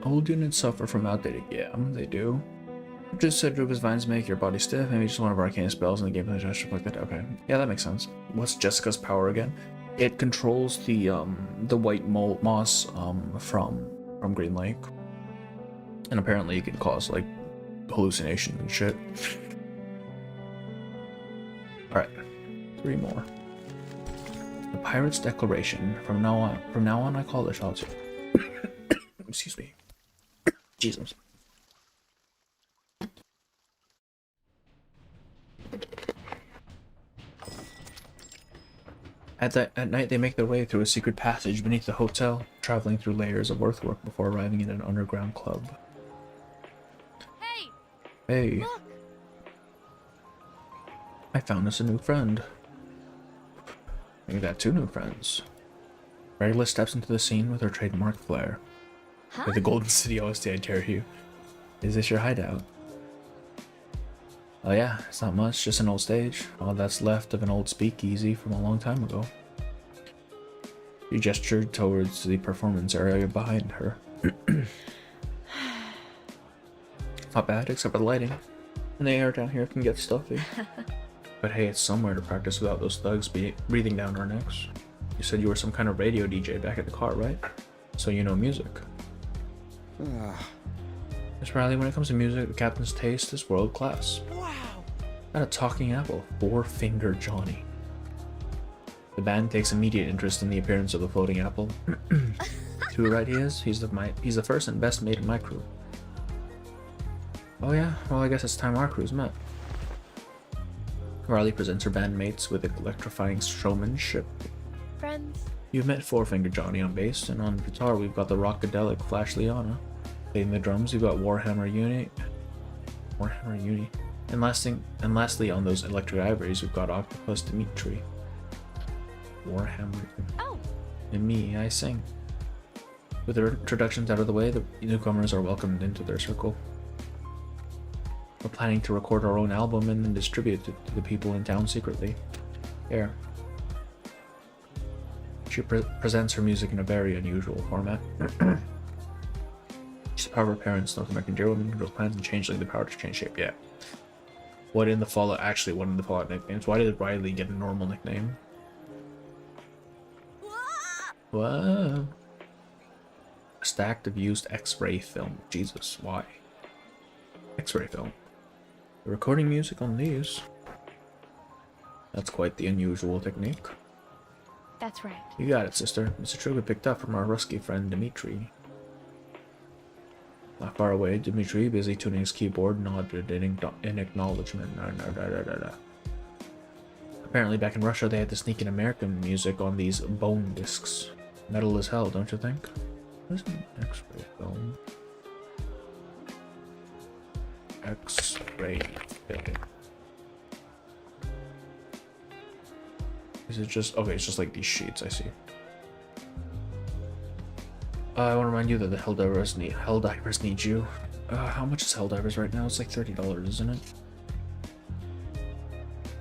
Old units suffer from outdated. Yeah, they do. Just said Ruba's vines make your body stiff. Maybe just one of our arcane spells in the gameplay gesture like that. Okay, yeah, that makes sense. What's Jessica's power again? It controls the white moss from Green Lake, and apparently it can cause like hallucination and shit. All right, 3 more. The Pirate's Declaration. From now on, I call the shots. Excuse me. Jesus. At night, they make their way through a secret passage beneath the hotel, traveling through layers of earthwork before arriving in an underground club. Hey! Hey. Look! I found us a new friend. We got 2 new friends. Regulus steps into the scene with her trademark flair. Huh? With the Golden City OST, I dare you. Is this your hideout? Oh yeah, it's not much, just an old stage. All that's left of an old speakeasy from a long time ago. She gestured towards the performance area behind her. Not bad, except for the lighting. And the air down here can get stuffy. But hey, it's somewhere to practice without those thugs breathing down our necks. You said you were some kind of radio DJ back at the car, right? So you know music. Miss Riley, when it comes to music, the captain's taste is world class. Wow. Not a talking apple, 4-Finger Johnny. The band takes immediate interest in the appearance of the floating apple. Too right he is. He's the first and best mate in my crew. Oh yeah, well I guess it's time our crews met. Riley presents her bandmates with electrifying showmanship. Friends. You've met 4-Finger Johnny on bass, and on guitar we've got the rockadelic Flash Liana. Playing the drums we've got Warhammer Uni. And lastly on those electric ivories we've got Octopus Dimitri. Warhammer. Oh! And me, I sing. With their introductions out of the way, the newcomers are welcomed into their circle. We're planning to record our own album and then distribute it to the people in town secretly. Here. She presents her music in a very unusual format. She's the power of her parents, North American deer woman, controls plans and changeling, the power to change shape. Yeah. What in the Fallout nicknames? Why did Riley get a normal nickname? Whoa. A stack of used X-ray film. Jesus, why? X-ray film. You're recording music on these. That's quite the unusual technique. That's right. You got it, sister. Mr. Truga picked up from our rusky friend Dimitri. Not far away, Dimitri, busy tuning his keyboard, nodded in acknowledgement. Apparently back in Russia they had to sneak in American music on these bone discs. Metal as hell, don't you think? What is an X-ray film? X-ray film. Is it just... okay, it's just like these sheets, I see. I want to remind you that the Helldivers need you. How much is Helldivers right now? It's like $30, isn't it?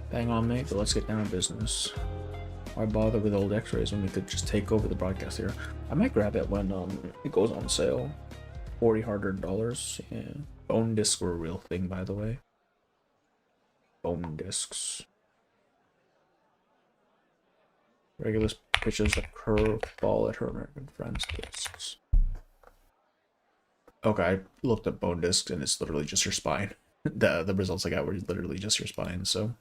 Bang on, mate, but let's get down to business. Why bother with old X-rays when we could just take over the broadcast here? I might grab it when it goes on sale. $40 Yeah. Bone discs were a real thing, by the way. Bone discs. Regulus pitches a curveball at her American friend's discs. Okay, I looked at bone discs and it's literally just your spine. The results I got were literally just your spine, so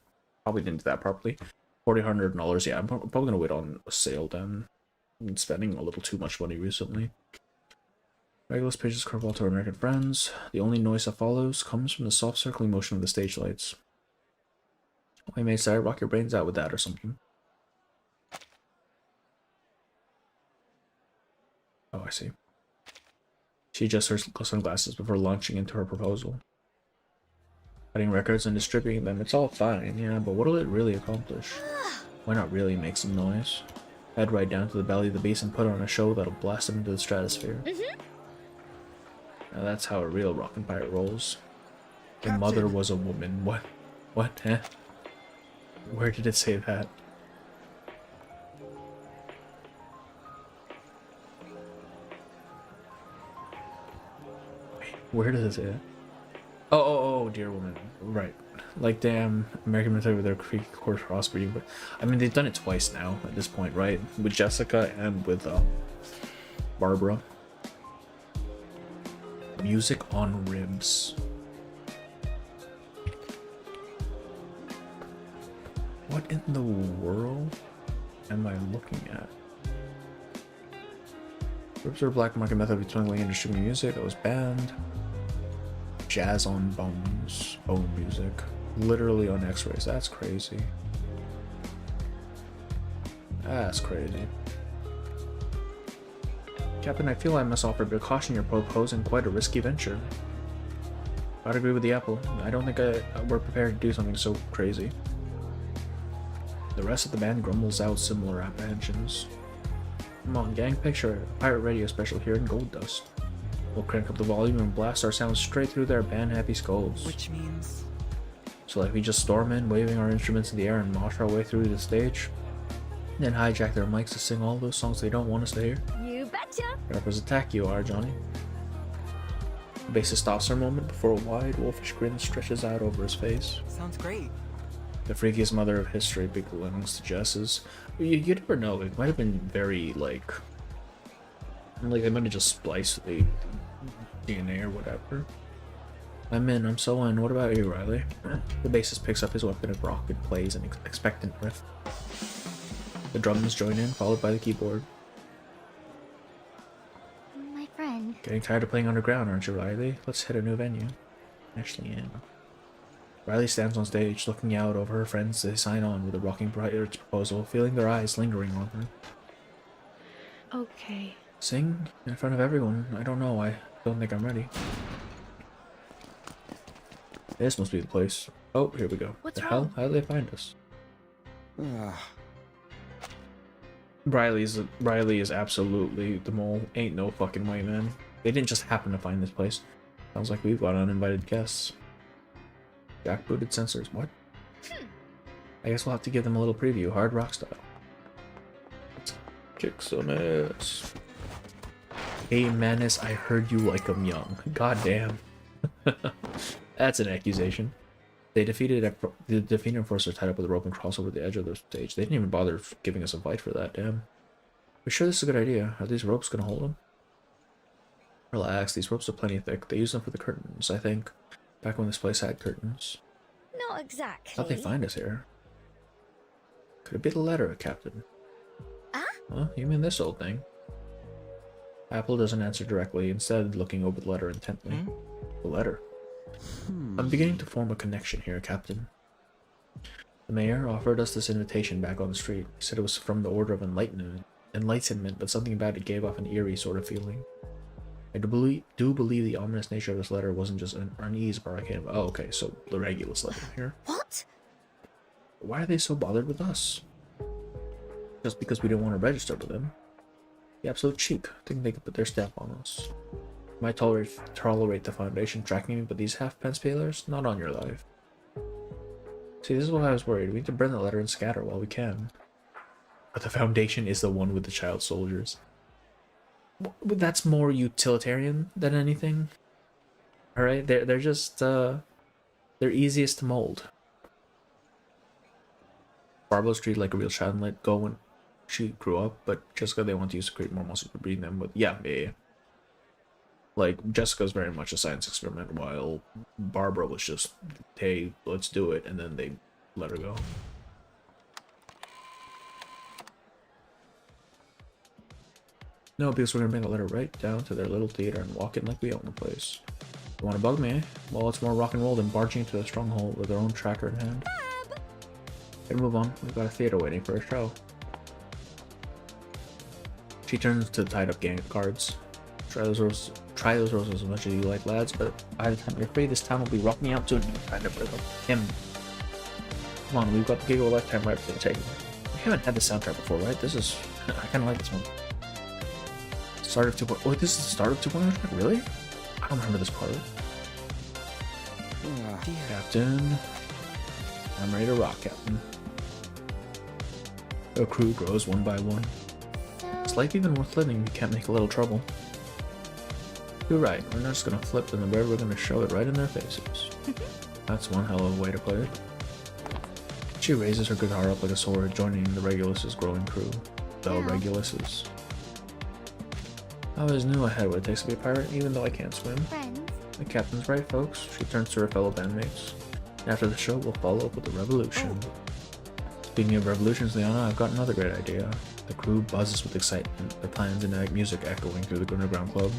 probably didn't do that properly. $400, yeah, I'm probably gonna wait on a sale then. I'm spending a little too much money recently. Regulus pitches curveball to her American friends. The only noise that follows comes from the soft circling motion of the stage lights. I may say, rock your brains out with that or something. Oh, I see. She adjusts her sunglasses before launching into her proposal. Cutting records and distributing them, it's all fine, yeah, but what'll it really accomplish? Why not really make some noise? Head right down to the belly of the beast and put on a show that'll blast them into the stratosphere. Now that's how a real rockin' pirate rolls. Your mother was a woman. What? What? Huh? Where did it say that? Where does it say it? Oh, dear woman. Right. Like, damn, American military with their Greek horse crossbreeding, but I mean, they've done it twice now at this point, right? With Jessica and with Barbara. Music on ribs. What in the world am I looking at? Ribs are a black market method of twinkling and distributing music that was banned. Jazz on bones. Bone music. Literally on x-rays. That's crazy. That's crazy. Captain, I feel I must offer a bit of caution. You're proposing quite a risky venture. I'd agree with the apple. I don't think we're prepared to do something so crazy. The rest of the band grumbles out similar apprehensions. Come on, gang, picture a pirate radio special here in Gold Dust. We'll crank up the volume and blast our sounds straight through their band-happy skulls. Which means... So like we just storm in, waving our instruments in the air and mosh our way through the stage, then hijack their mics to sing all those songs they don't want us to hear. You betcha! Rappers attack you are, Johnny. The bassist stops for a moment before a wide, wolfish grin stretches out over his face. Sounds great. The freakiest mother of history belongs to Jess's. You never know, it might have been very, like they might have just spliced the DNA or whatever. I'm in, I'm so in. What about you, Riley? The bassist picks up his weapon and rock and plays an expectant riff. The drums join in, followed by the keyboard. My friend. Getting tired of playing underground, aren't you, Riley? Let's hit a new venue. Actually, yeah. Riley stands on stage, looking out over her friends as they sign on with a rocking pirate's proposal, feeling their eyes lingering on her. Okay. Sing? In front of everyone? I don't know, I don't think I'm ready. This must be the place. Oh, here we go. What's the wrong? hell? How did they find us? Ah, Riley is absolutely the mole. Ain't no fucking way, man. They didn't just happen to find this place. Sounds like we've got uninvited guests. Jackbooted sensors. What? I guess we'll have to give them a little preview, hard rock style. Let's kick some ass. Hey, Manus, I heard you like 'em young. God damn. That's an accusation. They defeated the defeated forces tied up with a rope and crossed over the edge of the stage. They didn't even bother giving us a fight for that, damn. We're sure this is a good idea. Are these ropes gonna hold them? Relax, these ropes are plenty thick. They use them for the curtains, I think. Back when this place had curtains. Not exactly. How'd they find us here? Could it be the letter, Captain? Huh? Huh? You mean this old thing? Apple doesn't answer directly, instead looking over the letter intently. The letter. I'm beginning to form a connection here, Captain. The mayor offered us this invitation back on the street. He said it was from the Order of Enlightenment, but something about it gave off an eerie sort of feeling. I do believe the ominous nature of this letter wasn't just an unease barricade. Oh, okay, so the Regulus letter here. What? Why are they so bothered with us? Just because we didn't want to register with them? The absolute cheek, thinking they could put their stamp on us. Might tolerate the Foundation tracking me, but these half-pence pailers? Not on your life. See, this is why I was worried. We need to burn the letter and scatter while we can. But the Foundation is the one with the child soldiers. That's more utilitarian than anything. Alright, they're just, they're easiest to mold. Barbara's treated like a real child and let go when she grew up, but Jessica, they want to use to create more muscle to breed them. But yeah. Like, Jessica's very much a science experiment, while Barbara was just, hey, let's do it, and then they let her go. No, because we're gonna bring the letter right down to their little theater and walk in like we own the place. You wanna bug me? Well, it's more rock and roll than barging into a stronghold with their own tracker in hand. Better move on. We've got a theater waiting for a show. She turns to the tied up gang of guards. Try those roses as much as you like, lads, but by the time you're free, this town will be rocking out to a new kind of rhythm. Come on, we've got the gig of a lifetime right for the taking. We haven't had this soundtrack before, right? This is... I kinda like this one. Start of 2.0. Oh, this is the start of 2.0 track? Really? I don't remember this part. Captain. I'm ready to rock, Captain. The crew grows one by one. Is life even worth living if you can't make a little trouble? You're right, we're not just gonna flip them the bird, we're gonna show it right in their faces. That's one hell of a way to put it. She raises her guitar up like a sword, joining the Regulus's growing crew. The Reguluses. I always knew I had what it takes to be a pirate, even though I can't swim. Friends. The captain's right, folks. She turns to her fellow bandmates. After the show, we'll follow up with a revolution. Speaking of revolutions, Liana, I've got another great idea. The crew buzzes with excitement, their plans and music echoing through the underground club.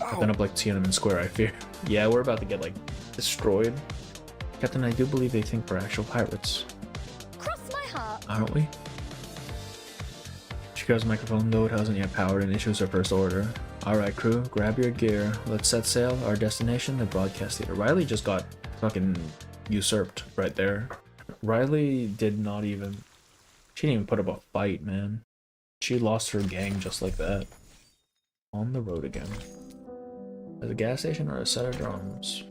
I've been up like Tiananmen Square, I fear. Yeah, we're about to get, like, destroyed. Captain, I do believe they think we're actual pirates. Cross my heart. Aren't we? She grabs the microphone, though it hasn't yet powered, and issues her first order. Alright, crew, grab your gear. Let's set sail. Our destination, the broadcast theater. Riley just got fucking usurped right there. Riley did not even... She didn't even put up a fight, man. She lost her gang just like that. On the road again. At a gas station or a set of drums?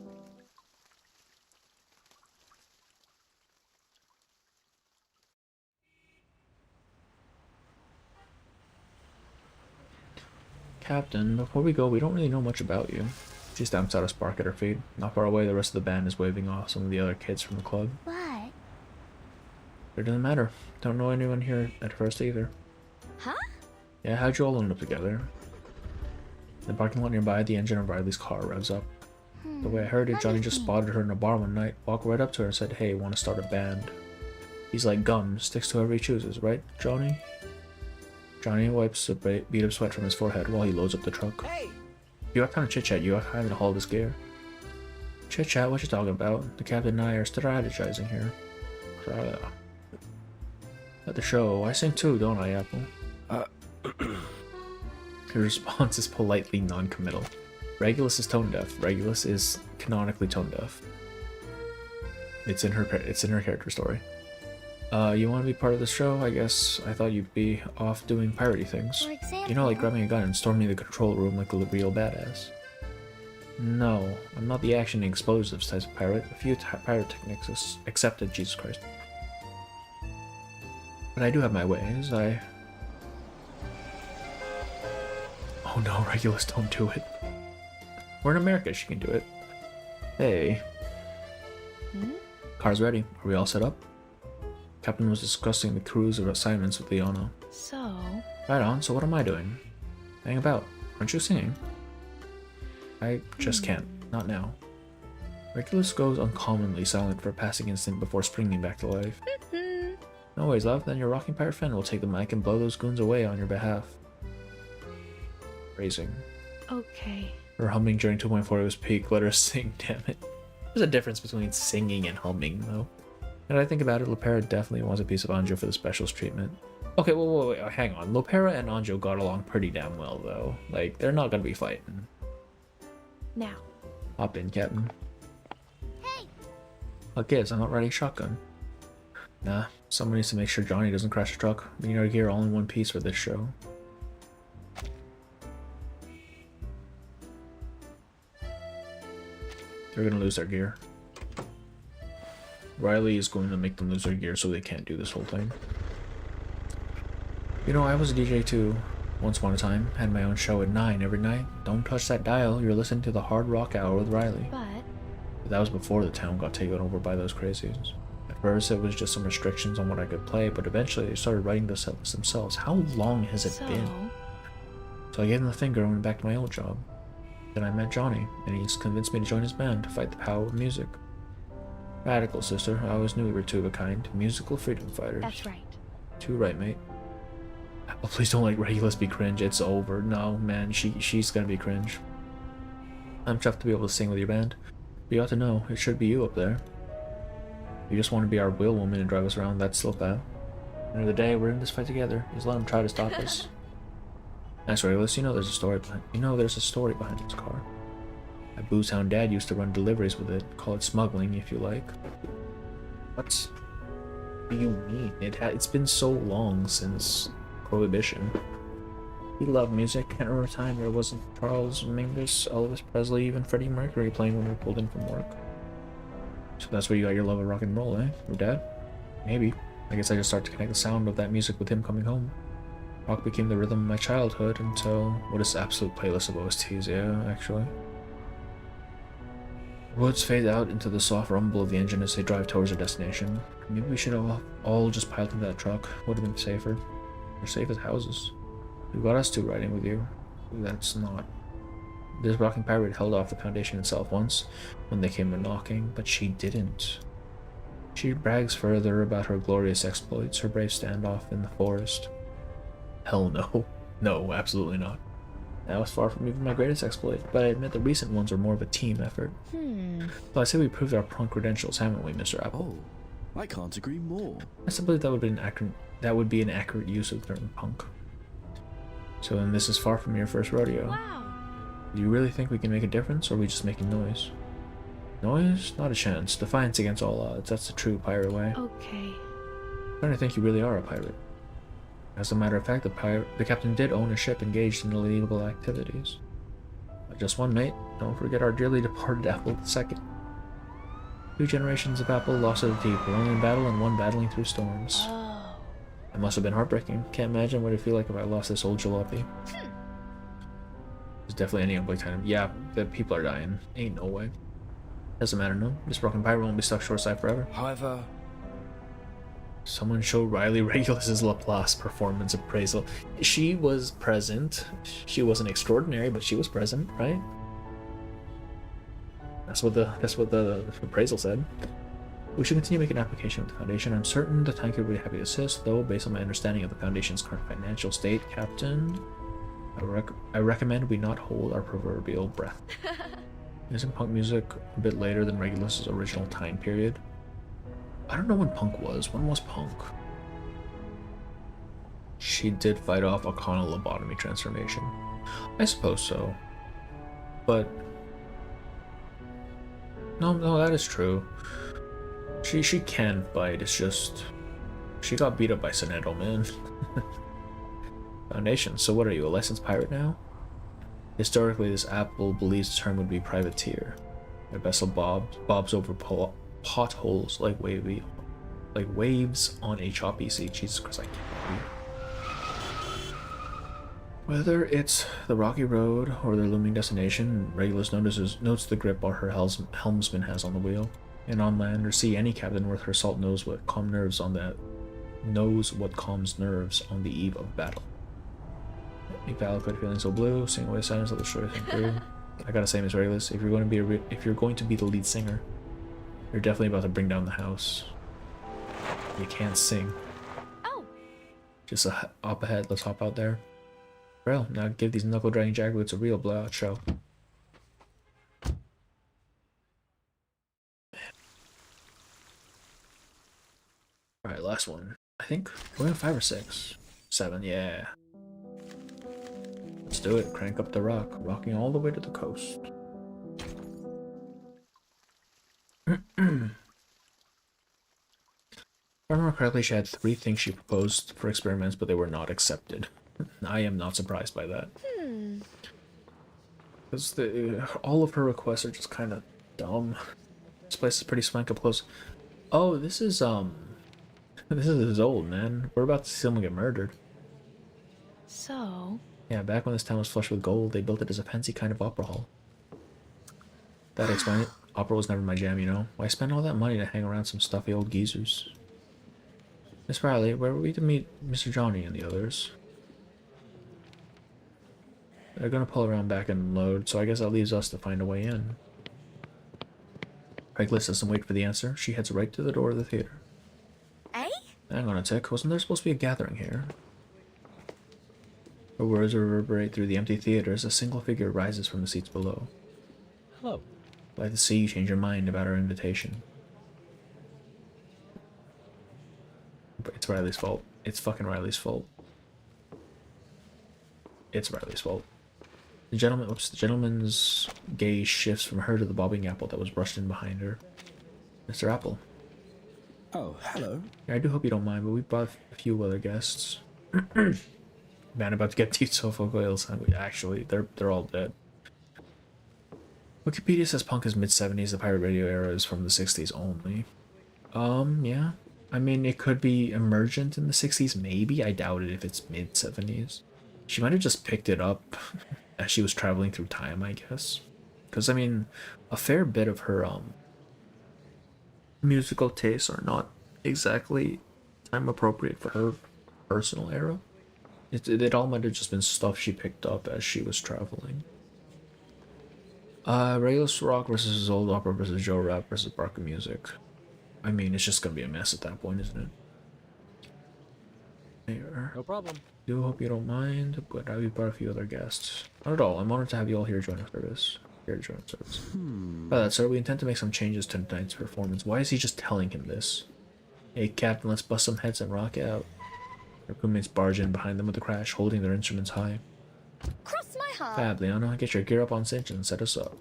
Captain, before we go, we don't really know much about you. She stamps out a spark at her feet. Not far away, the rest of the band is waving off some of the other kids from the club. What? It doesn't matter. Don't know anyone here at first either. Huh? Yeah, how'd you all end up together? In the parking lot nearby, the engine of Riley's car revs up. The way I heard it, Johnny just spotted her in a bar one night, walked right up to her and said, "Hey, want to start a band?" He's like gum, sticks to whoever he chooses, right, Johnny? Johnny wipes a bead of sweat from his forehead while he loads up the truck. Hey! You got kind of chit-chat, you got kind of haul this gear. Chit-chat, what you talking about? The captain and I are strategizing here. At the show, I sing too, don't I, Apple? Her response is politely non-committal. Regulus is tone deaf. Regulus is canonically tone deaf. It's in her character story. You want to be part of the show? I guess I thought you'd be off doing piratey things. For example, You know, like grabbing a gun and storming the control room like a real badass. No, I'm not the action and explosives type of pirate. A few pirate techniques accepted, Jesus Christ. But I do have my ways. Oh no, Regulus, don't do it. We're in America, she can do it. Hey. Car's ready. Are we all set up? Captain was discussing the crew's assignments with Liana. So... Right on, so what am I doing? Hang about. Aren't you singing? I just can't. Not now. Regulus goes uncommonly silent for a passing instant before springing back to life. No worries, love. Then your rocking pirate friend will take the mic and blow those goons away on your behalf. Phrasing. Okay. Her humming during 2.4 was peak. Let her sing, damn it. There's a difference between singing and humming, though. And I think about it, Lopera definitely wants a piece of Anjo for the specials treatment. Okay, wait, hang on. Lopera and Anjo got along pretty damn well, though. Like, they're not gonna be fighting. Now. Hop in, Captain. Hey! What gives? I'm not riding shotgun. Nah, someone needs to make sure Johnny doesn't crash the truck. We need our gear all in one piece for this show. They're gonna lose their gear. Riley is going to make them lose their gear so they can't do this whole thing. You know, I was a DJ too. Once upon a time, had my own show at 9 every night. Don't touch that dial, you're listening to the Hard Rock Hour with Riley. But that was before the town got taken over by those crazies. At first it was just some restrictions on what I could play, but eventually they started writing the sets themselves. How long has it been? So I gave them the finger and went back to my old job. Then I met Johnny, and he's convinced me to join his band to fight the power of music. Radical, sister. I always knew we were two of a kind. Musical freedom fighters. That's right. Too right, mate. Oh, please don't let Regulus be cringe. It's over. No, man. She's gonna be cringe. I'm chuffed to be able to sing with your band. But you ought to know, it should be you up there. You just want to be our wheel woman and drive us around that slope out. End of the day, we're in this fight together. Just let him try to stop us. Nice, Regulus. You know there's a story behind this car. My booze-hound dad used to run deliveries with it. Call it smuggling, if you like. What do you mean? It's been so long since Prohibition. He loved music. Can't remember a time there wasn't Charles Mingus, Elvis Presley, even Freddie Mercury playing when we pulled in from work. So that's where you got your love of rock and roll, eh? Your dad? Maybe. I guess I just started to connect the sound of that music with him coming home. Rock became the rhythm of my childhood until what is absolute playlist of OSTs, yeah, actually. Woods fade out into the soft rumble of the engine as they drive towards their destination. Maybe we should have all just piled into that truck. Would have been safer. We're safe as houses. You got us two riding with you. That's not. This rocking pirate held off the Foundation itself once when they came knocking, but she didn't. She brags further about her glorious exploits, her brave standoff in the forest. Hell no. No, absolutely not. That was far from even my greatest exploit, but I admit the recent ones were more of a team effort. So I say we proved our punk credentials, haven't we, Mr. Apple? Oh, I can't agree more. I simply believe that would be an accurate use of the term punk. So then this is far from your first rodeo. Wow. Do you really think we can make a difference, or are we just making noise? Noise? Not a chance. Defiance against all odds. That's the true pirate way. Okay. I'm starting to think you really are a pirate. As a matter of fact, the captain did own a ship engaged in illegal activities. Just one, mate. Don't forget our dearly departed Apple II. 2 generations of Apple lost to the deep, one in battle and one battling through storms. Oh. It must have been heartbreaking. Can't imagine what it'd feel like if I lost this old jalopy. There's definitely any unblocked item. Yeah, the people are dying. Ain't no way. Doesn't matter, no. This broken pirate won't be stuck shoreside forever. However, someone show Riley Regulus's Laplace performance appraisal. She was present. She wasn't extraordinary, but she was present, right? That's what the appraisal said. We should continue making an application with the Foundation. I'm certain the tanker would be happy to assist, though, based on my understanding of the Foundation's current financial state, Captain, I recommend we not hold our proverbial breath. Isn't punk music a bit later than Regulus's original time period? I don't know when punk was. When was punk? She did fight off a carnal lobotomy transformation. I suppose so. But no, that is true. She can fight, it's just she got beat up by Sonetto, man. Foundation, so what are you, a licensed pirate now? Historically, this Apple believes the term would be privateer. My vessel bobs over potholes like waves on a choppy sea. Jesus Christ, I can't read. Whether it's the rocky road or their looming destination, Regulus notes the grip her helmsman has on the wheel. And on land or sea, any captain worth her salt knows what calms nerves on the eve of battle. A valid quit feeling so blue, sing away silence, let the story think through. I gotta say, Miss Regulus, if you're going to be the lead singer, you're definitely about to bring down the house. You can't sing. Oh. Just up ahead, let's hop out there. Well, now give these knuckle-dragging jackboots a real blowout show. Alright, last one. I think we're on 5 or 6. 7, yeah. Let's do it. Crank up the rock, rocking all the way to the coast. If I remember correctly, she had 3 things she proposed for experiments, but they were not accepted. I am not surprised by that. Because all of her requests are just kind of dumb. This place is pretty swank up close. Oh, this is old, man. We're about to see someone get murdered. So? Yeah, back when this town was flush with gold, they built it as a fancy kind of opera hall. That explains it. Opera was never my jam, you know. Why spend all that money to hang around some stuffy old geezers? Miss Riley, where were we to meet Mr. Johnny and the others? They're gonna pull around back and load, so I guess that leaves us to find a way in. Regulus doesn't wait for the answer. She heads right to the door of the theater. Eh? Hang on a tick, wasn't there supposed to be a gathering here? Her words reverberate through the empty theater as a single figure rises from the seats below. Hello. I'd like to see you change your mind about our invitation. It's Riley's fault. It's fucking Riley's fault. It's Riley's fault. The gentleman's gaze shifts from her to the bobbing apple that was brushed in behind her. Mr. Apple. oh, hello. Yeah, I do hope you don't mind, but we brought a few other guests. Man, about to get teeth so oil sandwich. Actually, they're all dead. Wikipedia says punk is mid-70s, the pirate radio era is from the 60s only. Yeah. I mean, it could be emergent in the 60s, maybe. I doubt it if it's mid 70s. She might have just picked it up as she was traveling through time, I guess. Because, I mean, a fair bit of her musical tastes are not exactly time appropriate for her personal era. It all might have just been stuff she picked up as she was traveling. Regulus rock versus old opera versus Joe rap versus Barker music. I mean, it's just gonna be a mess at that point, isn't it? There. No problem. Do hope you don't mind, but we brought a few other guests. Not at all. I'm honored to have you all here join our service. Here to join our service. By that, sir, we intend to make some changes to tonight's performance. Why is he just telling him this? Hey, Captain, let's bust some heads and rock out. Their crewmates barge in behind them with a crash, holding their instruments high. Cross my heart. Fab, Liana, get your gear up on stage and set us up.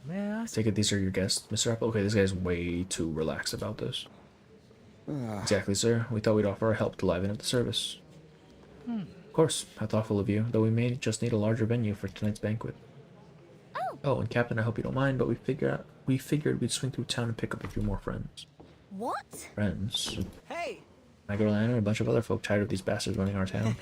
Man, Take it these are your guests, Mr. Apple. Okay, this guy's way too relaxed about this. Exactly, sir. We thought we'd offer our help to liven up the service. Of course, how thoughtful of you, though we may just need a larger venue for tonight's banquet. Oh, and Captain, I hope you don't mind, but we figured we'd swing through town and pick up a few more friends. What? Friends? Hey! My girl Anna and a bunch of other folk tired of these bastards running our town.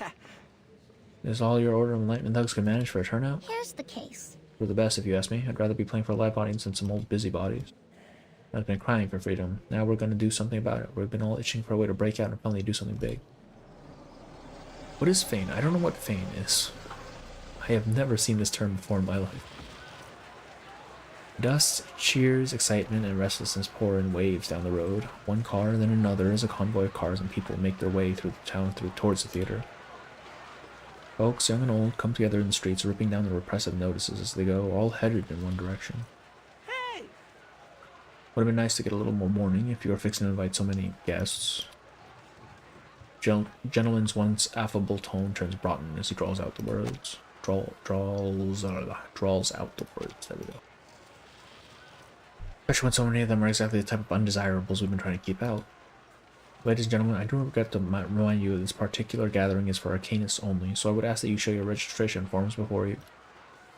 Is all your Order of Enlightenment thugs can manage for a turnout? Here's the case. We're the best, if you ask me. I'd rather be playing for a live audience than some old busybodies. I've been crying for freedom. Now we're gonna do something about it. We've been all itching for a way to break out and finally do something big. What is feign? I don't know what feign is. I have never seen this term before in my life. Dust, cheers, excitement, and restlessness pour in waves down the road. One car, then another, as a convoy of cars and people make their way through the town towards the theater. Folks, young and old, come together in the streets, ripping down the repressive notices as they go, all headed in one direction. Hey! Would have been nice to get a little more warning if you were fixing to invite so many guests. Gentleman's once affable tone turns Broughton as he draws out the words. Draws out the words. There we go. Especially when so many of them are exactly the type of undesirables we've been trying to keep out. Ladies and gentlemen, I do regret to remind you that this particular gathering is for Arcanists only, so I would ask that you show your registration forms before you...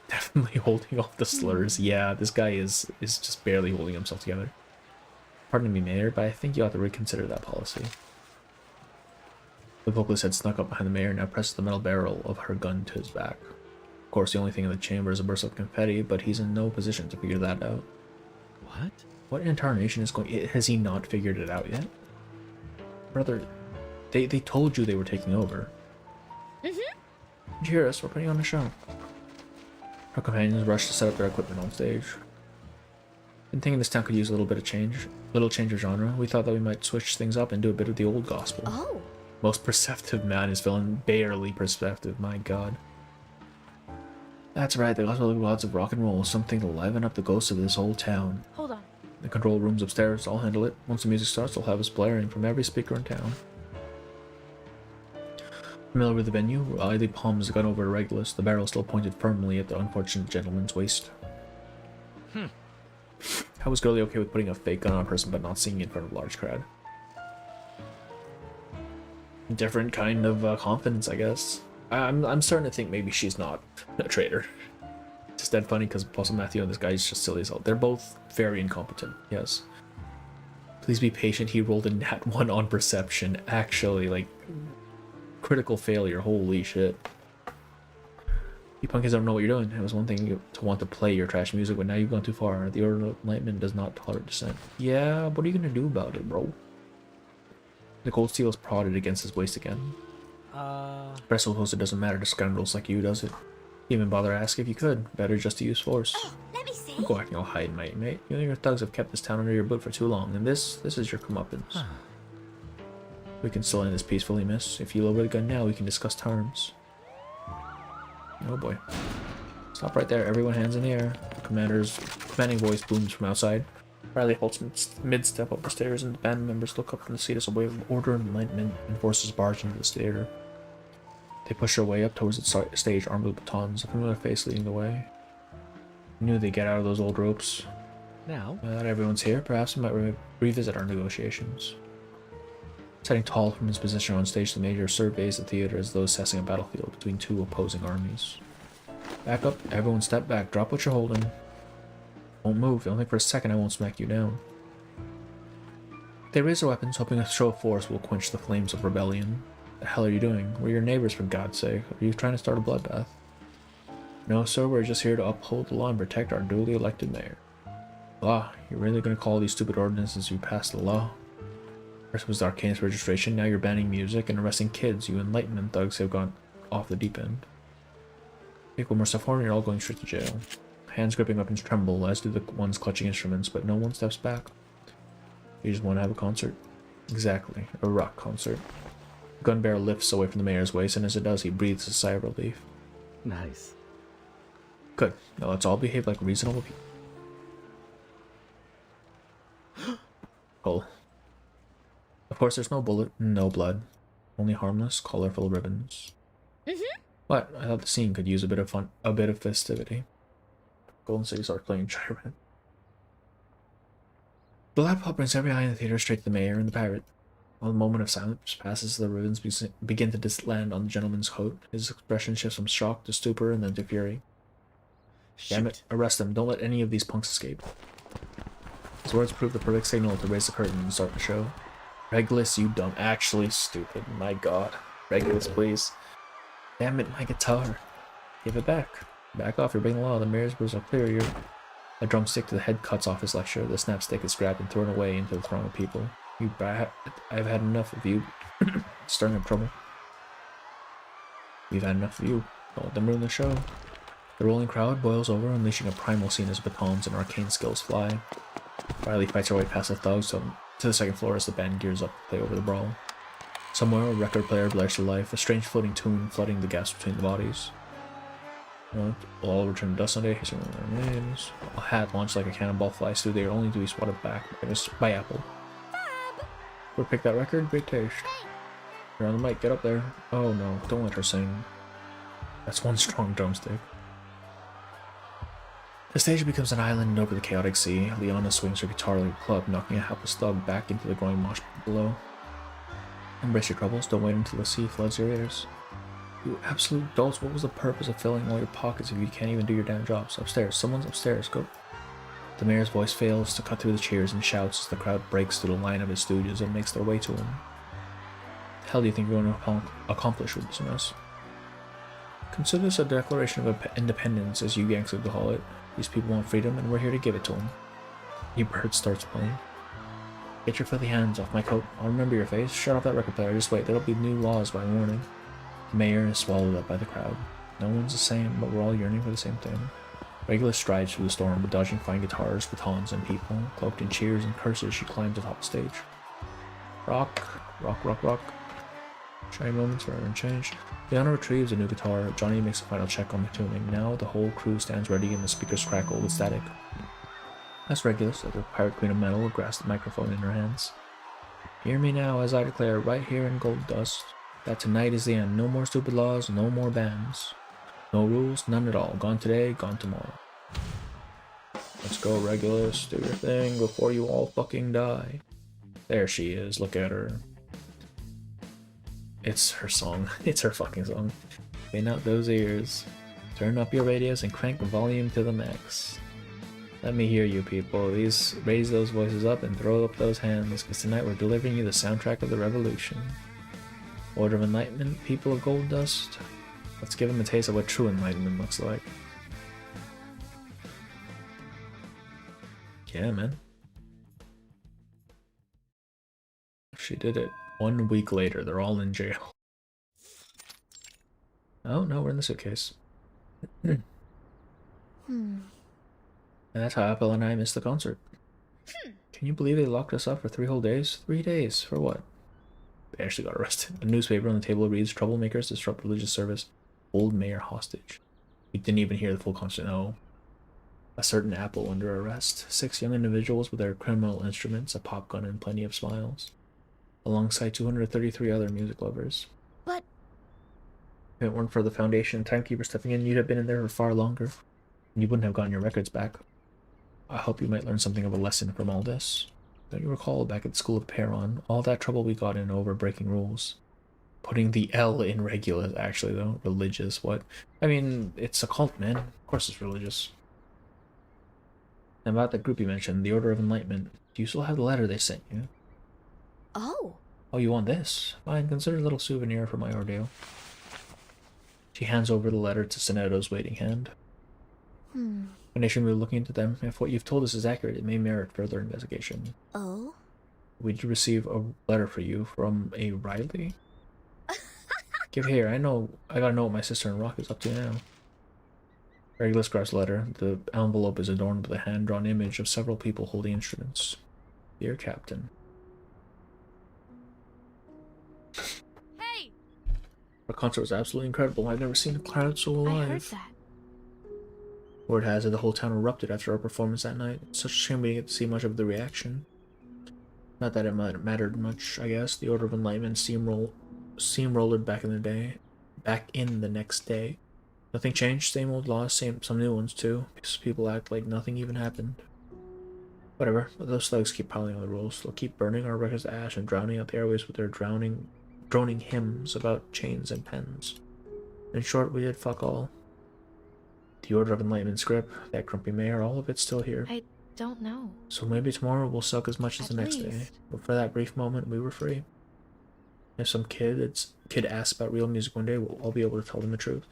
Definitely holding off the slurs. Yeah, this guy is just barely holding himself together. Pardon me, Mayor, but I think you ought to reconsider that policy. The vocalist had snuck up behind the mayor and now presses the metal barrel of her gun to his back. Of course, the only thing in the chamber is a burst of confetti, but he's in no position to figure that out. what? What in tarnation is going... Has he not figured it out yet? Brother, they told you they were taking over. Did you hear us? We're putting on a show. Her companions rushed to set up their equipment on stage. Been thinking this town could use a little bit of change. Little change of genre. We thought that we might switch things up and do a bit of the old gospel. Oh. Most perceptive man is feeling barely perceptive, my god. That's right, the gospel of gods of rock and roll, something to liven up the ghosts of this whole town. Hold on. The control room's upstairs, I'll handle it. Once the music starts, I'll have us blaring from every speaker in town. Familiar with the venue, Riley palms the gun over to Regulus, the barrel still pointed firmly at the unfortunate gentleman's waist. How was Girlie okay with putting a fake gun on a person but not singing in front of a large crowd? Different kind of confidence, I guess. I'm starting to think maybe she's not a traitor. It's just dead funny because Apostle Matthew and this guy is just silly as hell. They're both very incompetent, yes. Please be patient, he rolled a nat 1 on perception. Actually, like, critical failure, holy shit. You punkies don't know what you're doing. It was one thing to want to play your trash music, but now you've gone too far. The Order of Enlightenment does not tolerate dissent. Yeah, what are you gonna do about it, bro? The cold steel is prodded against his waist again. Press suppose it doesn't matter to scoundrels like you, does it? Even bother to ask if you could. Better just to use force. Oh, let me see. Don't go acting all hide and might, mate. You and your thugs have kept this town under your boot for too long, and this is your comeuppance. We can still end this peacefully, miss. If you lower the gun now, we can discuss terms. Oh boy. Stop right there, everyone hands in the air. The commanding voice booms from outside. Riley halts mid-step up the stairs, and the band members look up from the seat as a wave of order and enlightenment enforces barge into the theater. They push their way up towards the stage armed with batons, a familiar face leading the way. I knew they'd get out of those old ropes. Now That everyone's here, perhaps we might revisit our negotiations. Standing tall from his position on stage, the major surveys the theater as though assessing a battlefield between two opposing armies. Back up, everyone step back, drop what you're holding. Won't move, don't think for a second I won't smack you down. They raise their weapons, hoping a show of force will quench the flames of rebellion. The hell are you doing? We're your neighbors, for God's sake. Are you trying to start a bloodbath? No, sir, we're just here to uphold the law and protect our duly elected mayor. Ah, you're really gonna call these stupid ordinances you passed the law? First was the Arcanist registration, now you're banning music and arresting kids. You Enlightenment thugs have gone off the deep end. Take one more step forward and you're all going straight to jail. Hands gripping weapons tremble, as do the ones clutching instruments, but no one steps back. You just want to have a concert? Exactly, a rock concert. The gun barrel lifts away from the mayor's waist, and as it does, he breathes a sigh of relief. Nice. Good. Now let's all behave like reasonable people. Cool. Of course, there's no bullet, no blood. Only harmless, colorful ribbons. What? I thought the scene could use a bit of fun, a bit of festivity. Golden City starts playing Gyrant. The laptop brings every eye in the theater straight to the mayor and the pirate. While the moment of silence passes, the ribbons begin to land on the gentleman's coat. His expression shifts from shock to stupor and then to fury. Damn it, arrest them. Don't let any of these punks escape. His words prove the perfect signal to raise the curtain and start the show. Regulus, you dumb. Actually stupid. My god. Regulus, please. Damn it, my guitar. Give it back. Back off, you're breaking the law. The mayor's words are clear. You're... A drumstick to the head cuts off his lecture. The snapstick is grabbed and thrown away into the throng of people. You brat. I've had enough of you. Stirring up trouble. We've had enough of you. Don't let them ruin the show. The rolling crowd boils over, unleashing a primal scene as batons and arcane skills fly. Riley fights her way past the thugs to the second floor as the band gears up to play over the brawl. Somewhere, a record player blares to life, a strange floating tune flooding the gaps between the bodies. All return to dust Sunday, hissing their names. A hat launched like a cannonball flies through the air, only to be swatted back by Apple. Who picked that record? Great taste. You're on the mic, get up there. Oh no, don't let her sing. That's one strong drumstick. The stage becomes an island over the chaotic sea. Liana swings her guitar like a club, knocking a hapless thug back into the growing mosh pit below. Embrace your troubles, don't wait until the sea floods your ears. You absolute dolts, what was the purpose of filling all your pockets if you can't even do your damn jobs? Upstairs, someone's upstairs, go. The mayor's voice fails to cut through the cheers and shouts as the crowd breaks through the line of his stooges and makes their way to him. What the hell do you think you're going to accomplish with this mess? Consider this a declaration of independence, as you yanks like to call it. These people want freedom, and we're here to give it to them. He bird starts playing. Get your filthy hands off my coat. I'll remember your face. Shut off that record player. Just wait. There'll be new laws by morning. The mayor is swallowed up by the crowd. No one's the same, but we're all yearning for the same thing. Regulus strides through the storm, dodging fine guitars, batons, and people. Cloaked in cheers and curses, she climbs atop the stage. Rock, rock, rock, rock. Shiny moments forever unchanged. Liana retrieves a new guitar. Johnny makes a final check on the tuning. Now the whole crew stands ready and the speakers crackle with static. That's Regulus, like a pirate queen of metal, grasps the microphone in her hands. Hear me now as I declare right here in Gold Dust that tonight is the end. No more stupid laws, no more bans. No rules, none at all. Gone today, gone tomorrow. Let's go, Regulus. Do your thing before you all fucking die. There she is. Look at her. It's her song. It's her fucking song. Clean out those ears. Turn up your radios and crank the volume to the max. Let me hear you, people. Raise those voices up and throw up those hands, because tonight we're delivering you the soundtrack of the revolution. Order of Enlightenment, people of Gold Dust. Let's give them a taste of what true enlightenment looks like. Yeah, man. She did it. 1 week later, they're all in jail. Oh, no, we're in the suitcase. And that's how Apple and I missed the concert. Can you believe they locked us up for 3 whole days? 3 days? For what? They actually got arrested. A newspaper on the table reads, "Troublemakers disrupt religious service. Hold mayor hostage." We didn't even hear the full concert. No. A certain Apple under arrest. 6 young individuals with their criminal instruments, a pop gun, and plenty of smiles. Alongside 233 other music lovers. But If it weren't for the Foundation timekeeper stepping in, you'd have been in there for far longer. And you wouldn't have gotten your records back. I hope you might learn something of a lesson from all this. Don't you recall back at the School of Peron, all that trouble we got in over breaking rules? Putting the L in Regulus, actually, though. Religious, what? I mean, it's a cult, man. Of course it's religious. And about that group you mentioned, the Order of Enlightenment, do you still have the letter they sent you? Oh. Oh, you want this? Fine, consider a little souvenir for my ordeal. She hands over the letter to Soneto's waiting hand. Venetian will look into them. If what you've told us is accurate, it may merit further investigation. Oh? We did receive a letter for you from a Riley. Give here, I gotta know what my sister and Rock is up to now. Regulus grabs letter. The envelope is adorned with a hand-drawn image of several people holding instruments. Dear Captain. Hey! Our concert was absolutely incredible. I've never seen a crowd so alive. I heard that. Word has it the whole town erupted after our performance that night. It's such a shame we didn't get to see much of the reaction. Not that it mattered much, I guess. The Order of Enlightenment steamrolled back in the next day. Nothing changed, same old laws, some new ones too. Because people act like nothing even happened. Whatever, those thugs keep piling on the rules. They'll keep burning our records to ash and drowning out the airways with their droning hymns about chains and pens. In short, we did fuck all. The Order of Enlightenment script, that grumpy mayor, all of it's still here. I don't know. So maybe tomorrow will suck as much as At the next day. least. But for that brief moment, we were free. If some kid asks about real music one day, we'll all be able to tell them the truth.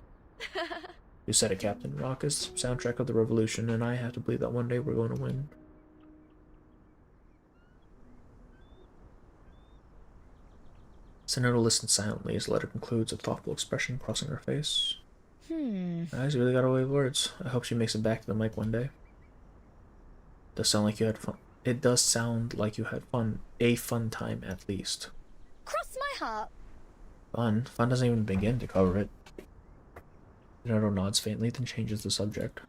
You said it, Captain. Rock is the soundtrack of the revolution, and I have to believe that one day we're going to win. Soneto listens silently as the letter concludes, a thoughtful expression crossing her face. Guys, you really got away with words. I hope she makes it back to the mic one day. Does sound like you had fun. It does sound like you had fun. A fun time, at least. Cross my heart. Fun? Fun doesn't even begin to cover it. Soneto nods faintly, then changes the subject.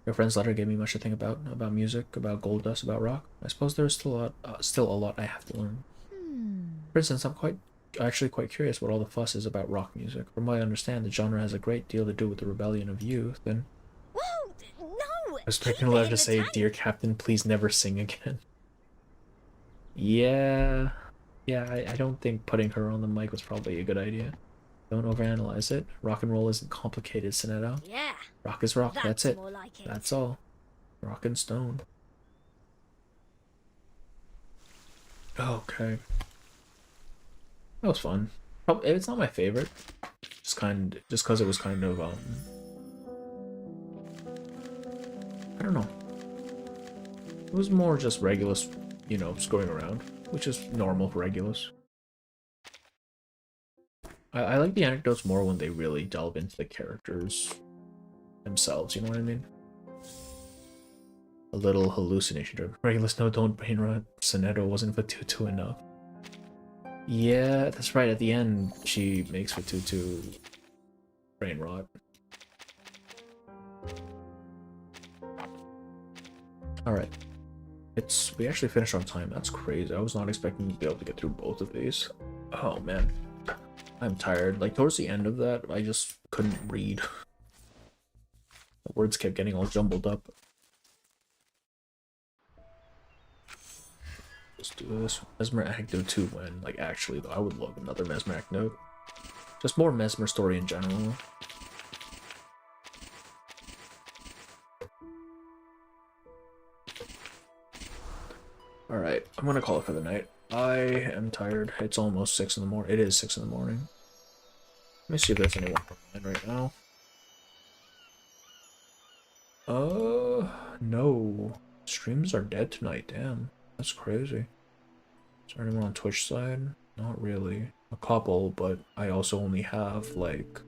Your friend's letter gave me much to think about music, about gold dust, about rock. I suppose there's still a lot I have to learn. For instance, I'm actually quite curious what all the fuss is about rock music. From what I understand, the genre has a great deal to do with the rebellion of youth, and... Whoa! No! I was expecting the letter to say, Dear Captain, please never sing again. Yeah, I don't think putting her on the mic was probably a good idea. Don't overanalyze it. Rock and roll isn't complicated, Soneto. Yeah. Rock is rock, that's it. More like it. That's all. Rock and stone. Okay. That was fun. Probably, it's not my favorite. Just because it was kind of, I don't know. It was more just Regulus, screwing around, which is normal for Regulus. I like the anecdotes more when they really delve into the characters themselves, you know what I mean? A little hallucination driven. Regulus, no, don't brain rot. Soneto wasn't Fatutu enough. Yeah, that's right, at the end, she makes Fatutu brain rot. Alright. We actually finished on time, that's crazy. I was not expecting to be able to get through both of these. Oh man. I'm tired. Like, towards the end of that, I just couldn't read. The words kept getting all jumbled up. Let's do this. Mesmer Anecdote 2 when, like, actually, though, I would love another Mesmer Anecdote. Just more Mesmer story in general. Alright, I'm gonna call it for the night. I am tired. It's almost 6 in the morning. It is 6 in the morning. Let me see if there's anyone online right now. No. Streams are dead tonight, damn. That's crazy. Is there anyone on Twitch side? Not really. A couple, but I also only have, like...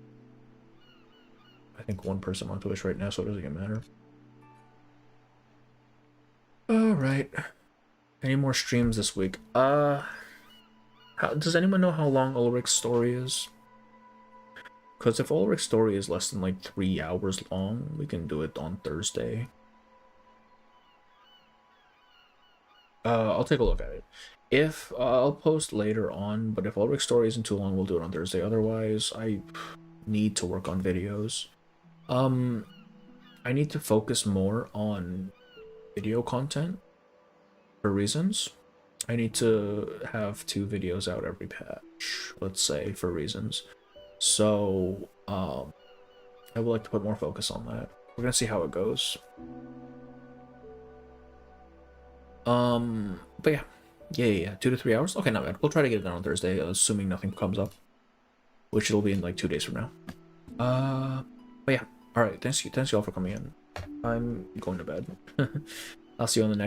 I think one person on Twitch right now, so it doesn't matter. Alright. Any more streams this week? Does anyone know how long Ulrich's story is? Because if Ulrich's story is less than like 3 hours long, we can do it on Thursday. I'll take a look at it. If I'll post later on, but if Ulrich's story isn't too long, we'll do it on Thursday. Otherwise, I need to work on videos. I need to focus more on video content. For reasons. I need to have 2 videos out every patch, let's say, for reasons. So, I would like to put more focus on that. We're gonna see how it goes. But yeah, Yeah. 2 to 3 hours? Okay, not bad. We'll try to get it done on Thursday, assuming nothing comes up. Which it'll be in like 2 days from now. But yeah. Alright, thanks y'all for coming in. I'm going to bed. I'll see you on the next